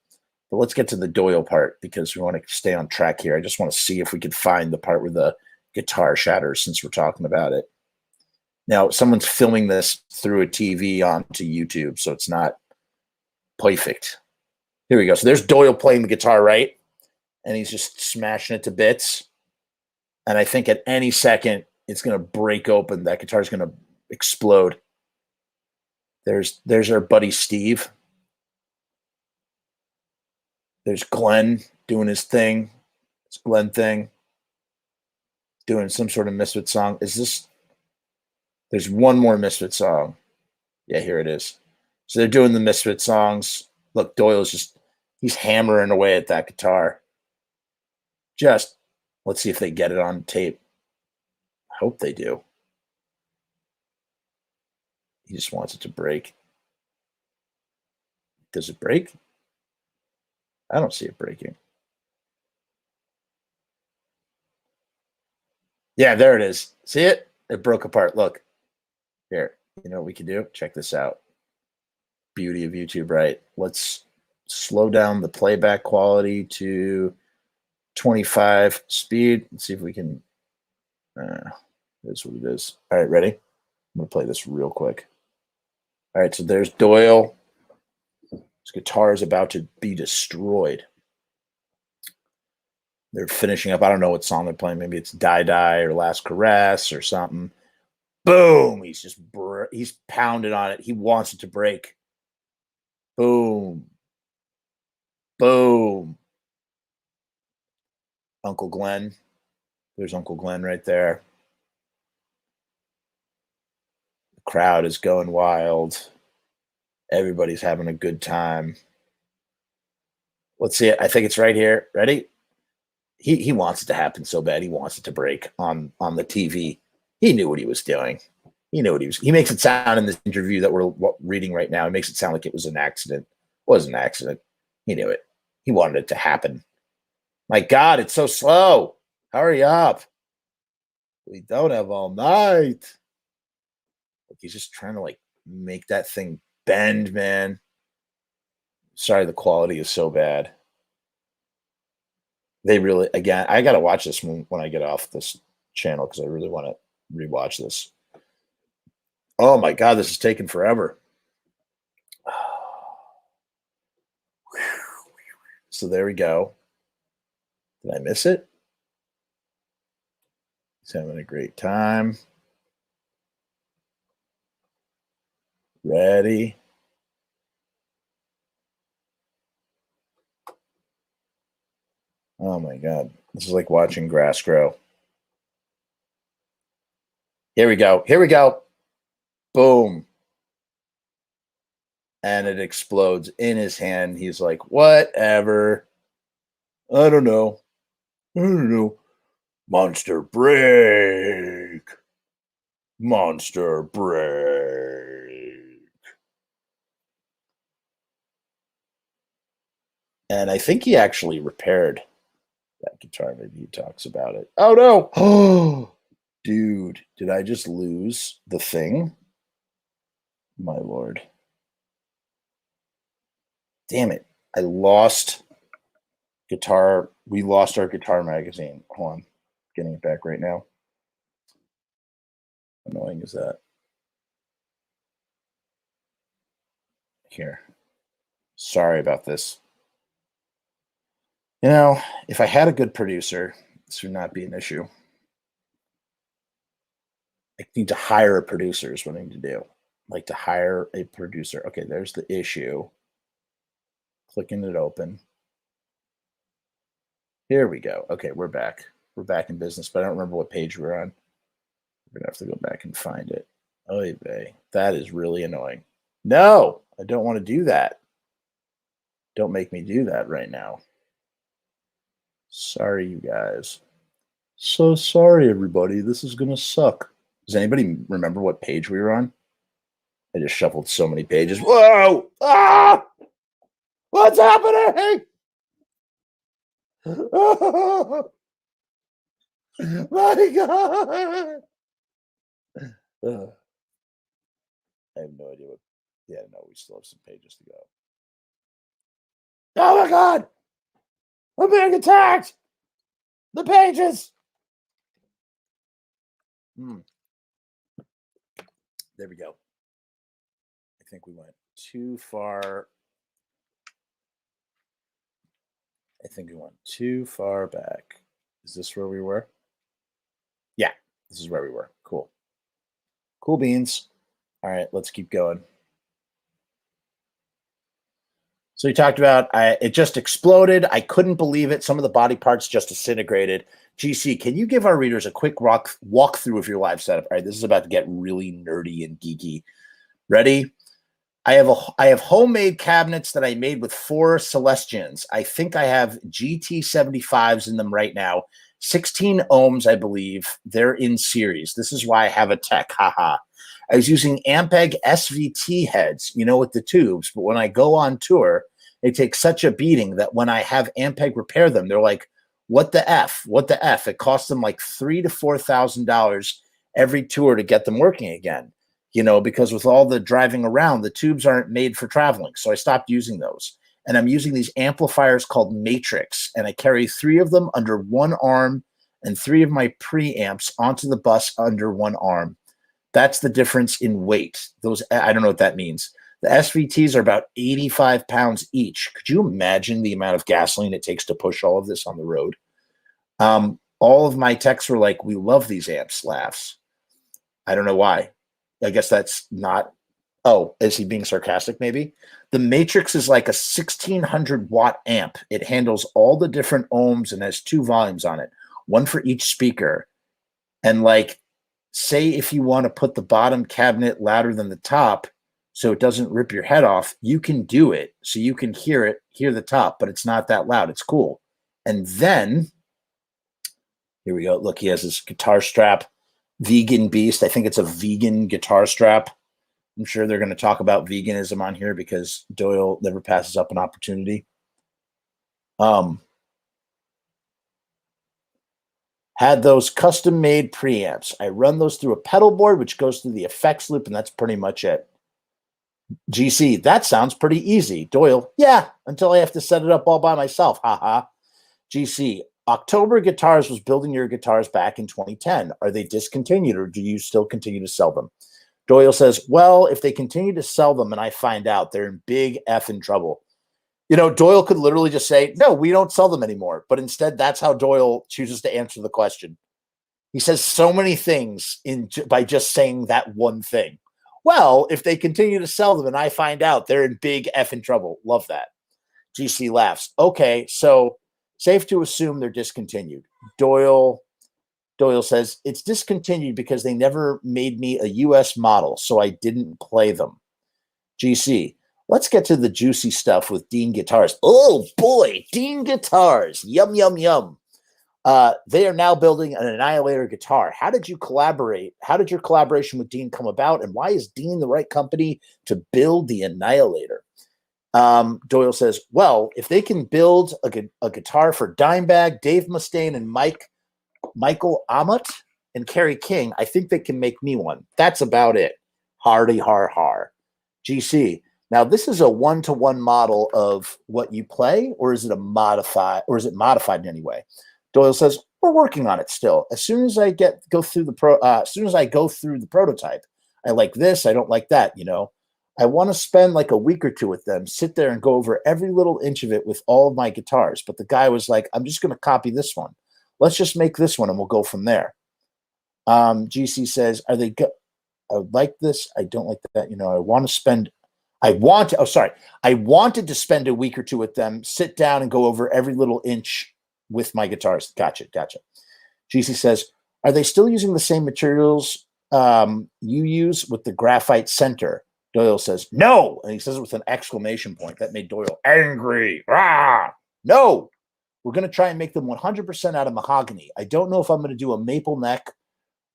But let's get to the Doyle part because we want to stay on track here. I just want to see if we could find the part where the guitar shatters since we're talking about it. Now, someone's filming this through a TV onto YouTube, so it's not perfect. Here we go. So there's Doyle playing the guitar, right? And he's just smashing it to bits. And I think at any second, it's going to break open. That guitar is going to explode. There's our buddy Steve. There's Glenn doing his thing. It's Glenn thing. Doing some sort of Misfit song. Is this? There's one more Misfit song. Yeah, here it is. So they're doing the Misfit songs. Look, Doyle's just, he's hammering away at that guitar. Just, let's see if they get it on tape. I hope they do. He just wants it to break. Does it break? I don't see it breaking. Yeah, there it is. See it? It broke apart. Look. Here. You know what we can do? Check this out. Beauty of YouTube, right? Let's slow down the playback quality to 25 speed. Let's see if we can. That's what it is. All right, ready? I'm going to play this real quick. All right, so there's Doyle. His guitar is about to be destroyed. They're finishing up. I don't know what song they're playing. Maybe it's Die Die or Last Caress or something. Boom. He's just, he's pounding on it. He wants it to break. Boom. Boom. Uncle Glenn. There's Uncle Glenn right there. The crowd is going wild. Everybody's having a good time. Let's see it. I think it's right here. Ready? He wants it to happen so bad. He wants it to break on the TV. He knew what he was doing. He knew what he was. He makes it sound in this interview that we're reading right now. He makes it sound like it was an accident. It wasn't an accident. He knew it. He wanted it to happen. My God, it's so slow. Hurry up. We don't have all night. Look, he's just trying to like make that thing bend, man. Sorry, the quality is so bad. They really, again, I got to watch this when I get off this channel because I really want to rewatch this. Oh my God, this is taking forever. So there we go. Did I miss it? He's having a great time. Ready. Oh my God. This is like watching grass grow. Here we go. Here we go. Boom. And it explodes in his hand. He's like, whatever. I don't know. I don't know. Monster break. Monster break. And I think he actually repaired that guitar. Maybe he talks about it. Oh no. Oh, dude, did I just lose the thing? My Lord. Damn it. I lost guitar. We lost our Guitar magazine. Hold on. Getting it back right now. How annoying is that? Here. Sorry about this. You know, if I had a good producer, this would not be an issue. I need to hire a producer is what I need to do. Like to hire a producer. Okay, there's the issue. Clicking it open. Here we go. Okay, we're back. We're back in business, but I don't remember what page we're on. We're going to have to go back and find it. Oy vey. That is really annoying. No, I don't want to do that. Don't make me do that right now. Sorry, you guys. So sorry, everybody. This is going to suck. Does anybody remember what page we were on? I just shuffled so many pages. Whoa! Ah! What's happening? Oh, my God! I have no idea what. Yeah, no, we still have some pages to go. Oh my God! I'm being attacked! The pages! There we go. I think we went too far. I think we went too far back. Is this where we were? Yeah, this is where we were. Cool. Cool beans. All right, let's keep going. So you talked about it just exploded. I couldn't believe it. Some of the body parts just disintegrated. GC, can you give our readers a quick walkthrough of your live setup? All right, this is about to get really nerdy and geeky. Ready? I have homemade cabinets that I made with 4 Celestians. I think I have GT75s in them right now. 16 ohms, I believe. They're in series. This is why I have a tech. Haha. I was using Ampeg SVT heads, you know, with the tubes. But when I go on tour, they take such a beating that when I have Ampeg repair them, they're like, what the F? What the F? It costs them like $3,000 to $4,000 every tour to get them working again. You know, because with all the driving around, the tubes aren't made for traveling. So I stopped using those. And I'm using these amplifiers called Matrix. And I carry 3 of them under one arm and 3 of my preamps onto the bus under one arm. That's the difference in weight. Those, I don't know what that means. The SVTs are about 85 pounds each. Could you imagine the amount of gasoline it takes to push all of this on the road? All of my techs were like, we love these amps, laughs. I don't know why. I guess that's not, oh, is he being sarcastic maybe? The Matrix is like a 1600 watt amp. It handles all the different ohms and has 2 volumes on it, one for each speaker. And like, say if you want to put the bottom cabinet louder than the top so it doesn't rip your head off, you can do it. So you can hear the top, but it's not that loud. It's cool. And then, here we go. Look, he has this guitar strap. Vegan Beast. I think it's a vegan guitar strap. I'm sure they're going to talk about veganism on here because Doyle never passes up an opportunity. Had those custom-made preamps. I run those through a pedal board, which goes through the effects loop, and that's pretty much it. GC, that sounds pretty easy. Doyle, yeah, until I have to set it up all by myself. Haha. GC, October Guitars was building your guitars back in 2010. Are they discontinued or do you still continue to sell them? Doyle says, well, if they continue to sell them and I find out, they're in big effing trouble. You know, Doyle could literally just say, no, we don't sell them anymore. But instead, that's how Doyle chooses to answer the question. He says so many things by just saying that one thing. Well, if they continue to sell them and I find out, they're in big effing trouble. Love that. GC laughs. Okay, so safe to assume they're discontinued. Doyle says, it's discontinued because they never made me a US model, so I didn't play them. GC, let's get to the juicy stuff with Dean Guitars. Oh, boy, Dean Guitars. Yum, yum, yum. They are now building an Annihilator guitar. How did you collaborate? How did your collaboration with Dean come about? And why is Dean the right company to build the Annihilator? Doyle says, well, if they can build a guitar for Dimebag, Dave Mustaine, and Michael Amott and Kerry King, I think they can make me one. That's about it. Hardy har har. GC. Now, this is a 1-to-1 model of what you play, or is it modified in any way? Doyle says, we're working on it still. As soon as I go through the prototype, I like this, I don't like that, you know. I want to spend like a week or 2 with them, sit there and go over every little inch of it with all of my guitars. But the guy was like, I'm just going to copy this one. Let's just make this one and we'll go from there. GC says, I like this. I don't like that. You know, I wanted to spend a week or 2 with them, sit down and go over every little inch with my guitars. Gotcha. GC says, are they still using the same materials you use with the graphite center? Doyle says, no. And he says it with an exclamation point. That made Doyle angry. Rah! No. We're going to try and make them 100% out of mahogany. I don't know if I'm going to do a maple neck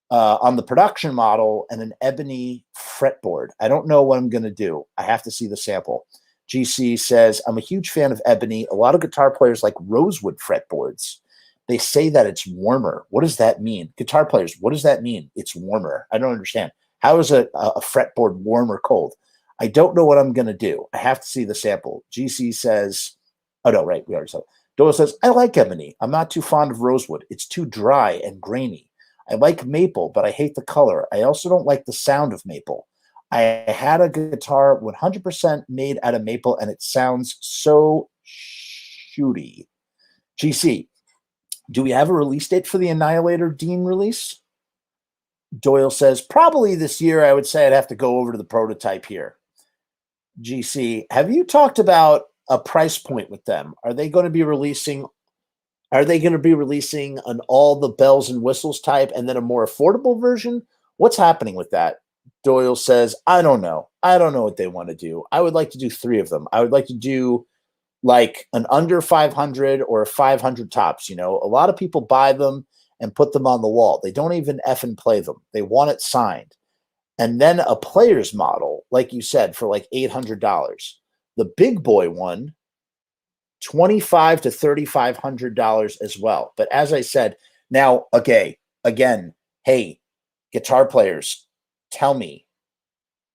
on the production model and an ebony fretboard. I don't know what I'm going to do. I have to see the sample. GC says, I'm a huge fan of ebony. A lot of guitar players like rosewood fretboards. They say that it's warmer. What does that mean? Guitar players, what does that mean? It's warmer. I don't understand. How is a fretboard warm or cold? I don't know what I'm going to do. I have to see the sample. GC says, oh, no, right. We already saw it. Doyle says, I like ebony. I'm not too fond of rosewood. It's too dry and grainy. I like maple, but I hate the color. I also don't like the sound of maple. I had a guitar 100% made out of maple, and it sounds so shooty. GC, do we have a release date for the Annihilator Dean release? Doyle says, probably this year. I would say I'd have to go over to the prototype here. GC, have you talked about a price point with them? Are they going to be releasing an all the bells and whistles type and then a more affordable version? What's happening with that? Doyle says, I don't know. I don't know what they want to do. I would like to do 3 of them. I would like to do like an under 500 or a 500 tops. You know, a lot of people buy them and put them on the wall. They don't even effing play them. They want it signed. And then a player's model, like you said, for like $800. The big boy one, $2,500 to $3,500 as well. But as I said, now, again, hey, guitar players, tell me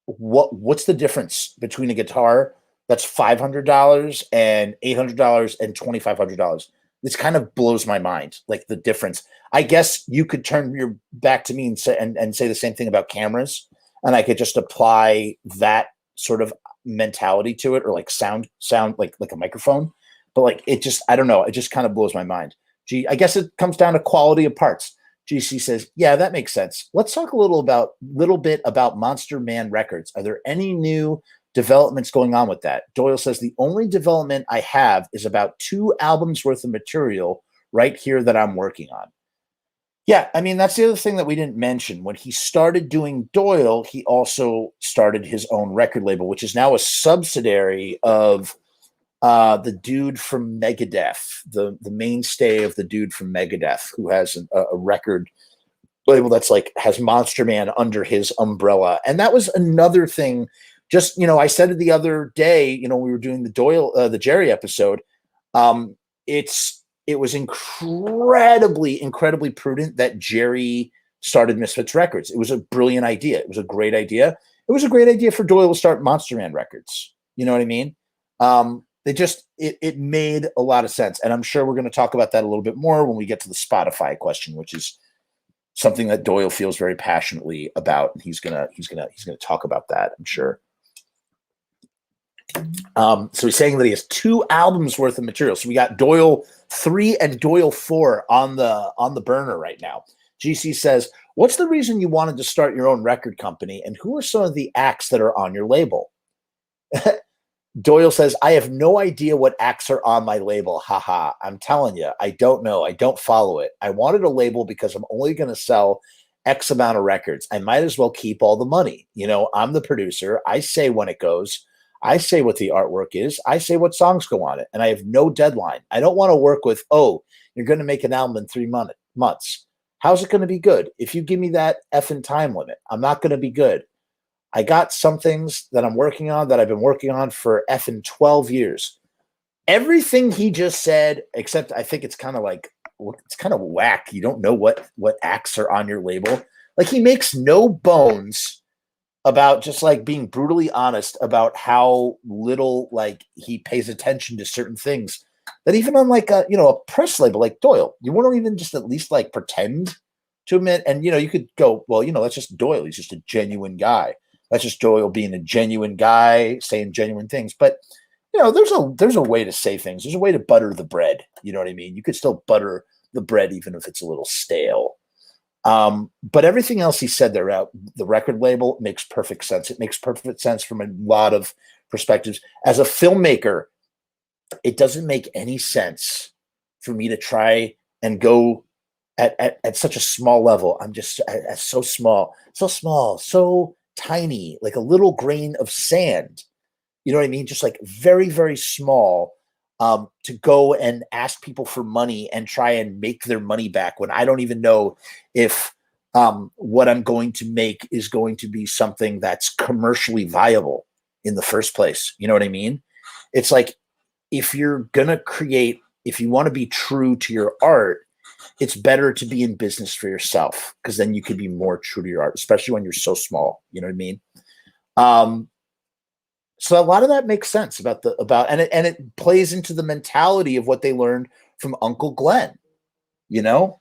what's the difference between a guitar that's $500 and $800 and $2,500? This kind of blows my mind, like the difference. I guess you could turn your back to me and say the same thing about cameras, and I could just apply that sort of mentality to it, or like sound like a microphone. But like it just, I don't know, it just kind of blows my mind. I guess it comes down to quality of parts. GC says, yeah, that makes sense. Let's talk a little bit about Monster Man Records. Are there any new developments going on with that? Doyle says, the only development I have is about 2 albums worth of material right here that I'm working on. Yeah, I mean, that's the other thing that we didn't mention. When he started doing Doyle, he also started his own record label, which is now a subsidiary of the dude from Megadeth, the mainstay of the dude from Megadeth, who has a record label that's like has Monster Man under his umbrella. And that was another thing. Just, you know, I said it the other day, you know, we were doing the Jerry episode. It was incredibly prudent that Jerry started Misfits Records. It was a brilliant idea. It was a great idea. It was a great idea for Doyle to start Monster Man Records. You know what I mean? It made a lot of sense. And I'm sure we're going to talk about that a little bit more when we get to the Spotify question, which is something that Doyle feels very passionately about. And he's going to talk about that, I'm sure. So he's saying that he has 2 albums worth of material. So we got Doyle 3 and Doyle 4 on the burner right now. GC says, what's the reason you wanted to start your own record company, and who are some of the acts that are on your label? Doyle says, I have no idea what acts are on my label. Haha. I'm telling you, I don't know. I don't follow it. I wanted a label because I'm only going to sell X amount of records. I might as well keep all the money. You know, I'm the producer. I say when it goes. I say what the artwork is. I say what songs go on it. And I have no deadline. I don't want to work with, oh, you're going to make an album in 3 months. How's it going to be good? If you give me that effing time limit, I'm not going to be good. I got some things that I'm working on that I've been working on for effing 12 years. Everything he just said, except I think it's kind of whack. You don't know what acts are on your label. Like, he makes no bones about just like being brutally honest about how little like he pays attention to certain things, that even on like a press label like Doyle, you won't even just at least like pretend to admit. And, you could go, well, that's just Doyle. He's just a genuine guy. That's just Doyle being a genuine guy, saying genuine things. But, there's a way to say things. There's a way to butter the bread. You know what I mean? You could still butter the bread even if it's a little stale. But everything else he said there about the record label makes perfect sense. It makes perfect sense from a lot of perspectives. As a filmmaker, it doesn't make any sense for me to try and go at such a small level. I'm just so small, so tiny, like a little grain of sand. You know what I mean? Just like very, very small, to go and ask people for money and try and make their money back when I don't even know if what I'm going to make is going to be something that's commercially viable in the first place. You know what I mean? It's like, if you're going to create, if you want to be true to your art, it's better to be in business for yourself, because then you can be more true to your art, especially when you're so small. You know what I mean? So a lot of that makes sense and it plays into the mentality of what they learned from Uncle Glenn, you know,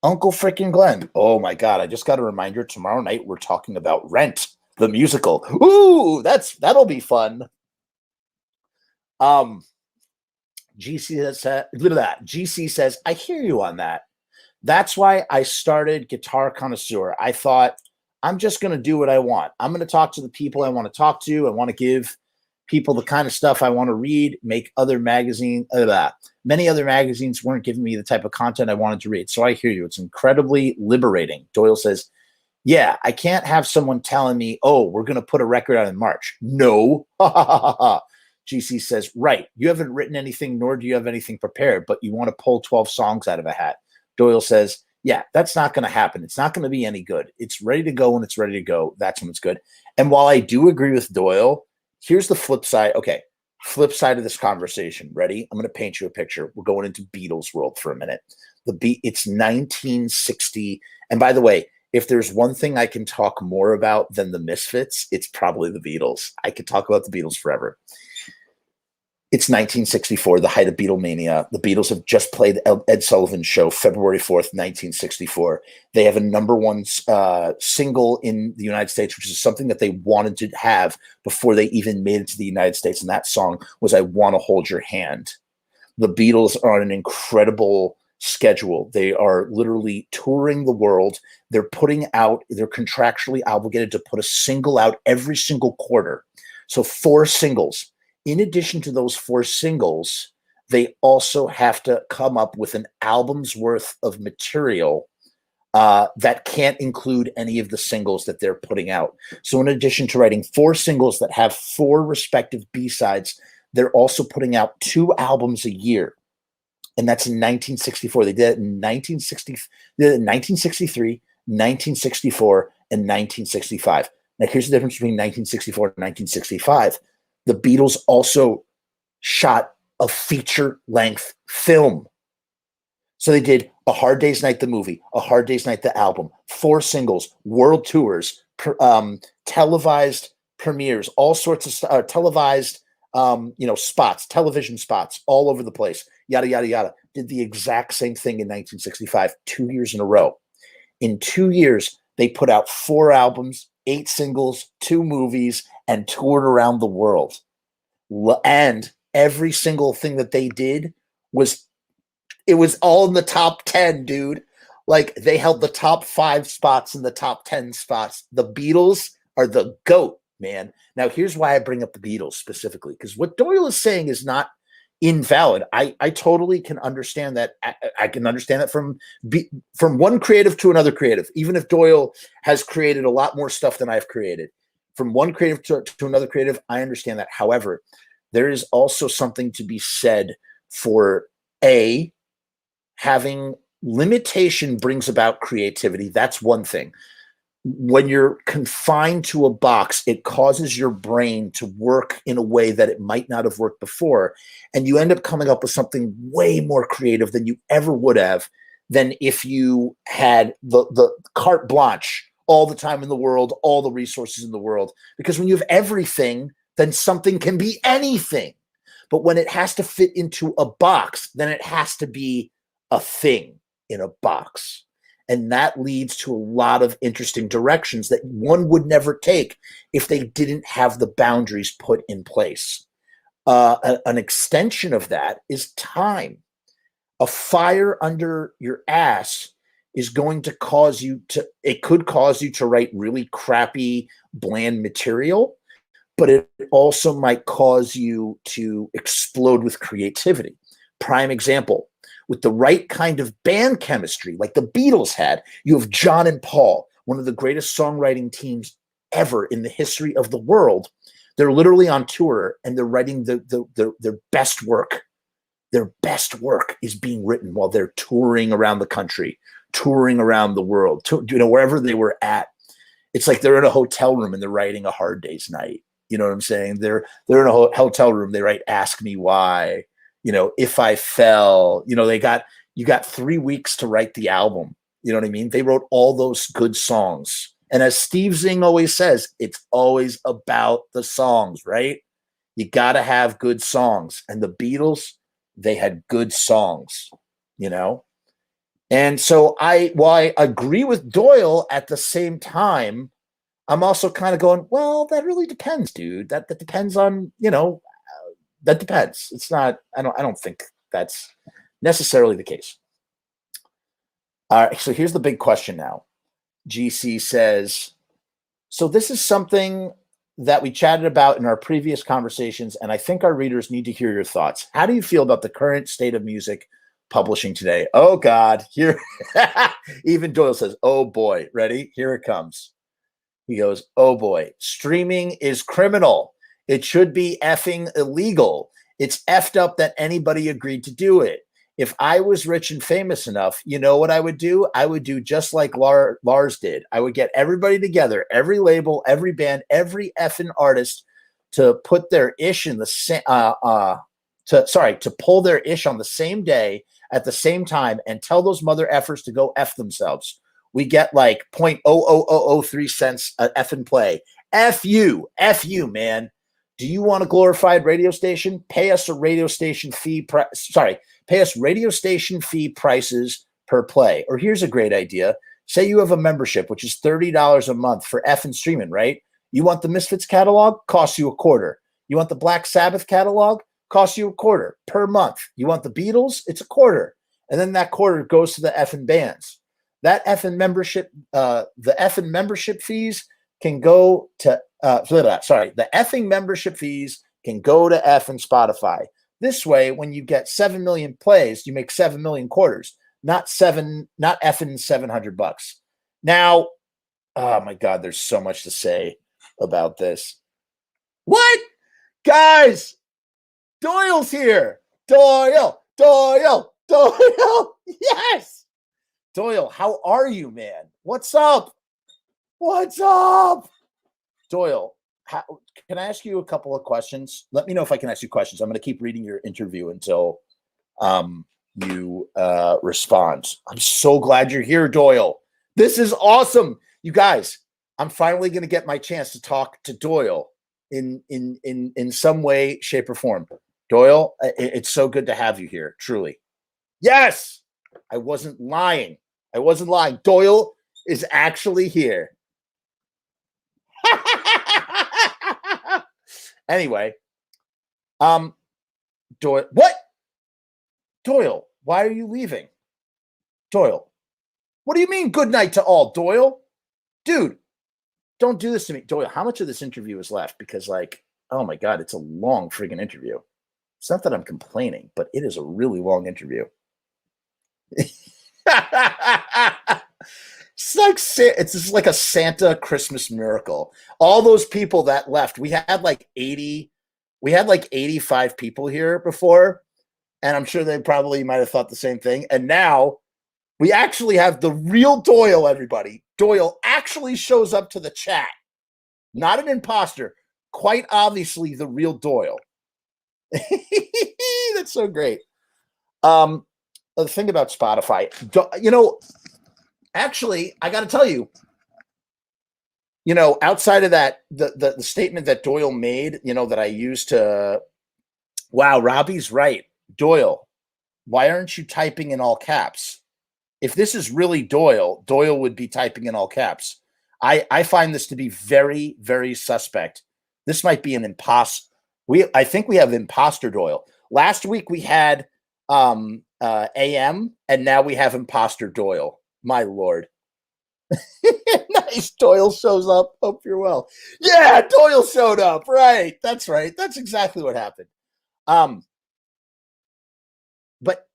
Uncle freaking Glenn. Oh my God. I just got a reminder. Tomorrow night, we're talking about Rent, the musical. Ooh, that'll be fun. GC says, I hear you on that. That's why I started Guitar Connoisseur. I thought, I'm just going to do what I want. I'm going to talk to the people I want to talk to. I want to give people the kind of stuff I want to read, make other magazines. Many other magazines weren't giving me the type of content I wanted to read. So I hear you. It's incredibly liberating. Doyle says, yeah, I can't have someone telling me, oh, we're going to put a record out in March. No. GC says, right. You haven't written anything, nor do you have anything prepared, but you want to pull 12 songs out of a hat. Doyle says, yeah, that's not going to happen. It's not going to be any good. It's ready to go when it's ready to go. That's when it's good. And while I do agree with Doyle, here's the flip side. Okay, flip side of this conversation. Ready? I'm going to paint you a picture. We're going into Beatles world for a minute. It's 1960. And by the way, if there's one thing I can talk more about than the Misfits, it's probably the Beatles. I could talk about the Beatles forever. It's 1964, the height of Beatlemania. The Beatles have just played Ed Sullivan's show, February 4th, 1964. They have a #1 single in the United States, which is something that they wanted to have before they even made it to the United States. And that song was I Want to Hold Your Hand. The Beatles are on an incredible schedule. They are literally touring the world. They're contractually obligated to put a single out every single quarter. So 4 singles. In addition to those 4 singles, they also have to come up with an album's worth of material that can't include any of the singles that they're putting out. So in addition to writing 4 singles that have 4 respective B-sides, they're also putting out 2 albums a year. And that's in 1964. They did it in 1963, 1964, and 1965. Now, here's the difference between 1964 and 1965. The Beatles also shot a feature-length film. So they did A Hard Day's Night, the movie, A Hard Day's Night, the album, 4 singles, world tours, televised premieres, all sorts of televised, spots, television spots all over the place, yada, yada, yada. Did the exact same thing in 1965, 2 years in a row. In 2 years, they put out 4 albums, 8 singles, 2 movies, and toured around the world. And every single thing that they did was all in the top 10, dude. Like, they held the top 5 spots in the top 10 spots. The Beatles are the GOAT, man. Now, here's why I bring up the Beatles specifically, because what Doyle is saying is not invalid. I totally can understand that. I can understand that from one creative to another creative, even if Doyle has created a lot more stuff than I've created. From one creative to another creative, I understand that. However, there is also something to be said for having limitation brings about creativity. That's one thing. When you're confined to a box, it causes your brain to work in a way that it might not have worked before. And you end up coming up with something way more creative than you ever would have than if you had the carte blanche all the time in the world, all the resources in the world. Because when you have everything, then something can be anything. But when it has to fit into a box, then it has to be a thing in a box. And that leads to a lot of interesting directions that one would never take if they didn't have the boundaries put in place. An extension of that is time. A fire under your ass is going to cause you to write really crappy, bland material, but it also might cause you to explode with creativity. Prime example, with the right kind of band chemistry, like the Beatles had, you have John and Paul, one of the greatest songwriting teams ever in the history of the world. They're literally on tour and they're writing their best work. Their best work is being written while they're touring around the country, touring around the world, wherever they were at. It's like they're in a hotel room and they're writing A Hard Day's Night. You know what I'm saying? They're in a hotel room. They write Ask Me Why, If I Fell. You got 3 weeks to write the album. You know what I mean? They wrote all those good songs. And as Steve Zing always says, it's always about the songs, right? You got to have good songs. And the Beatles, they had good songs, And so while I agree with Doyle, at the same time, I'm also kind of going, well, that really depends, dude. That depends on, that depends. It's not, I don't think that's necessarily the case. All right, so here's the big question now. GC says, so this is something that we chatted about in our previous conversations, and I think our readers need to hear your thoughts. How do you feel about the current state of music publishing today? Oh, God. Here, even Doyle says, oh, boy. Ready? Here it comes. He goes, oh, boy. Streaming is criminal. It should be effing illegal. It's effed up that anybody agreed to do it. If I was rich and famous enough, you know what I would do? I would do just like Lars did. I would get everybody together, every label, every band, every effing artist to put their ish in the to pull their ish on the same day at the same time and tell those mother effers to go F themselves. We get like 0.00003 cents a effing play. F you, man. Do you want a glorified radio station? Pay us a radio station fee. Pay us radio station fee prices per play. Or here's a great idea. Say you have a membership, which is $30 a month for effing streaming, right? You want the Misfits catalog? Costs you $0.25. You want the Black Sabbath catalog? Costs you $0.25 per month. You want the Beatles? It's $0.25. And then that $0.25 goes to the effing bands. That effing membership, the effing membership fees can go to, the effing membership fees can go to effing Spotify. This way, when you get 7 million plays, you make 7 million quarters, not effing $700. Now, oh my God, there's so much to say about this. What? Guys, Doyle's here. Doyle. Yes. Doyle, how are you, man? What's up? Doyle, can I ask you a couple of questions? Let me know if I can ask you questions. I'm going to keep reading your interview until you respond. I'm so glad you're here, Doyle. This is awesome. You guys, I'm finally going to get my chance to talk to Doyle in some way, shape, or form. Doyle, it's so good to have you here, truly. Yes, I wasn't lying. Doyle is actually here. Anyway, Doyle, what? Doyle, why are you leaving? Doyle, what do you mean good night to all, Doyle? Dude, don't do this to me. Doyle, how much of this interview is left? Because oh my God, it's a long friggin' interview. It's not that I'm complaining, but it is a really long interview. It's just like a Santa Christmas miracle. All those people that left, we had like 85 people here before, and I'm sure they probably might have thought the same thing. And now we actually have the real Doyle, everybody. Doyle actually shows up to the chat. Not an imposter. Quite obviously the real Doyle. That's so great. The thing about Spotify, actually, I got to tell you, outside of that, the statement that Doyle made, that I used to, wow, Robbie's right. Doyle, why aren't you typing in all caps? If this is really Doyle, Doyle would be typing in all caps. I find this to be very, very suspect. This might be an imposter. I think we have imposter Doyle. Last week we had AM, and now we have imposter Doyle. My Lord. Nice. Doyle shows up. Hope you're well. Yeah, Doyle showed up. Right. That's right. That's exactly what happened. But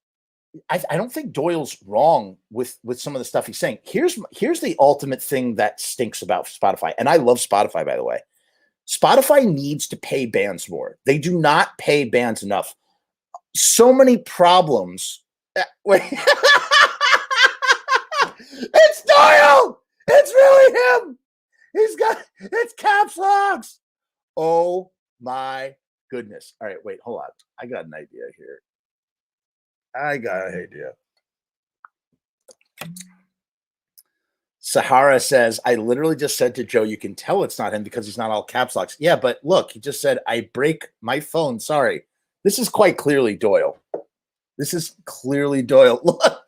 I don't think Doyle's wrong with some of the stuff he's saying. Here's the ultimate thing that stinks about Spotify. And I love Spotify, by the way. Spotify needs to pay bands more. They do not pay bands enough. So many problems. It's Doyle. It's really him. It's caps locks. Oh my goodness. All right, wait, hold on. I got an idea here. Sahara says, I literally just said to Joe, you can tell it's not him because he's not all caps locks. Yeah, but look, he just said, I break my phone. Sorry. This is quite clearly Doyle. This is clearly Doyle. Look.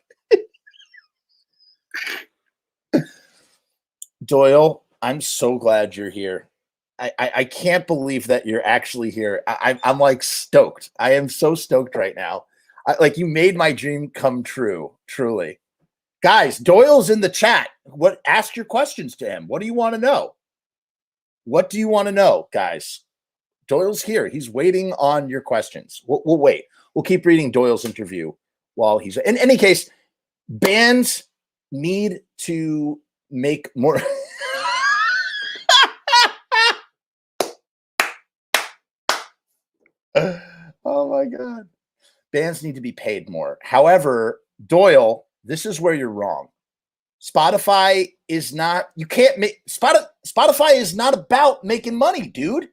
Doyle, I'm so glad you're here. I can't believe that you're actually here. I'm like stoked. I am so stoked right now. Like you made my dream come true, truly. Guys, Doyle's in the chat. Ask your questions to him. What do you want to know? What do you want to know, guys? Doyle's here. He's waiting on your questions. We'll wait. We'll keep reading Doyle's interview while he's in any case. Bands need to make more. Oh my God. Bands need to be paid more. However, Doyle, this is where you're wrong. Spotify is not, you can't make Spotify is not about making money, dude.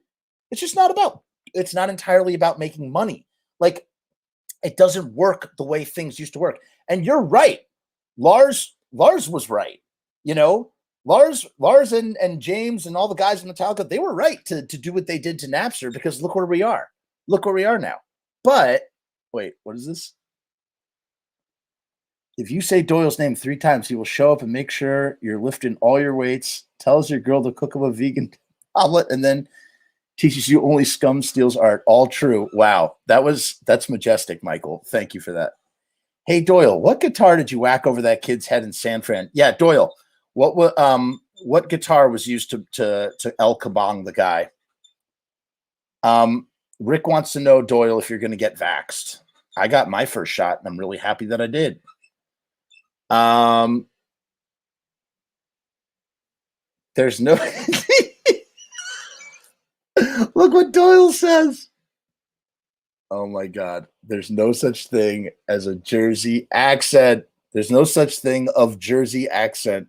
It's just not about, it's not entirely about making money. Like it doesn't work the way things used to work. And you're right. Lars was right. You know, Lars and James and all the guys in Metallica, they were right to do what they did to Napster because look where we are. Look where we are now. But wait, what is this? If you say Doyle's name 3 times, he will show up and make sure you're lifting all your weights, tells your girl to cook him a vegan omelet, and then teaches you only scum steals art. All true. Wow. That's majestic, Michael. Thank you for that. Hey, Doyle, what guitar did you whack over that kid's head in San Fran? Yeah, Doyle, what guitar was used to El Kabong the guy? Rick wants to know, Doyle, if you're going to get vaxxed. I got my first shot, and I'm really happy that I did. There's no look what Doyle says. Oh my God. There's no such thing as a Jersey accent. There's no such thing of Jersey accent.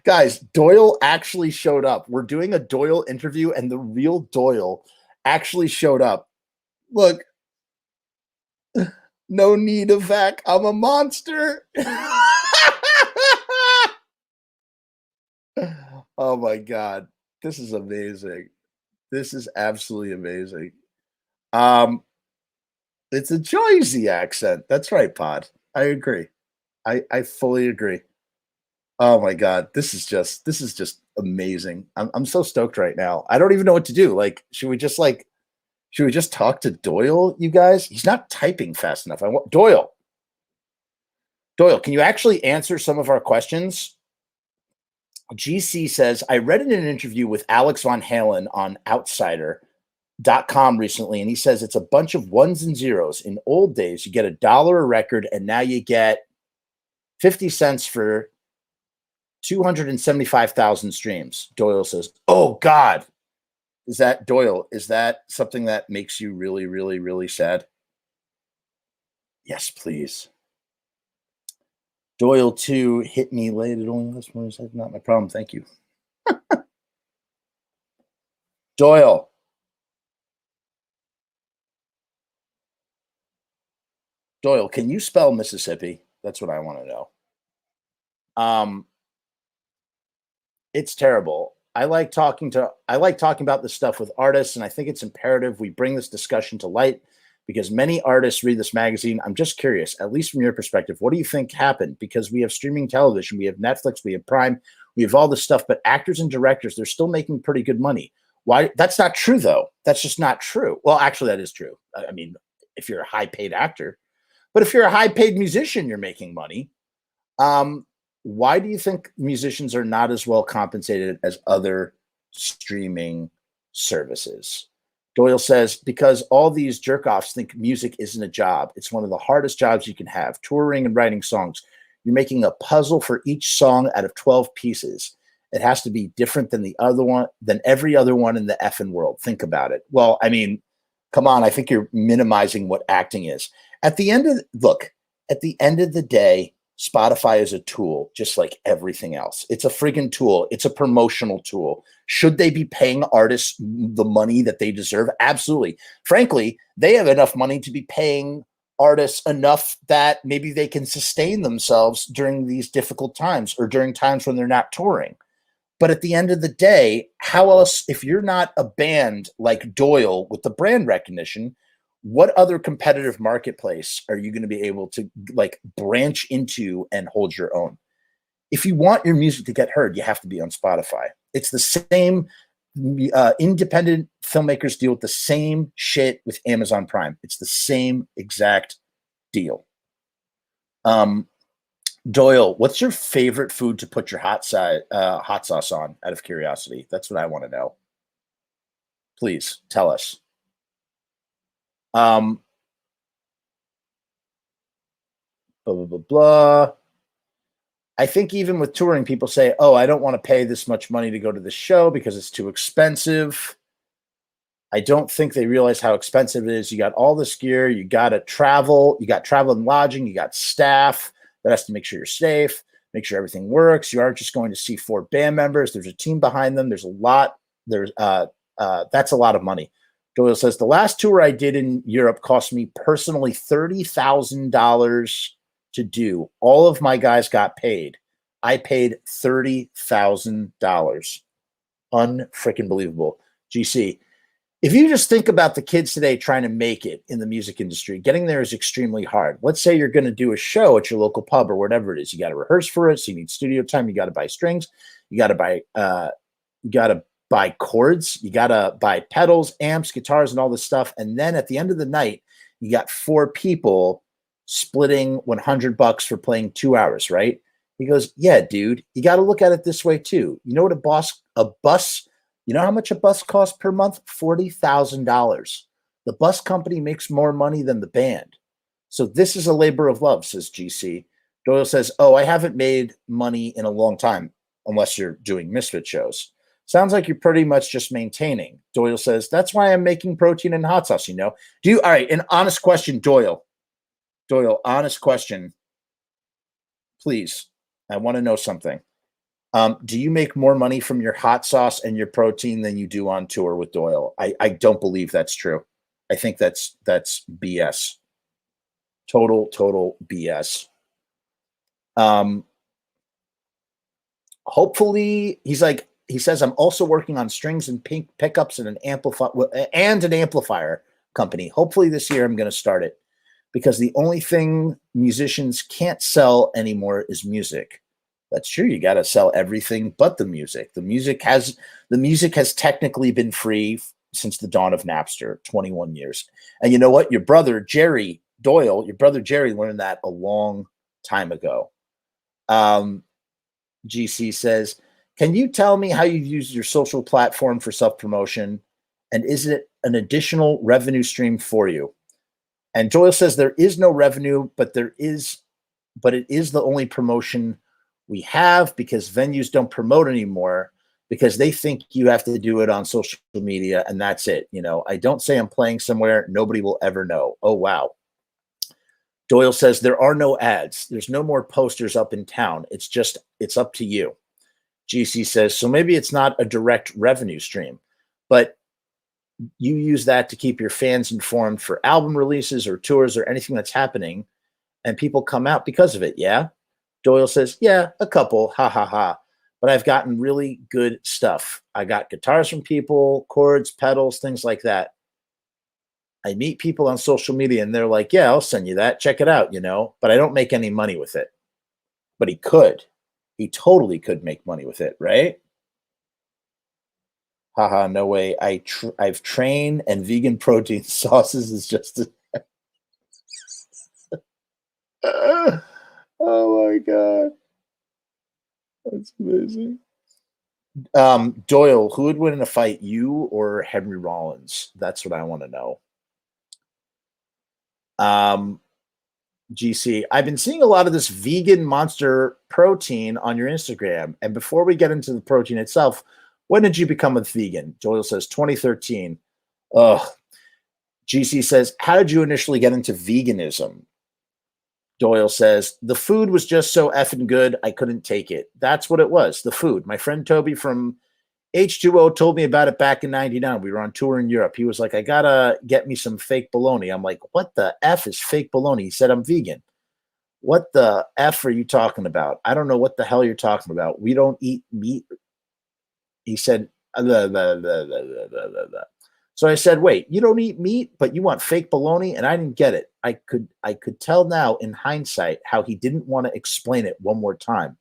Guys, Doyle actually showed up. We're doing a Doyle interview and the real Doyle actually showed up. Look. No need of vac. I'm a monster. Oh my God. This is amazing. This is absolutely amazing. It's a Jersey accent. That's right, Pod. I agree. I fully agree. Oh my God. This is just amazing. I'm so stoked right now. I don't even know what to do. Like, should we just talk to Doyle, you guys? He's not typing fast enough. Doyle, can you actually answer some of our questions? GC says, I read in an interview with Alex Von Halen on outsider.com recently, and he says it's a bunch of ones and zeros. In old days, you get $1 a record, and now you get 50 cents for 275,000 streams. Doyle says, oh God. Is that, Doyle, is that something that makes you really, really, really sad? Yes, please. Doyle 2 hit me late. It only lasts 1 second. Not my problem. Thank you. Doyle. Doyle, can you spell Mississippi? That's what I want to know. It's terrible. I like talking about this stuff with artists, and I think it's imperative we bring this discussion to light because many artists read this magazine. I'm just curious, at least from your perspective, what do you think happened? Because we have streaming television, we have Netflix, we have Prime, we have all this stuff, but actors and directors, they're still making pretty good money. Why? That's not true, though. That's just not true. Well, actually, that is true. I mean, if you're a high-paid actor, but if you're a high-paid musician, you're making money. Why do you think musicians are not as well compensated as other streaming services? Doyle says, because all these jerk-offs think music isn't a job. It's one of the hardest jobs you can have, touring and writing songs. You're making a puzzle for each song out of 12 pieces. It has to be different than every other one in the effing world. Think about it. Well, I mean, come on. I think you're minimizing what acting is. At the end of look, At the end of the day, Spotify is a tool, just like everything else. It's a friggin' tool. It's a promotional tool. Should they be paying artists the money that they deserve? Absolutely. Frankly, they have enough money to be paying artists enough that maybe they can sustain themselves during these difficult times or during times when they're not touring. But at the end of the day, how else, if you're not a band like Doyle with the brand recognition, what other competitive marketplace are you going to be able to like branch into and hold your own? If you want your music to get heard, you have to be on Spotify. It's the same. Independent filmmakers deal with the same shit with Amazon Prime. It's the same exact deal. Doyle, what's your favorite food to put your hot sauce on? Out of curiosity, that's what I want to know. Please tell us. Blah blah blah blah. I think even with touring, people say, oh, I don't want to pay this much money to go to the show because it's too expensive. I don't think they realize how expensive it is. You got all this gear. You got to travel. You got travel and lodging. You got staff that has to make sure you're safe, make sure everything works. You aren't just going to see 4 band members. There's a team behind them. There's a lot. That's a lot of money. Doyle says, the last tour I did in Europe cost me personally $30,000 to do. All of my guys got paid. I paid $30,000. Unfreaking believable. GC, if you just think about the kids today trying to make it in the music industry, getting there is extremely hard. Let's say you're going to do a show at your local pub or whatever it is. You got to rehearse for it. So you need studio time. You got to buy strings. You got to buy chords. You got to buy pedals, amps, guitars, and all this stuff. And then at the end of the night, you got 4 people splitting $100 for playing 2 hours, right? He goes, yeah, dude, you got to look at it this way too. You know what you know how much a bus costs per month? $40,000. The bus company makes more money than the band. So this is a labor of love, says GC. Doyle says, oh, I haven't made money in a long time, unless you're doing Misfit shows. Sounds like you're pretty much just maintaining. Doyle says, that's why I'm making protein and hot sauce, you know? All right, an honest question, Doyle. Doyle, honest question. Please, I want to know something. Do you make more money from your hot sauce and your protein than you do on tour with Doyle? I don't believe that's true. I think that's BS. Total BS. Hopefully, he says, I'm also working on strings and pickups and an amplifier company. Hopefully this year I'm going to start it, because the only thing musicians can't sell anymore is music. That's true. You got to sell everything but the music. The music has technically been free since the dawn of Napster, 21 years. And you know what? Your brother Jerry Doyle, learned that a long time ago. GC says, can you tell me how you use your social platform for self-promotion? And is it an additional revenue stream for you? And Doyle says there is no revenue, but it is the only promotion we have, because venues don't promote anymore because they think you have to do it on social media and that's it. You know, I don't say I'm playing somewhere. Nobody will ever know. Oh, wow. Doyle says there are no ads. There's no more posters up in town. It's up to you. GC says, so maybe it's not a direct revenue stream, but you use that to keep your fans informed for album releases or tours or anything that's happening, and people come out because of it. Yeah. Doyle says, yeah, a couple, ha, ha, ha. But I've gotten really good stuff. I got guitars from people, chords, pedals, things like that. I meet people on social media and they're like, yeah, I'll send you that. Check it out, you know, but I don't make any money with it. But he could. He totally could make money with it, right? Haha, no way. I've trained, and vegan protein sauces is just oh my God. That's amazing. Doyle, who would win in a fight, you or Henry Rollins? That's what I want to know. GC, I've been seeing a lot of this vegan monster protein on your Instagram. And before we get into the protein itself, when did you become a vegan? Doyle says 2013. Ugh. GC says, how did you initially get into veganism? Doyle says, the food was just so effing good, I couldn't take it. That's what it was, the food. My friend Toby from H2O told me about it back in 99. We were on tour in Europe. He was like, I got to get me some fake bologna. I'm like, what the F is fake bologna? He said, I'm vegan. What the F are you talking about? I don't know what the hell you're talking about. We don't eat meat. He said, blah, blah, blah, blah, blah, blah, blah. So I said, wait, you don't eat meat, but you want fake bologna? And I didn't get it. I could tell now in hindsight how he didn't want to explain it one more time.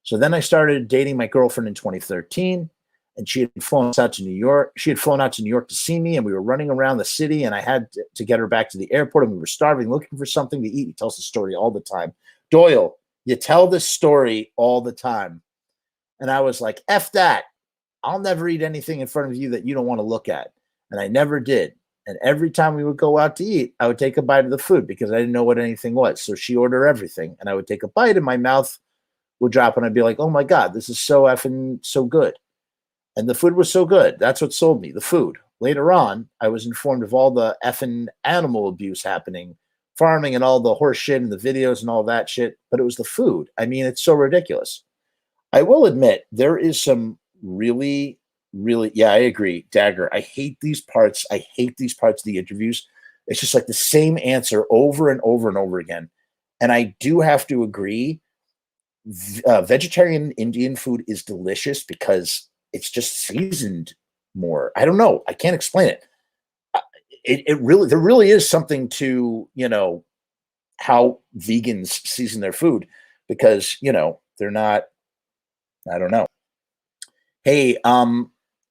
So then I started dating my girlfriend in 2013, and she had flown out to New York. She had flown out to New York to see me, and we were running around the city, and I had to get her back to the airport, and we were starving, looking for something to eat. He tells the story all the time. Doyle, you tell this story all the time. And I was like, F that. I'll never eat anything in front of you that you don't want to look at. And I never did. And every time we would go out to eat, I would take a bite of the food because I didn't know what anything was. So she ordered everything, and I would take a bite, and my mouth would drop, and I'd be like, oh my God, this is so effing so good. And the food was so good. That's what sold me, the food. Later on, I was informed of all the effing animal abuse happening, farming and all the horse shit and the videos and all that shit. But it was the food. I mean, it's so ridiculous. I will admit there is some really, yeah, I agree. Dagger, I hate these parts. I hate these parts of the interviews. It's just like the same answer over and over and over again. And I do have to agree. Vegetarian Indian food is delicious because it's just seasoned more. I don't know. I can't explain it. There really is something to, how vegans season their food because, they're not, I don't know. Hey,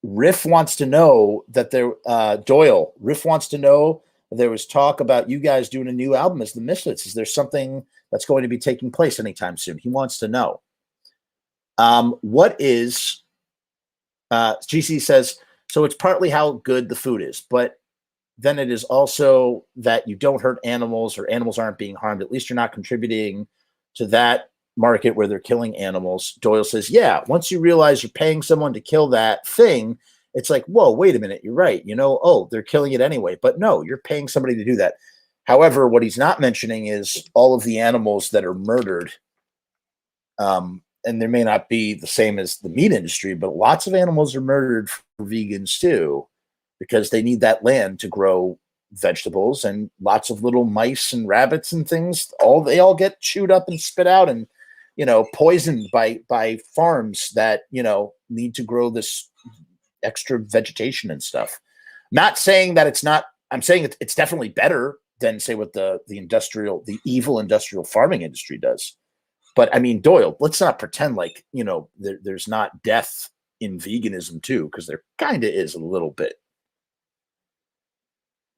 Riff wants to know that Doyle, Riff wants to know there was talk about you guys doing a new album as the Misfits. Is there something that's going to be taking place anytime soon? He wants to know. What is, GC says, so it's partly how good the food is, but then it is also that you don't hurt animals or animals aren't being harmed. At least you're not contributing to that market where they're killing animals. Doyle says, yeah, once you realize you're paying someone to kill that thing, it's like, whoa, wait a minute, you're right. They're killing it anyway. But no, you're paying somebody to do that. However, what he's not mentioning is all of the animals that are murdered. And there may not be the same as the meat industry, but lots of animals are murdered for vegans too, because they need that land to grow vegetables, and lots of little mice and rabbits and things, they all get chewed up and spit out and, poisoned by farms that, need to grow this extra vegetation and stuff. Not saying that it's not, I'm saying it's definitely better than say what the evil industrial farming industry does. But I mean, Doyle, let's not pretend like, there's not death in veganism too, because there kind of is a little bit.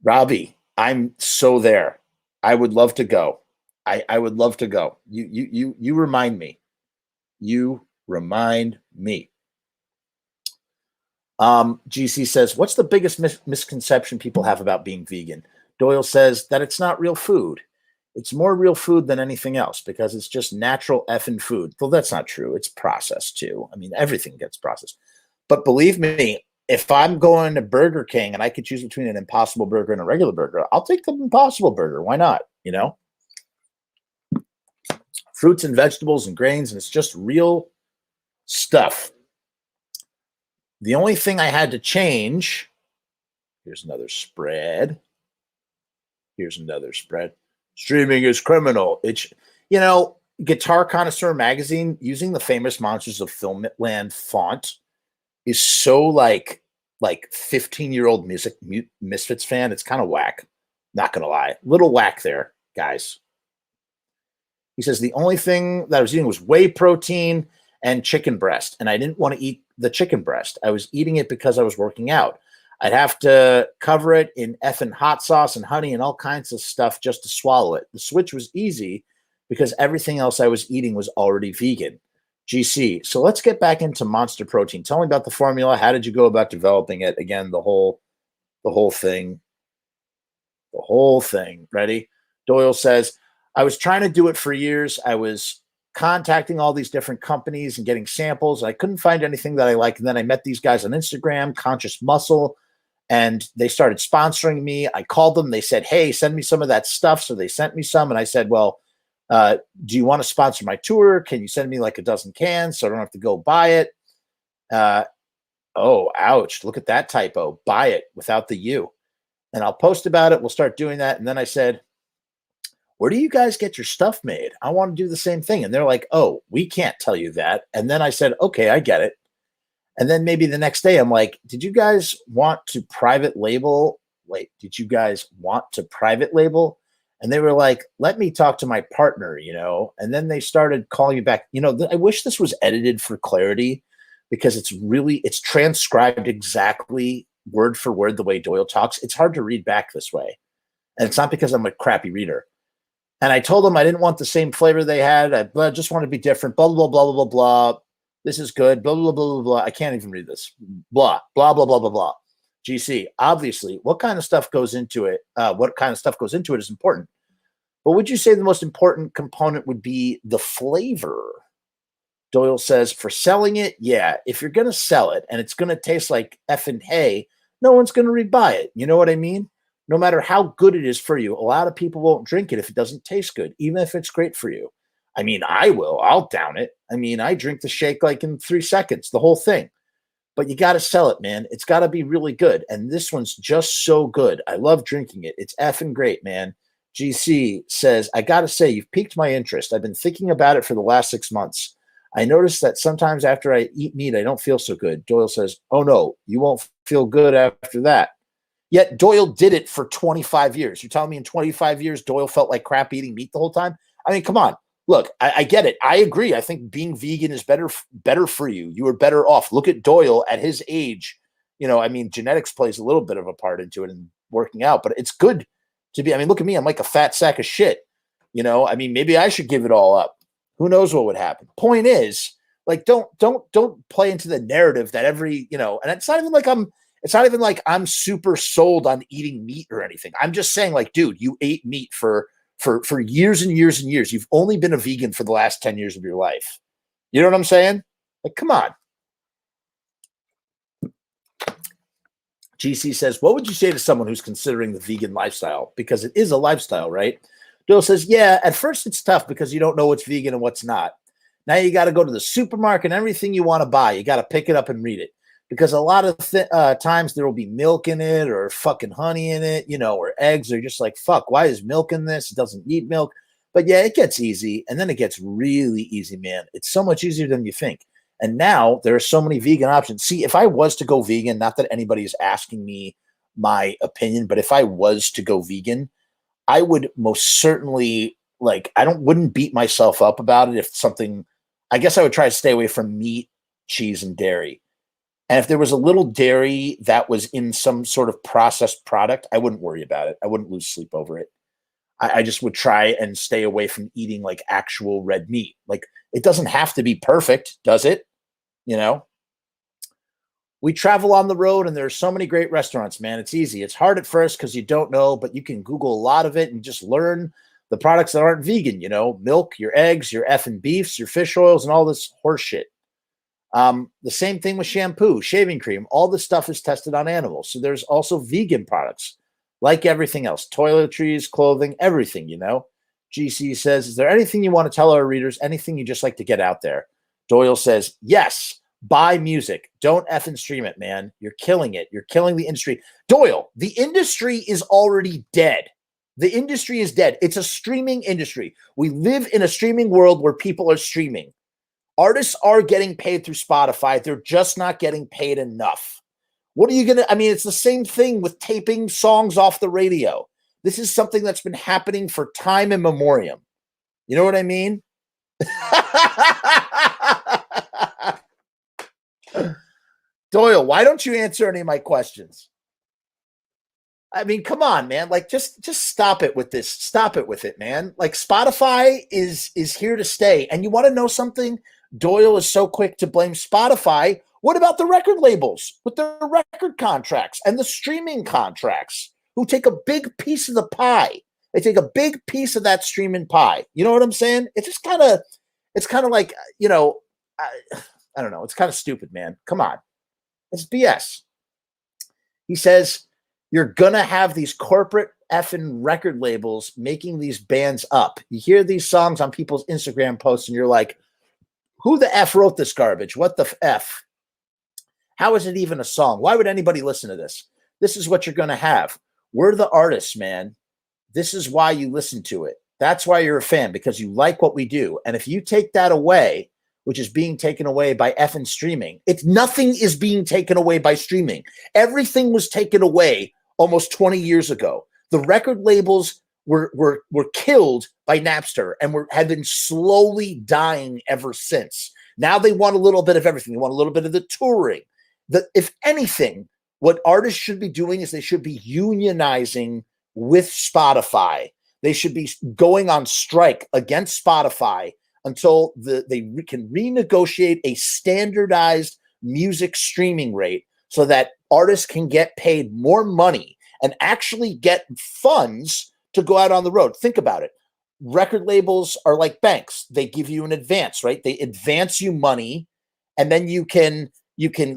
Robbie, I'm so there. I would love to go. I would love to go. You remind me. You remind me. GC says, what's the biggest misconception people have about being vegan? Doyle says that it's not real food. It's more real food than anything else because it's just natural effing food. Well, that's not true. It's processed too. I mean, everything gets processed. But believe me, if I'm going to Burger King and I could choose between an Impossible Burger and a regular burger, I'll take the Impossible Burger. Why not? Fruits and vegetables and grains, and it's just real stuff. The only thing I had to change, here's another spread. Streaming is criminal. It's, Guitar Connoisseur Magazine, using the famous Monsters of Filmland font is so like 15-year-old Misfits fan. It's kind of whack. Not going to lie. Little whack there, guys. He says, the only thing that I was eating was whey protein and chicken breast, and I didn't want to eat the chicken breast. I was eating it because I was working out. I'd have to cover it in effing hot sauce and honey and all kinds of stuff just to swallow it. The switch was easy because everything else I was eating was already vegan. GC. So let's get back into Monster Protein. Tell me about the formula. How did you go about developing it? Again, the whole thing. Ready? Doyle says, I was trying to do it for years. I was contacting all these different companies and getting samples. I couldn't find anything that I liked. And then I met these guys on Instagram, Conscious Muscle, and they started sponsoring me. I called them. They said, hey, send me some of that stuff. So they sent me some. And I said, well, Do you want to sponsor my tour? Can you send me like a dozen cans so I don't have to go buy it? Oh, ouch. Look at that typo. Buy it without the U. And I'll post about it. We'll start doing that. And then I said, where do you guys get your stuff made? I want to do the same thing. And they're like, oh, we can't tell you that. And then I said, okay, I get it. And then maybe the next day I'm like, did you guys want to private label? Wait, did you guys want to private label? And they were like, let me talk to my partner, you know? And then they started calling me back. You know, I wish this was edited for clarity because it's transcribed exactly word for word the way Doyle talks. It's hard to read back this way. And it's not because I'm a crappy reader. And I told them I didn't want the same flavor they had. I just want to be different. Blah, blah, blah, blah, blah, blah. This is good. Blah, blah, blah, blah, blah. I can't even read this. Blah, blah, blah, blah, blah, blah. GC, obviously, what kind of stuff goes into it? What kind of stuff goes into it is important. But would you say the most important component would be the flavor? Doyle says, for selling it, yeah. If you're going to sell it and it's going to taste like effing hay, no one's going to rebuy it. You know what I mean? No matter how good it is for you, a lot of people won't drink it if it doesn't taste good, even if it's great for you. I mean, I will. I'll down it. I mean, I drink the shake like in 3 seconds, the whole thing. But you got to sell it, man. It's got to be really good. And this one's just so good. I love drinking it. It's effing great, man. GC says, I got to say, you've piqued my interest. I've been thinking about it for the last 6 months. I noticed that sometimes after I eat meat, I don't feel so good. Doyle says, oh, no, you won't feel good after that. Yet Doyle did it for 25 years. You're telling me in 25 years, Doyle felt like crap eating meat the whole time? I mean, come on. Look, I get it. I agree. I think being vegan is better for you. You are better off. Look at Doyle at his age. You know, I mean, genetics plays a little bit of a part into it and working out, but it's good to be. I mean, look at me. I'm like a fat sack of shit. You know, I mean, maybe I should give it all up. Who knows what would happen? Point is, like, don't play into the narrative that every, you know, and it's not even like I'm super sold on eating meat or anything. I'm just saying, like, dude, you ate meat for years and years and years. You've only been a vegan for the last 10 years of your life. You know what I'm saying? Like, come on. GC says, what would you say to someone who's considering the vegan lifestyle? Because it is a lifestyle, right? Doyle says, yeah, at first it's tough because you don't know what's vegan and what's not. Now you got to go to the supermarket and everything you want to buy, you got to pick it up and read it. Because a lot of times there will be milk in it or fucking honey in it, you know, or eggs. Are just like, fuck, why is milk in this? It doesn't need milk. But yeah, it gets easy. And then it gets really easy, man. It's so much easier than you think. And now there are so many vegan options. See, if I was to go vegan, not that anybody is asking me my opinion, but if I was to go vegan, I would most certainly, like, wouldn't beat myself up about it if something, I guess I would try to stay away from meat, cheese, and dairy. And if there was a little dairy that was in some sort of processed product, I wouldn't worry about it. I wouldn't lose sleep over it. I just would try and stay away from eating like actual red meat. Like, it doesn't have to be perfect, does it? You know, we travel on the road and there's so many great restaurants, man. It's easy. It's hard at first because you don't know, but you can Google a lot of it and just learn the products that aren't vegan, you know, milk, your eggs, your effing beefs, your fish oils, and all this horse shit. The same thing with shampoo, shaving cream, all this stuff is tested on animals. So there's also vegan products like everything else, toiletries, clothing, everything, you know. GC says, is there anything you want to tell our readers? Anything you just like to get out there? Doyle says, yes, buy music. Don't effing stream it, man. You're killing it. You're killing the industry. Doyle, the industry is already dead. The industry is dead. It's a streaming industry. We live in a streaming world where people are streaming. Artists are getting paid through Spotify. They're just not getting paid enough. What are you going to, I mean, it's the same thing with taping songs off the radio. This is something that's been happening for time immemorial. You know what I mean? Doyle, why don't you answer any of my questions? I mean, come on, man. Like, just stop it with this. Stop it with it, man. Like, Spotify is here to stay. And you want to know something? Doyle is so quick to blame Spotify. What about the record labels with their record contracts and the streaming contracts who take a big piece of the pie? They take a big piece of that streaming pie. You know what I'm saying? It's just kind of like, you know, I don't know. It's kind of stupid, man. Come on. It's BS. He says, you're going to have these corporate effing record labels making these bands up. You hear these songs on people's Instagram posts and you're like, who the F wrote this garbage? What the F? How is it even a song? Why would anybody listen to this? This is what you're going to have. We're the artists, man. This is why you listen to it. That's why you're a fan, because you like what we do. And if you take that away, which is being taken away by effing streaming, nothing is being taken away by streaming. Everything was taken away almost 20 years ago. The record labels were killed by Napster and have been slowly dying ever since. Now they want a little bit of everything. They want a little bit of the touring. If anything, what artists should be doing is they should be unionizing with Spotify. They should be going on strike against Spotify until they can renegotiate a standardized music streaming rate so that artists can get paid more money and actually get funds to go out on the road. Think about it. Record labels are like banks. They give you an advance, right? They advance you money, and then you can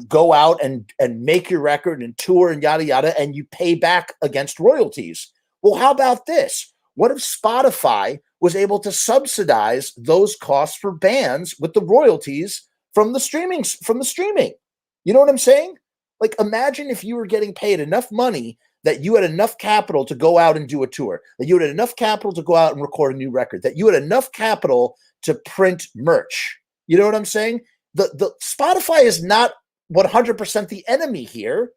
go out and make your record and tour and yada, yada, and you pay back against royalties. Well, how about this? What if Spotify was able to subsidize those costs for bands with the royalties from the streaming? You know what I'm saying? Like, imagine if you were getting paid enough money that you had enough capital to go out and do a tour, that you had enough capital to go out and record a new record, that you had enough capital to print merch. You know what I'm saying? The Spotify is not 100% the enemy here.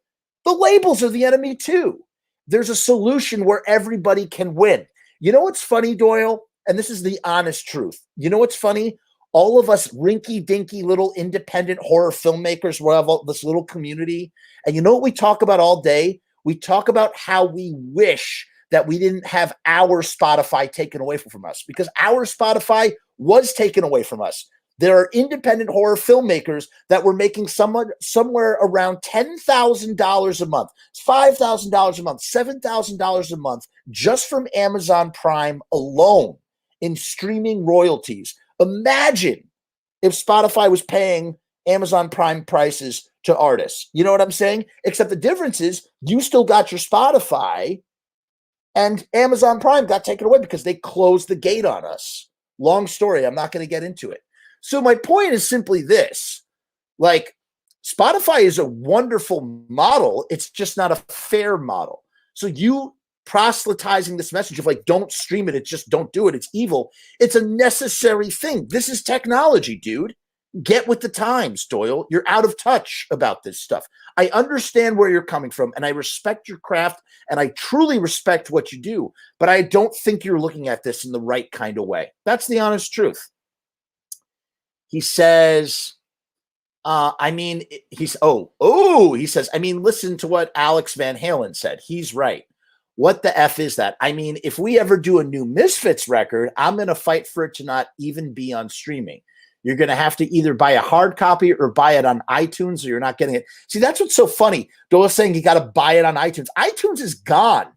The labels are the enemy too. There's a solution where everybody can win. You know what's funny, Doyle? And this is the honest truth. You know what's funny? All of us rinky-dinky little independent horror filmmakers, we have this little community. And you know what we talk about all day? We talk about how we wish that we didn't have our Spotify taken away from us, because our Spotify was taken away from us. There are independent horror filmmakers that were making somewhere around $10,000 a month, $5,000 a month, $7,000 a month just from Amazon Prime alone in streaming royalties. Imagine if Spotify was paying Amazon Prime prices to artists. You know what I'm saying? Except the difference is you still got your Spotify and Amazon Prime got taken away because they closed the gate on us. Long story. I'm not going to get into it. So my point is simply this, like, Spotify is a wonderful model. It's just not a fair model. So you proselytizing this message of like, don't stream it. It's just don't do it. It's evil. It's a necessary thing. This is technology, dude. Get with the times, Doyle. You're out of touch about this stuff. I understand where you're coming from, and I respect your craft, and I truly respect what you do, but I don't think you're looking at this in the right kind of way. That's the honest truth. He says, he says, listen to what Alex Van Halen said. He's right. What the F is that? I mean, if we ever do a new Misfits record, I'm going to fight for it to not even be on streaming. You're going to have to either buy a hard copy or buy it on iTunes, or you're not getting it. See, that's what's so funny. Doyle's saying you got to buy it on iTunes. iTunes is gone.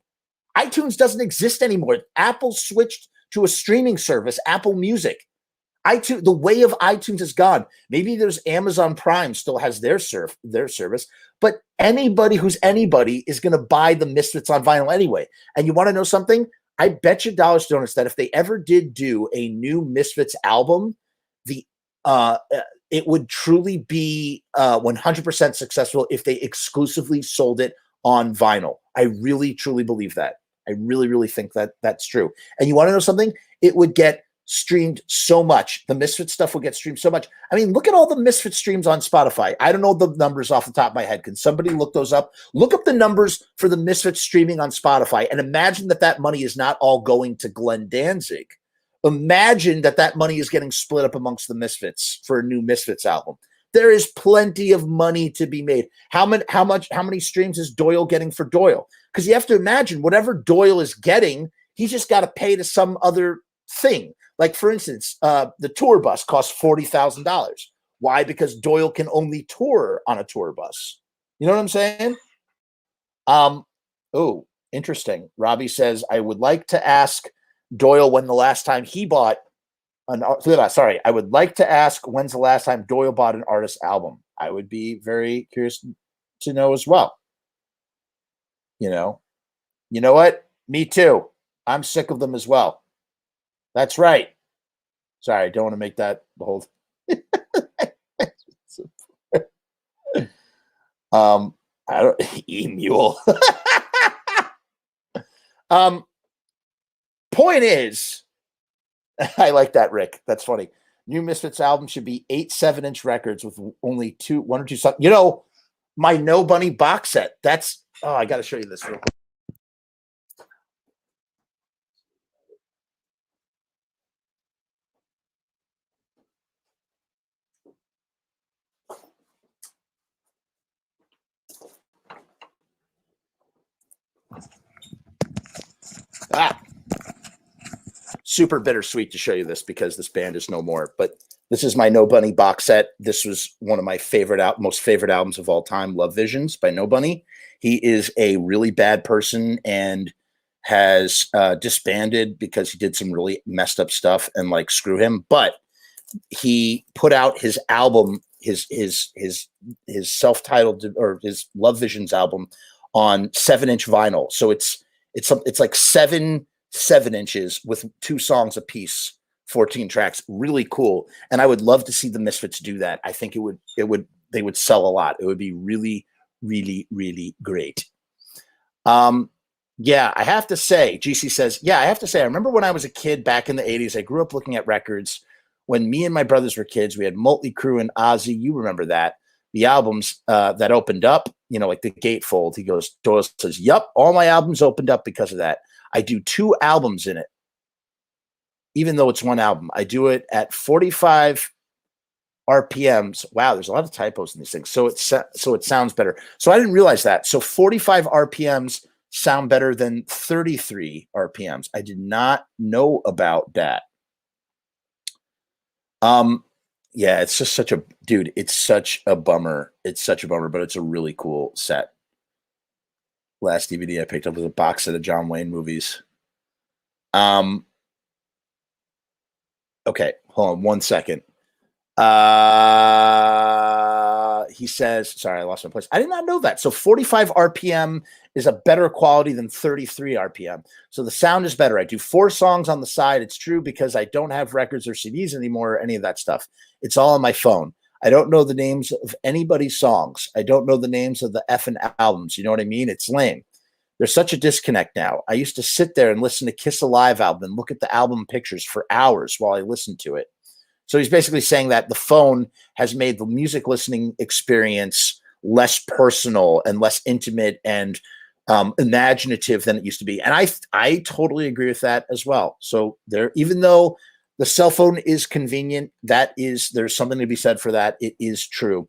iTunes doesn't exist anymore. Apple switched to a streaming service, Apple Music. iTunes, the way of iTunes is gone. Maybe there's Amazon Prime still has their service, but anybody who's anybody is going to buy the Misfits on vinyl anyway. And you want to know something? I bet you dollars to donuts that if they ever did do a new Misfits album, it would truly be 100% successful if they exclusively sold it on vinyl. I really, truly believe that. I really, really think that that's true. And you want to know something? It would get streamed so much. The Misfits stuff would get streamed so much. I mean, look at all the Misfits streams on Spotify. I don't know the numbers off the top of my head. Can somebody look those up? Look up the numbers for the Misfits streaming on Spotify and imagine that money is not all going to Glenn Danzig. Imagine that money is getting split up amongst the Misfits for a new Misfits album. There is plenty of money to be made. How many streams is Doyle getting for Doyle? Because you have to imagine whatever Doyle is getting, he's just got to pay to some other thing. Like, for instance, the tour bus costs $40,000. Why? Because Doyle can only tour on a tour bus. You know what I'm saying? Oh, interesting. Robbie says, I would like to ask Doyle when the last time he bought I would like to ask when's the last time Doyle bought an artist album. I would be very curious to know as well. You know what? Me too. I'm sick of them as well. That's right. Sorry, I don't want to make that the whole. I don't E-mule. Point is, I like that, Rick. That's funny. New Misfits album should be 8 7-inch records with only one or two songs. You know, my No Bunny box set. That's I got to show you this real quick. Super bittersweet to show you this because this band is no more. But this is my No Bunny box set. This was one of my most favorite albums of all time, Love Visions by No Bunny. He is a really bad person and has disbanded because he did some really messed up stuff, and like, screw him. But he put out his album, his self-titled, or his Love Visions album, on 7-inch vinyl. So it's like 7 inches with 2 songs a piece, 14 tracks. Really cool. And I would love to see the Misfits do that. I think they would sell a lot. It would be really, really, really great. Yeah, I have to say, GC says, yeah, I have to say, I remember when I was a kid back in the 80s, I grew up looking at records. When me and my brothers were kids, we had Motley Crue and Ozzy. You remember that. The albums that opened up, you know, like the gatefold. He goes, Doyle says, yup, all my albums opened up because of that. I do 2 albums in it, even though it's 1 album. I do it at 45 RPMs. Wow, there's a lot of typos in these things. So it sounds better. So I didn't realize that. So 45 RPMs sound better than 33 RPMs. I did not know about that. Yeah, it's just such a dude. It's such a bummer. It's such a bummer, but it's a really cool set. Last DVD I picked up was a box set of John Wayne movies. Okay, hold on 1 second. He says, sorry, I lost my place. I did not know that. So 45 RPM is a better quality than 33 RPM. So the sound is better. I do 4 songs on the side. It's true because I don't have records or CDs anymore or any of that stuff. It's all on my phone. I don't know the names of anybody's songs. I don't know the names of the effing albums. You know what I mean? It's lame. There's such a disconnect now. I used to sit there and listen to Kiss Alive album and look at the album pictures for hours while I listened to it. So he's basically saying that the phone has made the music listening experience less personal and less intimate and imaginative than it used to be. And I totally agree with that as well. So even though the cell phone is convenient, there's something to be said for that. It is true.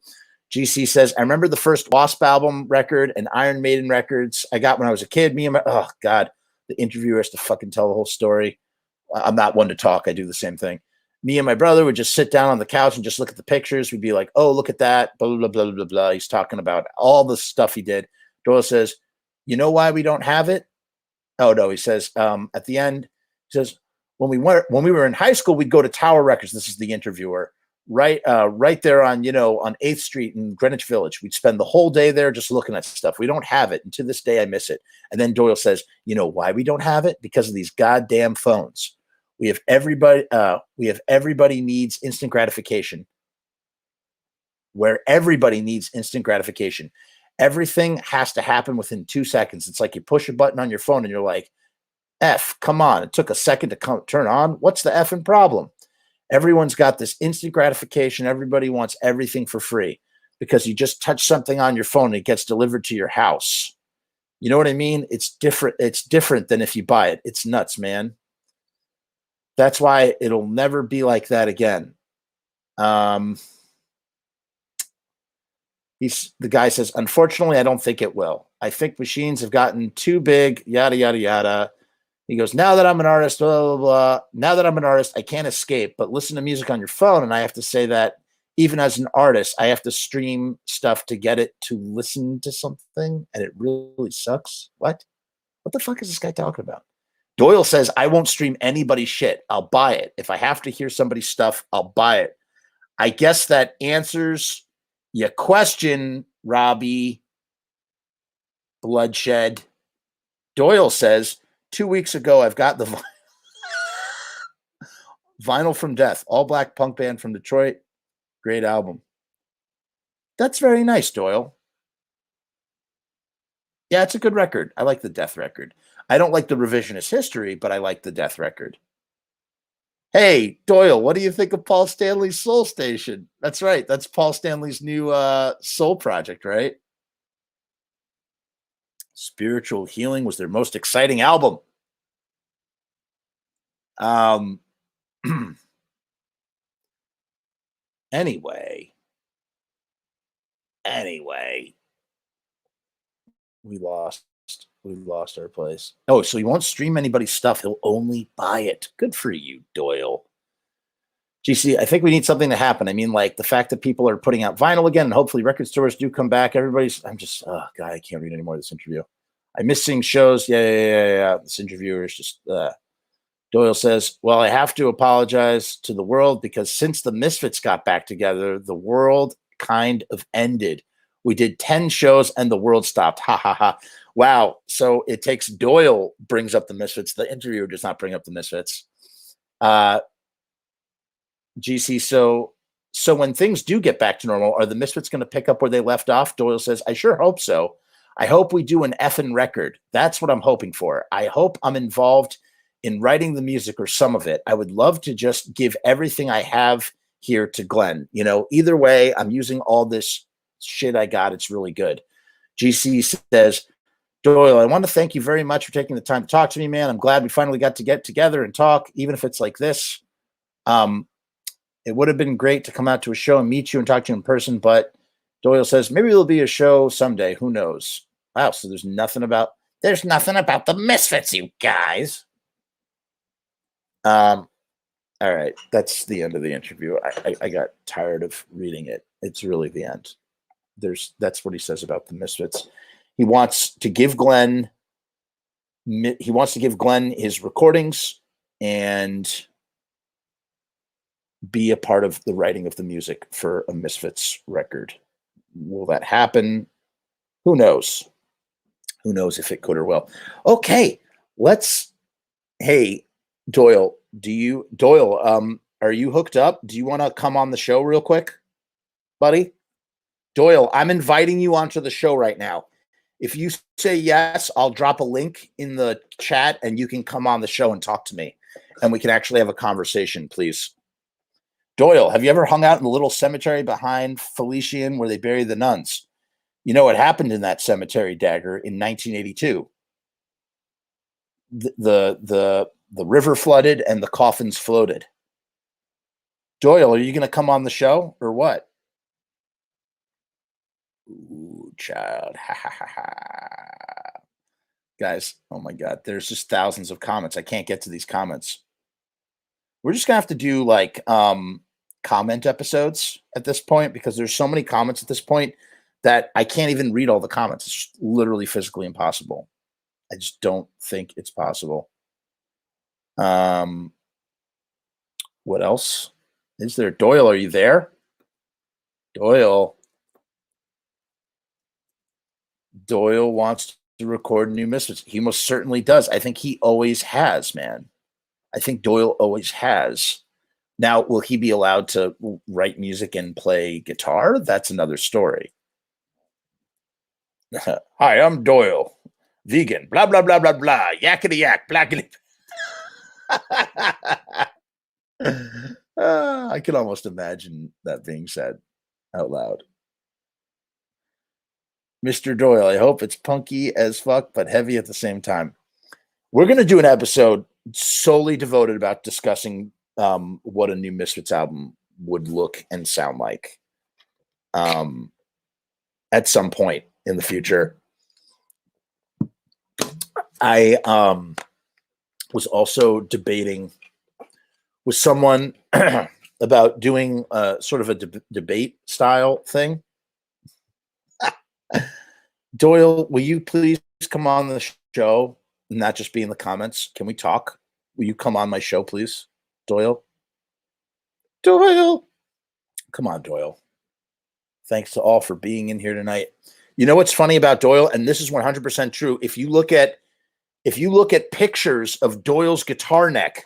GC says, I remember the first Wasp album record and Iron Maiden records I got when I was a kid. Oh God, the interviewer has to fucking tell the whole story. I'm not one to talk. I do the same thing. Me and my brother would just sit down on the couch and just look at the pictures. We'd be like, oh, look at that. Blah, blah, blah, blah, blah. He's talking about all the stuff he did. Doyle says, you know why we don't have it? Oh, no. He says, at the end, he says, when we were in high school, we'd go to Tower Records. This is the interviewer. Right there on 8th Street in Greenwich Village. We'd spend the whole day there just looking at stuff. We don't have it. And to this day, I miss it. And then Doyle says, you know why we don't have it? Because of these goddamn phones. We have everybody needs instant gratification. Where everybody needs instant gratification. Everything has to happen within 2 seconds. It's like you push a button on your phone and you're like, F, come on. It took a second to turn on. What's the effing problem? Everyone's got this instant gratification. Everybody wants everything for free because you just touch something on your phone and it gets delivered to your house. You know what I mean? It's different. It's different than if you buy it. It's nuts, man. That's why it'll never be like that again. The guy says, unfortunately, I don't think it will. I think machines have gotten too big, yada, yada, yada. He goes, now that I'm an artist, blah, blah, blah. Now that I'm an artist, I can't escape, but listen to music on your phone. And I have to say that even as an artist, I have to stream stuff to get it to listen to something. And it really sucks. What the fuck is this guy talking about? Doyle says, I won't stream anybody's shit. I'll buy it. If I have to hear somebody's stuff, I'll buy it. I guess that answers your question, Robbie. Bloodshed. Doyle says, 2 weeks ago, I've got the vinyl from Death, all black punk band from Detroit. Great album. That's very nice, Doyle. Yeah, it's a good record. I like the Death record. I don't like the Revisionist History, but I like the Death record. Hey, Doyle, what do you think of Paul Stanley's Soul Station? That's right. That's Paul Stanley's new soul project, right? Spiritual Healing was their most exciting album. Anyway, we lost our place. Oh, so he won't stream anybody's stuff. He'll only buy it. Good for you, Doyle. GC, I think we need something to happen. I mean, like the fact that people are putting out vinyl again, and hopefully record stores do come back. I'm just, oh God, I can't read any more of this interview. I miss seeing shows. Yeah. This interviewer is just, Doyle says, well, I have to apologize to the world because since the Misfits got back together, the world kind of ended. We did 10 shows and the world stopped. Ha, ha, ha. Wow. So it takes Doyle brings up the Misfits. The interviewer does not bring up the Misfits. GC, so when things do get back to normal, are the Misfits going to pick up where they left off? Doyle says, I sure hope so. I hope we do an effing record. That's what I'm hoping for. I hope I'm involved in writing the music or some of it. I would love to just give everything I have here to Glenn. You know, either way, I'm using all this shit I got. It's really good. GC says, Doyle, I want to thank you very much for taking the time to talk to me, man. I'm glad we finally got to get together and talk, even if it's like this. It would have been great to come out to a show and meet you and talk to you in person, but Doyle says, maybe there'll be a show someday. Who knows? Wow, so there's nothing about the Misfits, you guys. All right, that's the end of the interview. I got tired of reading it. It's really the end. That's what he says about the Misfits. He wants to give Glenn his recordings and be a part of the writing of the music for a Misfits record. Will that happen? Who knows? Who knows if it could or will. Okay, hey, Doyle, are you hooked up? Do you want to come on the show real quick, buddy? Doyle, I'm inviting you onto the show right now. If you say yes, I'll drop a link in the chat and you can come on the show and talk to me and we can actually have a conversation, please. Doyle, have you ever hung out in the little cemetery behind Felician where they bury the nuns? You know what happened in that cemetery, Dagger, in 1982? The river flooded and the coffins floated. Doyle, are you going to come on the show or what? Ooh, child. Ha, ha, ha, ha. Guys, oh my God, there's just thousands of comments. I can't get to these comments. We're just going to have to do like comment episodes at this point because there's so many comments at this point that I can't even read all the comments. It's just literally physically impossible. I just don't think it's possible. What else is there? Doyle, are you there? Doyle wants to record new Misfits. He most certainly does. I think he always has, man. I think Doyle always has. Now, will he be allowed to write music and play guitar? That's another story. Hi, I'm Doyle. Vegan. Blah, blah, blah, blah, blah. Yakety yak. Blackety. I can almost imagine that being said out loud. Mr. Doyle, I hope it's punky as fuck, but heavy at the same time. We're going to do an episode solely devoted about discussing what a new Misfits album would look and sound like at some point in the future. I was also debating with someone about doing sort of a debate style thing. Doyle, will you please come on the show and not just be in the comments? Can we talk? Will you come on my show, please? Doyle? Doyle! Come on, Doyle. Thanks to all for being in here tonight. You know what's funny about Doyle? And this is 100% true. If you look at if you look at pictures of Doyle's guitar neck,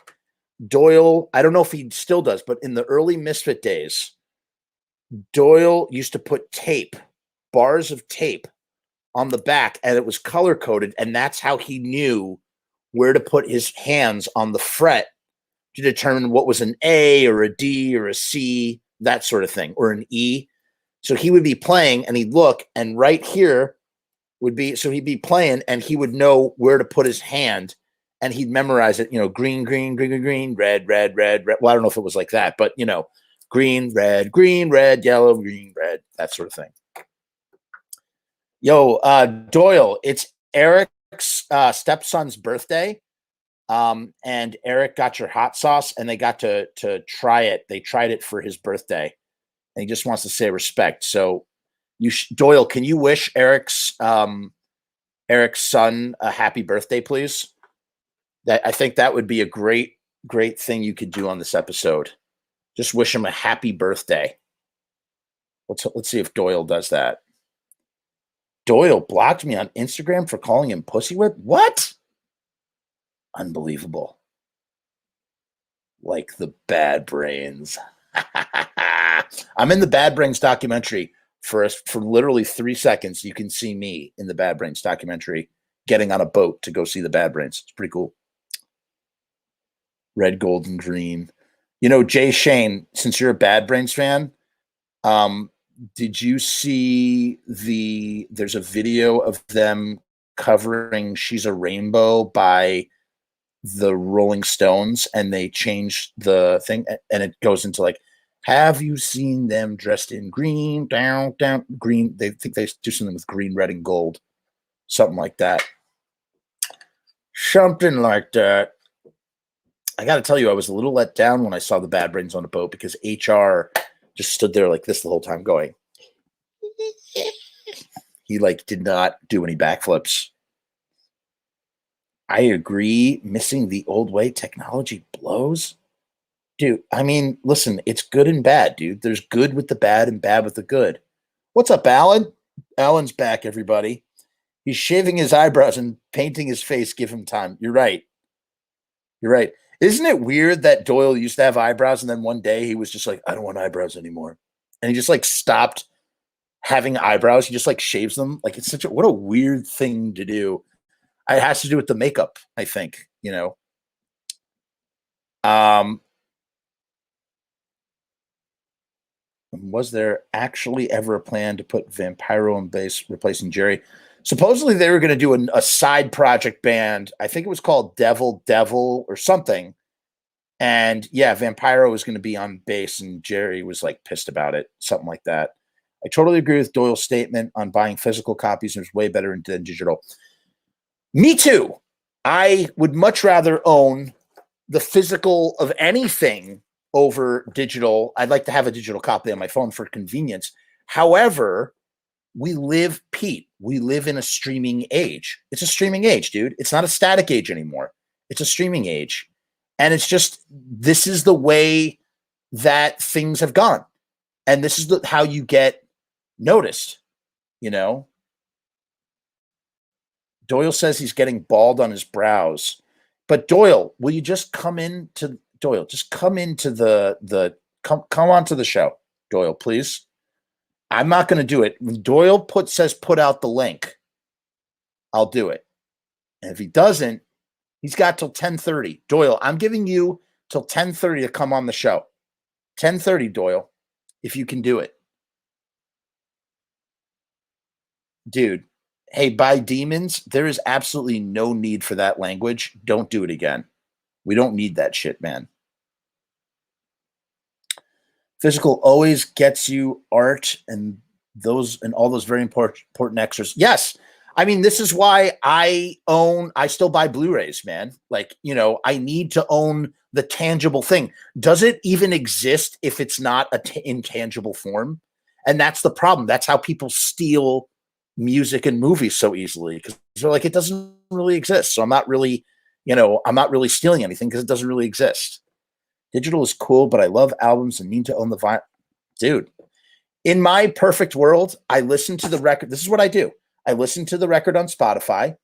Doyle, I don't know if he still does, but in the early Misfit days, Doyle used to put tape, bars of tape on the back, and it was color coded. And that's how he knew where to put his hands on the fret to determine what was an A or a D or a C, that sort of thing, or an E. So he would be playing and he'd look, and right here would be, so he'd be playing and he would know where to put his hand, and he'd memorize it, you know, green, green, green, green, green, red, red, red, red. Well, I don't know if it was like that, but you know, green, red, yellow, green, red, that sort of thing. Yo, Doyle, it's Eric's stepson's birthday. And Eric got your hot sauce and they got to try it. They tried it for his birthday and he just wants to say respect. So Doyle, can you wish Eric's son a happy birthday, please? I think that would be a great thing you could do on this episode. Just wish him a happy birthday. Let's see if Doyle does that. Doyle blocked me on Instagram for calling him Pussy Whip. What? Unbelievable. Like the Bad Brains. I'm in the Bad Brains documentary for literally 3 seconds. You can see me in the Bad Brains documentary getting on a boat to go see the Bad Brains. It's pretty cool. Red, gold, and green. You know, Jay Shane, since you're a Bad Brains fan, did you see there's a video of them covering She's a Rainbow by the Rolling Stones, and they changed the thing and it goes into like, have you seen them dressed in green, down, green? They think they do something with green, red, and gold. Something like that. Something like that. I got to tell you, I was a little let down when I saw the Bad Brains on a boat because HR just stood there like this the whole time going. He like did not do any backflips. I agree. Missing the old way, technology blows. Dude, I mean, listen, it's good and bad, dude. There's good with the bad and bad with the good. What's up, Alan? Alan's back, everybody. He's shaving his eyebrows and painting his face. Give him time. You're right. You're right. Isn't it weird that Doyle used to have eyebrows and then one day he was just like, I don't want eyebrows anymore. And he just like stopped having eyebrows. He just like shaves them. Like it's what a weird thing to do. It has to do with the makeup, I think, you know. Was there actually ever a plan to put Vampiro on bass replacing Jerry? Supposedly they were going to do a side project band. I think it was called Devil or something. And yeah, Vampiro was going to be on bass and Jerry was like pissed about it. Something like that. I totally agree with Doyle's statement on buying physical copies. It's way better than digital. Me too. I would much rather own the physical of anything over digital. I'd like to have a digital copy on my phone for convenience. However, we live in a streaming age. It's a streaming age, dude. It's not a static age anymore. It's a streaming age. And it's just, this is the way that things have gone. And this is how you get noticed, you know? Doyle says he's getting bald on his brows. But Doyle, will you just come into Doyle? Just come into come onto the show, Doyle, please. I'm not going to do it. When Doyle says put out the link, I'll do it. And if he doesn't, he's got till 10:30. Doyle, I'm giving you till 10:30 to come on the show. 10:30, Doyle, if you can do it. Dude, hey, by demons, there is absolutely no need for that language. Don't do it again. We don't need that shit, man. Physical always gets you art and all those very important extras. Yes. I mean, this is why I still buy Blu-rays, man. Like, you know, I need to own the tangible thing. Does it even exist if it's not an intangible form? And that's the problem. That's how people steal music and movies so easily, because they're like, it doesn't really exist. So I'm not really stealing anything because it doesn't really exist. Digital is cool, but I love albums and need to own the vinyl. Dude, in my perfect world, I listen to the record. This is what I do. I listen to the record on Spotify.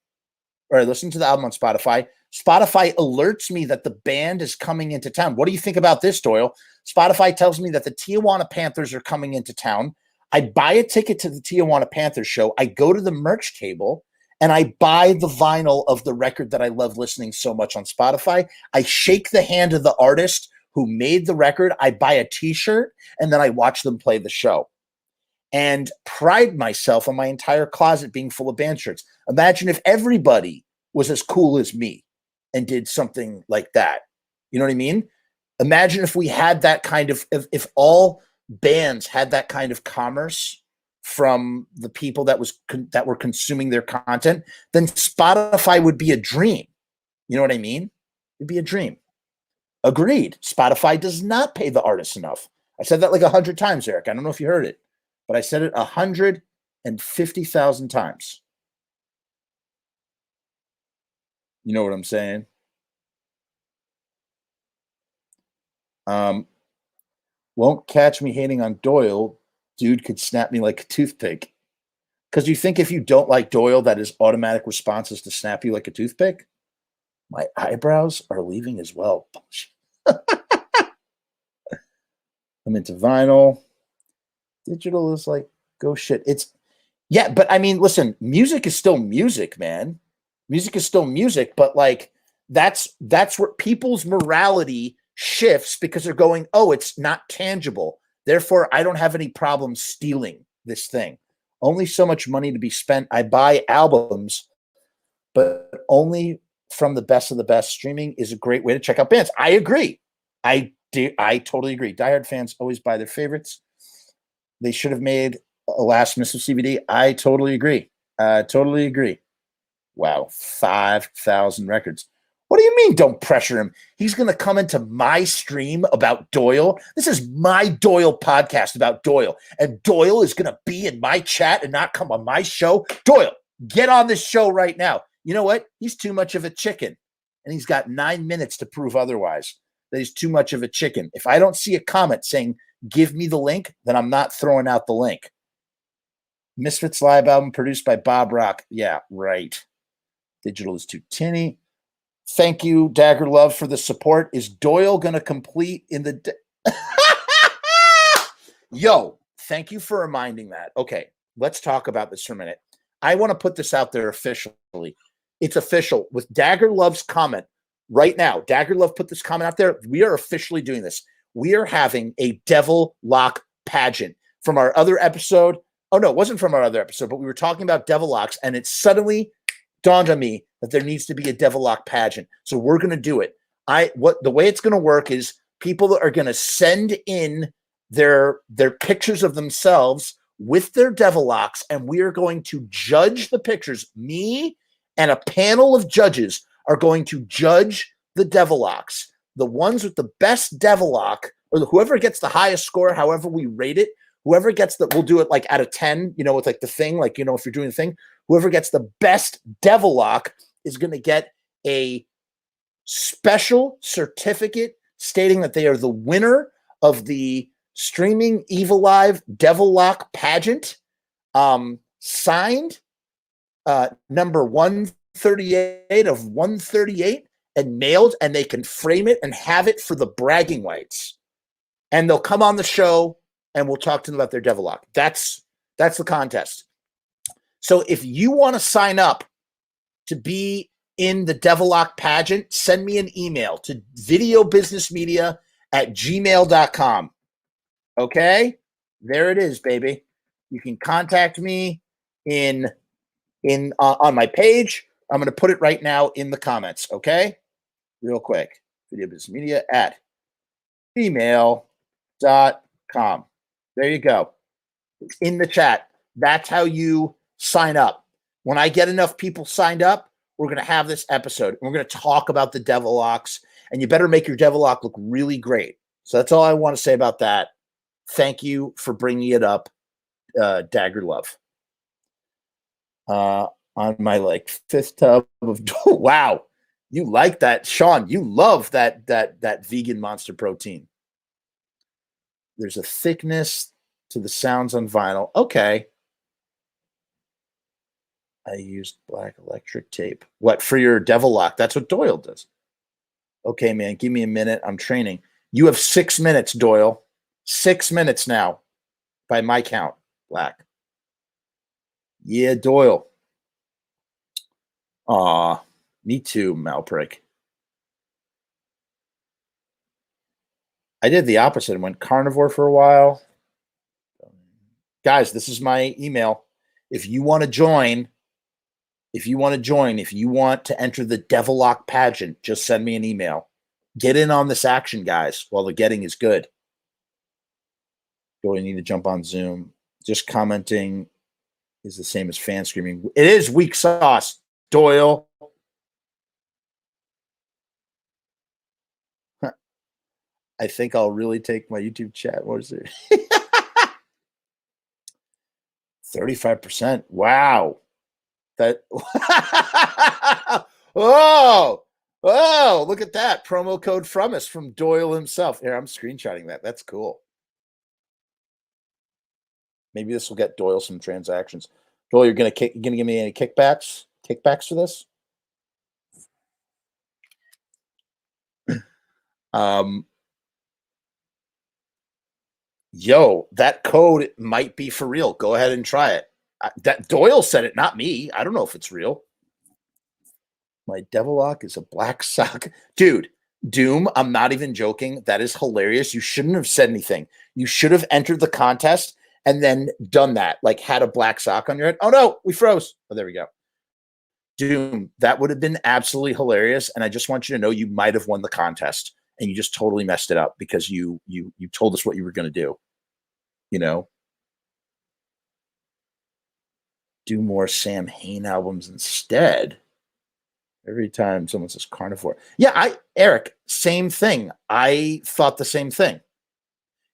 or I listen to the album on Spotify. Spotify alerts me that the band is coming into town. What do you think about this, Doyle? Spotify tells me that the Tijuana Panthers are coming into town. I buy a ticket to the Tijuana Panthers show. I go to the merch table and I buy the vinyl of the record that I love listening so much on Spotify. I shake the hand of the artist who made the record. I buy a t-shirt and then I watch them play the show and pride myself on my entire closet being full of band shirts. Imagine if everybody was as cool as me and did something like that. You know what I mean? Imagine if we had that kind of, if all bands had that kind of commerce from the people that were consuming their content, then Spotify would be a dream. You know what I mean? It'd be a dream. Agreed. Spotify does not pay the artists enough. I said that like 100 times, Eric. I don't know if you heard it, but I said it 150,000 times. You know what I'm saying? Won't catch me hating on Doyle. Dude could snap me like a toothpick. Because you think if you don't like Doyle, that his automatic response is to snap you like a toothpick? My eyebrows are leaving as well. I'm into vinyl. Digital is like, go shit. Yeah, but I mean, listen, music is still music, man. Music is still music, but like that's where people's morality shifts because they're going, oh, it's not tangible. Therefore, I don't have any problem stealing this thing. Only so much money to be spent. I buy albums, but only from the best of the best. Streaming is a great way to check out bands. I agree. I totally agree. Diehard fans always buy their favorites. They should have made a last Misfits DVD. I totally agree. Totally agree. Wow, 5,000 records. What do you mean don't pressure him? He's going to come into my stream about Doyle. This is my Doyle podcast about Doyle. And Doyle is going to be in my chat and not come on my show. Doyle, get on this show right now. You know what? He's too much of a chicken. And he's got 9 minutes to prove otherwise, that he's too much of a chicken. If I don't see a comment saying, give me the link, then I'm not throwing out the link. Misfits live album produced by Bob Rock. Yeah, right. Digital is too tinny. Thank you, Dagger Love, for the support. Is Doyle going to complete in the... Yo, thank you for reminding that. Okay, let's talk about this for a minute. I want to put this out there officially. It's official. With Dagger Love's comment right now, Dagger Love put this comment out there. We are officially doing this. We are having a Devil Lock pageant. From our other episode... Oh, no, it wasn't from our other episode, but we were talking about Devil Locks, and it suddenly dawned on me that there needs to be a Devil Lock pageant. So we're going to do it. The way it's going to work is people are going to send in their pictures of themselves with their Devil Locks, and we are going to judge the pictures. Me and a panel of judges are going to judge the Devil Locks. The ones with the best Devil Lock, or whoever gets the highest score, however we rate it, whoever gets we'll do it like out of 10, with like the thing, like, if you're doing the thing, whoever gets the best Devil Lock is going to get a special certificate stating that they are the winner of the streaming eviLIVE Devil Lock pageant, signed number 138 of 138 and mailed, and they can frame it and have it for the bragging rights. And they'll come on the show and we'll talk to them about their Devil Lock. That's the contest. So if you want to sign up to be in the Devil Lock pageant, send me an email to videobusinessmedia@gmail.com. Okay? There it is, baby. You can contact me on my page. I'm going to put it right now in the comments, okay? Real quick. videobusinessmedia@gmail.com. There you go. It's in the chat. That's how you sign up. When I get enough people signed up, we're going to have this episode. We're going to talk about the Devil Locks, and you better make your Devil Lock look really great. So that's all I want to say about that. Thank you for bringing it up, Dagger Love. On my fifth tub of wow, you like that, Sean? You love that vegan Monster protein. There's a thickness to the sounds on vinyl. Okay. I used black electric tape. What, for your devil lock? That's what Doyle does. Okay, man, give me a minute. I'm training. You have 6 minutes, Doyle. 6 minutes now, by my count, Black. Yeah, Doyle. Aw, me too, Malprick. I did the opposite. I went carnivore for a while. Guys, this is my email. If you want to join, if you want to enter the Devil Lock pageant, just send me an email. Get in on this action, guys, while the getting is good. Do I need to jump on Zoom? Just commenting is the same as fan screaming. It is weak sauce, Doyle. I think I'll really take my YouTube chat. What is it? 35%. Wow. That. Oh, look at that. Promo code from us, from Doyle himself. Here, I'm screenshotting that. That's cool. Maybe this will get Doyle some transactions. Doyle, you're gonna give me any kickbacks? Kickbacks for this? Yo, that code might be for real. Go ahead and try it. That Doyle said it, not me. I don't know if it's real. My devil lock is a black sock. Dude, Doom, I'm not even joking. That is hilarious. You shouldn't have said anything. You should have entered the contest and then done that, like had a black sock on your head. Oh no, we froze. Oh, there we go. Doom, that would have been absolutely hilarious. And I just want you to know you might have won the contest and you just totally messed it up because you told us what you were going to do. You know, do more Sam Hain albums instead. Every time someone says carnivore. Yeah, Eric, same thing. I thought the same thing.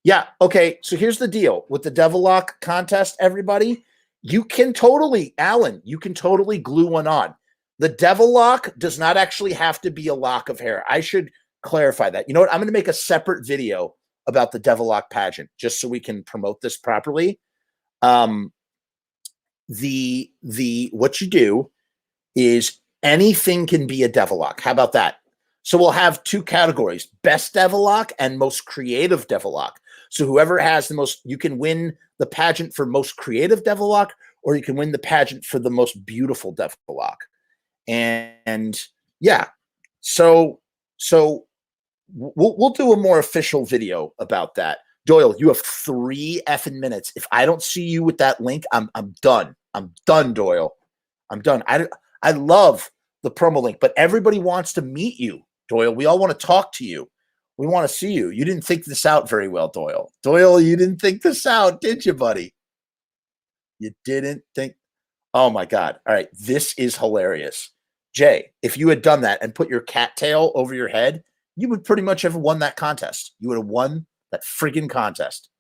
Yeah, okay, so here's the deal. With the Devil Lock contest, everybody, you can totally, Alan, you can totally glue one on. The Devil Lock does not actually have to be a lock of hair. I should clarify that. You know what? I'm going to make a separate video about the Devil Lock pageant, just so we can promote this properly. What you do is anything can be a Devil Lock. How about that? So we'll have two categories: best Devil Lock and most creative Devil Lock. So whoever has the most, you can win the pageant for most creative Devil Lock, or you can win the pageant for the most beautiful Devil Lock. And yeah, so we'll do a more official video about that. Doyle, you have 3 effing minutes. If I don't see you with that link, I'm done. I'm done, Doyle. I'm done. I love the promo link, but everybody wants to meet you, Doyle. We all want to talk to you. We want to see you. You didn't think this out very well, Doyle. Doyle, you didn't think this out, did you, buddy? You didn't think. Oh, my God. All right. This is hilarious. Jay, if you had done that and put your cattail over your head, you would pretty much have won that contest. You would have won that friggin' contest.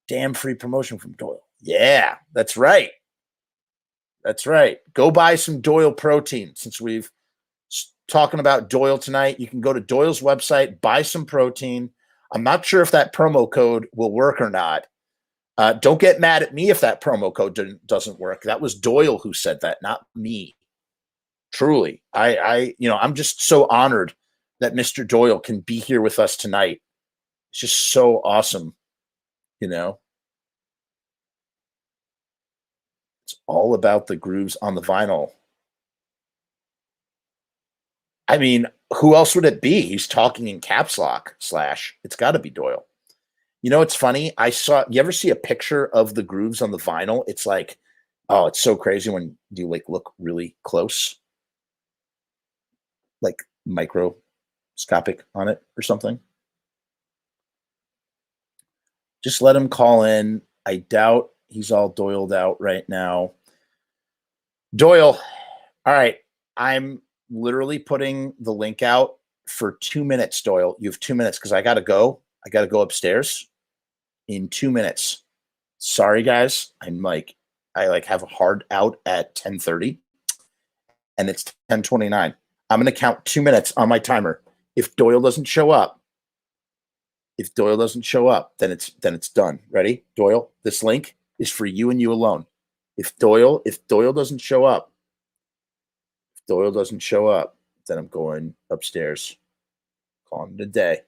Damn free promotion from Doyle. Yeah, that's right. That's right. Go buy some Doyle protein. Since we've talking about Doyle tonight, you can go to Doyle's website, buy some protein. I'm not sure if that promo code will work or not. Don't get mad at me if that promo code doesn't work. That was Doyle who said that, not me. Truly, I'm just so honored that Mr. Doyle can be here with us tonight. It's just so awesome, you know. It's all about the grooves on the vinyl. I mean, who else would it be? He's talking in caps lock / it's got to be Doyle. You know, it's funny. You ever see a picture of the grooves on the vinyl? It's like, oh, it's so crazy when you like look really close, like microscopic on it or something. Just let him call in. I doubt he's all Doyled out right now. Doyle, all right. I'm literally putting the link out for 2 minutes, Doyle. You have 2 minutes because I got to go. I got to go upstairs in 2 minutes. Sorry, guys. I have a hard out at 10:30 and it's 10:29. I'm going to count 2 minutes on my timer. If Doyle doesn't show up, then it's done. Ready? Doyle, this link is for you and you alone. If Doyle doesn't show up, then I'm going upstairs. Calling it a day.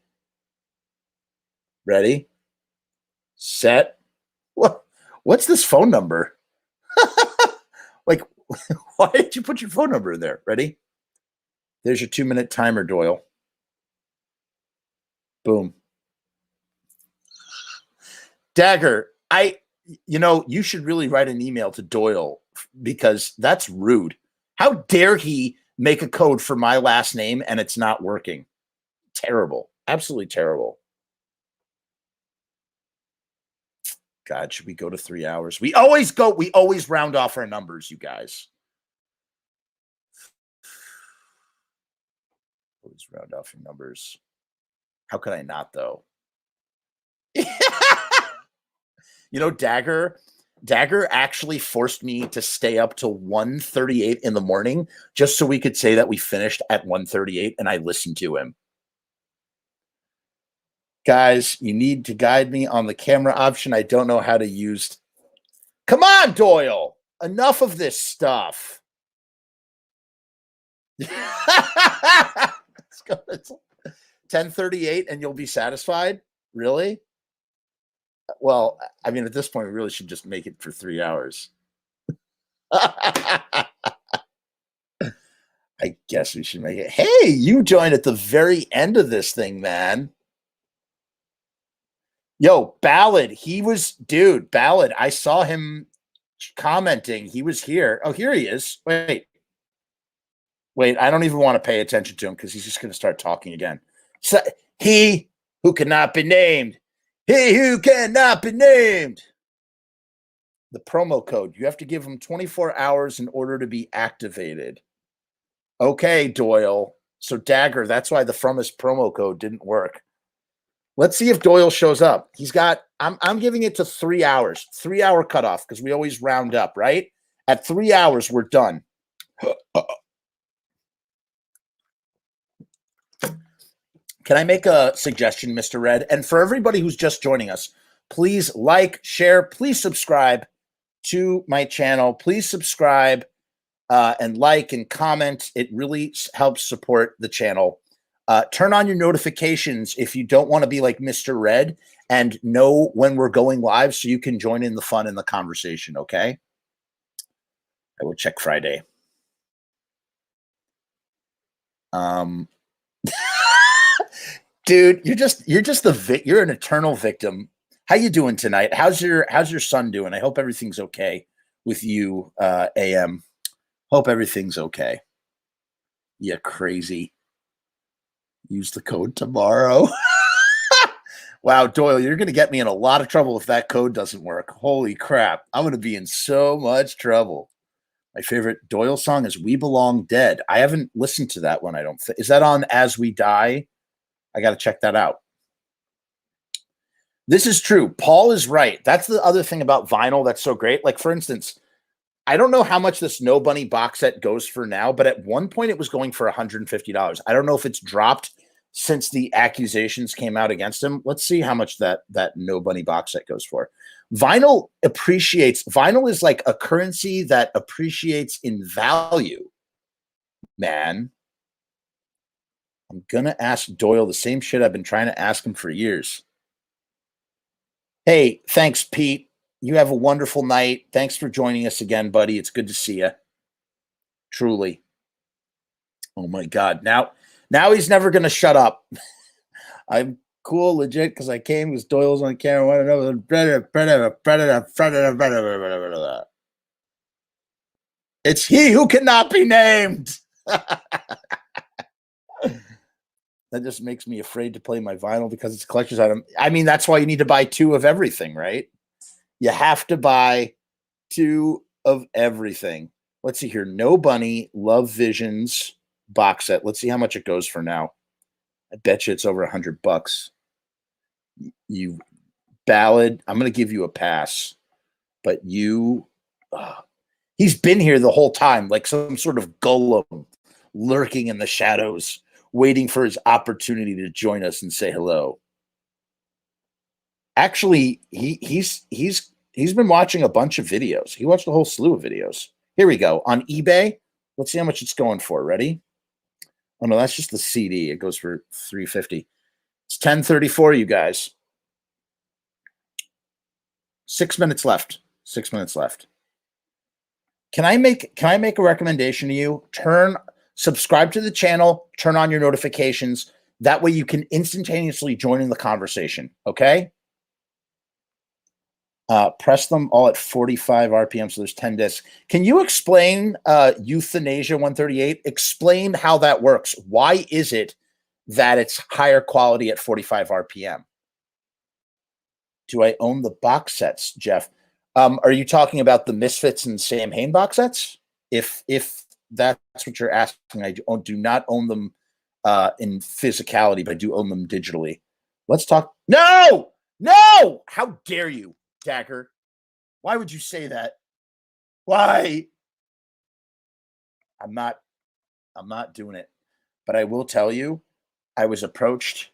Ready? Set. What's this phone number? Like, why did you put your phone number in there? Ready? There's your 2-minute timer, Doyle. Boom. Dagger, you should really write an email to Doyle because that's rude. How dare he make a code for my last name and it's not working? Terrible. Absolutely terrible. God, should we go to 3 hours? We always round off our numbers, you guys. Always round off your numbers. How could I not, though? Dagger actually forced me to stay up till 1:38 in the morning just so we could say that we finished at 1:38, and I listened to him. Guys, you need to guide me on the camera option. I don't know how to use. Come on, Doyle. Enough of this stuff. Let's go. 10:38 and you'll be satisfied? Really? Well, I mean, at this point, we really should just make it for 3 hours. I guess we should make it. Hey, you joined at the very end of this thing, man. Yo, Ballad, Ballad, I saw him commenting. He was here. Oh, here he is. Wait, I don't even want to pay attention to him because he's just going to start talking again. So, he who cannot be named. He who cannot be named. The promo code. You have to give him 24 hours in order to be activated. Okay, Doyle. So, Dagger, that's why the From Us promo code didn't work. Let's see if Doyle shows up. I'm giving it to 3 hours. 3 hour cutoff because we always round up, right? At 3 hours, we're done. Can I make a suggestion, Mr. Red? And for everybody who's just joining us, please like, share, please subscribe to my channel. Please subscribe and like and comment. It really helps support the channel. Turn on your notifications if you don't want to be like Mr. Red and know when we're going live so you can join in the fun and the conversation, okay? I will check Friday. Dude, you're an eternal victim. How you doing tonight? How's your son doing? I hope everything's okay with you, AM. Hope everything's okay. Yeah, crazy. Use the code tomorrow. Wow, Doyle, you're going to get me in a lot of trouble if that code doesn't work. Holy crap. I'm going to be in so much trouble. My favorite Doyle song is We Belong Dead. I haven't listened to that one, I don't think. Is that on As We Die? I got to check that out. This is true. Paul is right. That's the other thing about vinyl that's so great. Like, for instance, I don't know how much this No Bunny box set goes for now, but at one point it was going for $150. I don't know if it's dropped since the accusations came out against him. Let's see how much that No Bunny box set goes for. Vinyl appreciates. Vinyl is like a currency that appreciates in value, man. I'm going to ask Doyle the same shit I've been trying to ask him for years. Hey, thanks, Pete. You have a wonderful night. Thanks for joining us again, buddy. It's good to see you. Truly. Oh, my God. Now he's never going to shut up. I'm cool, legit, because I came because Doyle's on camera. I don't know. It's he who cannot be named. That just makes me afraid to play my vinyl because it's a collector's item. I mean, that's why you need to buy 2 of everything, right? You have to buy 2 of everything. Let's see here. No Bunny, Love Visions box set. Let's see how much it goes for now. I bet you it's over $100. You Ballad. I'm going to give you a pass, but he's been here the whole time, like some sort of golem lurking in the shadows, waiting for his opportunity to join us and say hello. Actually, he's He's been watching a bunch of videos. He watched a whole slew of videos. Here we go. On eBay, let's see how much it's going for. Ready? Oh, no, that's just the CD. It goes for $350. It's 10:34, you guys. 6 minutes left. 6 minutes left. Can I make a recommendation to you? Subscribe to the channel, turn on your notifications. That way you can instantaneously join in the conversation, okay? Press them all at 45 RPM, so there's 10 discs. Can you explain Euthanasia 138? Explain how that works. Why is it that it's higher quality at 45 RPM? Do I own the box sets, Jeff? Are you talking about the Misfits and Sam Hain box sets? If that's what you're asking, I do not own them in physicality, but I do own them digitally. Let's talk. No! How dare you, Dagger? Why would you say that? Why? I'm not doing it. But I will tell you, I was approached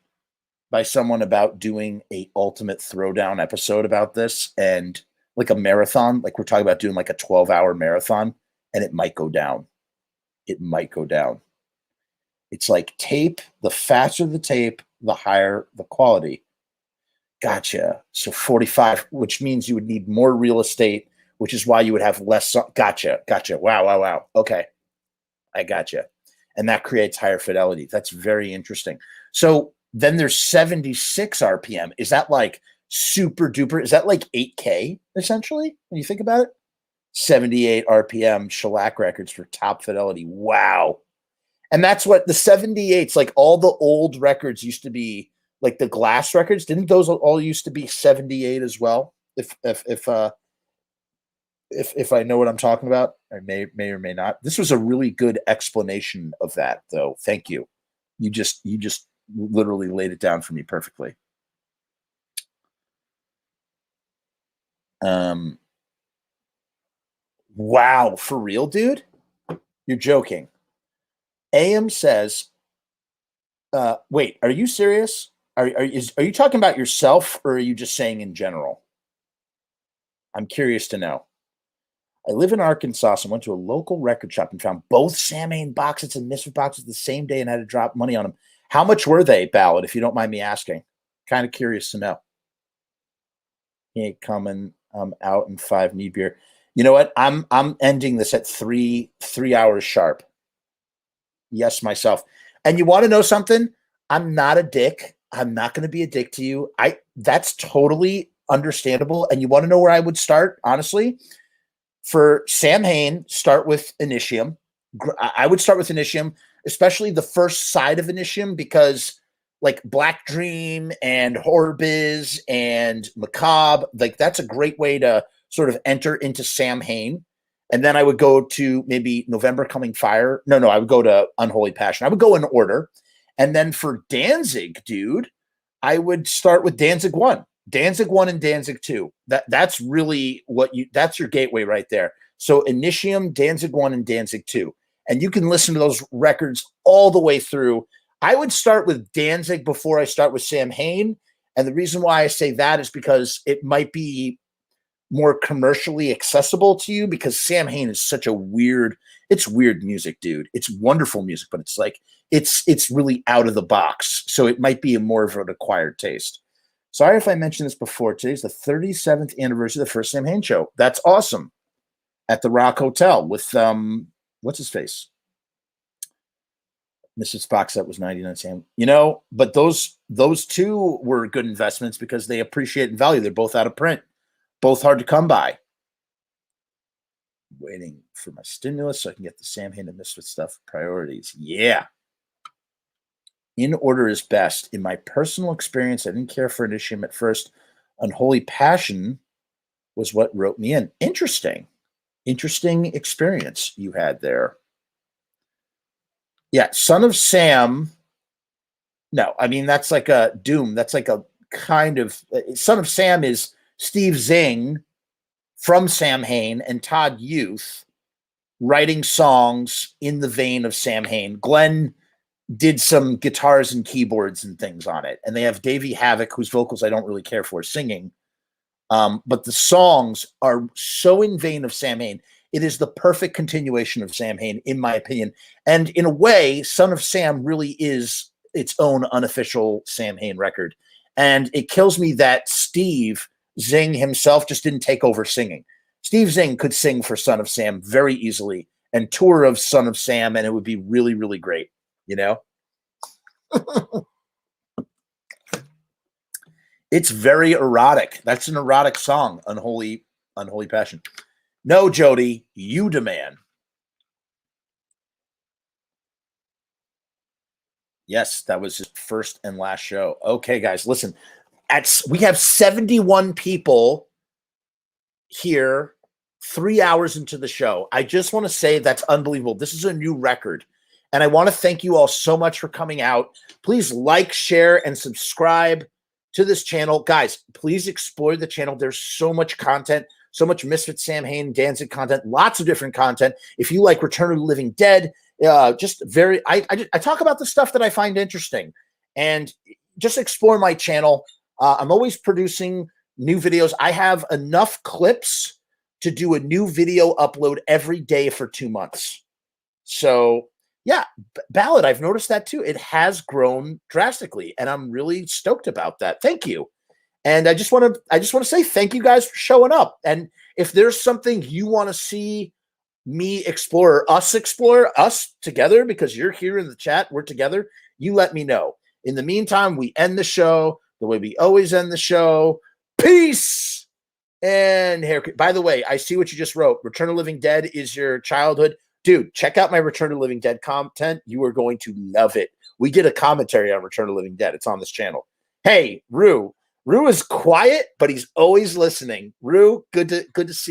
by someone about doing a ultimate throwdown episode about this, and like a marathon, like we're talking about doing like a 12-hour marathon, and it might go down. It might go down. It's like tape. The faster the tape, the higher the quality. Gotcha. So 45, which means you would need more real estate, which is why you would have less. Gotcha. Wow. Okay. I gotcha. And that creates higher fidelity. That's very interesting. So then there's 76 RPM. Is that like super duper? Is that like 8K essentially when you think about it? 78 RPM shellac records for top fidelity. Wow. And that's what the 78s, like all the old records used to be, like the glass records. Didn't those all used to be 78 as well? If I know what I'm talking about, I may or may not. This was a really good explanation of that, though. Thank you. You just literally laid it down for me perfectly. Wow, for real, dude? You're joking. AM says, wait, are you serious? Are you talking about yourself, or are you just saying in general? I'm curious to know. I live in Arkansas, so I went to a local record shop and found both Sam Hain box sets and Misfit boxes the same day and had to drop money on them. How much were they, Ballad, if you don't mind me asking? Kind of curious to know. He ain't coming. I'm out in 5, need beer. You know what? I'm ending this at 3 hours sharp. Yes, myself. And you want to know something? I'm not a dick. I'm not going to be a dick to you. That's totally understandable. And you want to know where I would start, honestly? For Sam Hain, start with Initium. I would start with Initium, especially the first side of Initium, because like Black Dream and Horror Biz and Macabre, like that's a great way to sort of enter into Sam Hain. And then I would go to maybe November Coming Fire. No, I would go to Unholy Passion. I would go in order. And then for Danzig, dude, I would start with Danzig 1. Danzig 1 and Danzig 2. That's really that's your gateway right there. So Initium, Danzig 1, and Danzig 2. And you can listen to those records all the way through. I would start with Danzig before I start with Sam Hain. And the reason why I say that is because it might be more commercially accessible to you, because Sam Hain is such a weird music, dude. It's wonderful music, but it's like, it's really out of the box. So it might be more of an acquired taste. Sorry if I mentioned this before. Today's the 37th anniversary of the first Sam Hain show. That's awesome. At the Rock Hotel with, what's his face? Mrs. Fox, that was 99 Sam. You know, but those two were good investments because they appreciate in value. They're both out of print. Both hard to come by. Waiting for my stimulus so I can get the Sam Hain and Misfit stuff. Priorities. Yeah. In order is best. In my personal experience, I didn't care for Initium at first. Unholy Passion was what wrote me in. Interesting. Interesting experience you had there. Yeah, Son of Sam. No, I mean, that's like a Doom. That's like a kind of... Son of Sam is Steve Zing from Sam Hain and Todd Youth writing songs in the vein of Sam Hain. Glenn did some guitars and keyboards and things on it. And they have Davey Havoc, whose vocals I don't really care for, singing But the songs are so in vein of Sam Hain. It is the perfect continuation of Sam Hain, in my opinion. And in a way, Son of Sam really is its own unofficial Sam Hain record. And it kills me that Steve Zing himself just didn't take over singing. Steve Zing could sing for Son of Sam very easily and tour of Son of Sam, and it would be really, really great, you know? It's very erotic. That's an erotic song, Unholy Passion. No, Jody, you demand. Yes, that was his first and last show. Okay, guys, listen. We have 71 people here 3 hours into the show. I just want to say that's unbelievable. This is a new record. And I want to thank you all so much for coming out. Please like, share, and subscribe to this channel. Guys, please explore the channel. There's so much content, so much Misfits Sam Hain, Danzig content, lots of different content. If you like Return of the Living Dead, I talk about the stuff that I find interesting. And just explore my channel. I'm always producing new videos. I have enough clips to do a new video upload every day for 2 months. So yeah, Ballad, I've noticed that too. It has grown drastically, and I'm really stoked about that. Thank you. And I just want to say thank you guys for showing up. And if there's something you want to see me explore, us together, because you're here in the chat, we're together, you let me know. In the meantime, we end the show the way we always end the show. Peace and haircut. By the way, I see what you just wrote. Return of the Living Dead is your childhood. Dude, check out my Return of the Living Dead content. You are going to love it. We did a commentary on Return of the Living Dead. It's on this channel. Hey, Rue. Rue is quiet, but he's always listening. Rue, good to see you.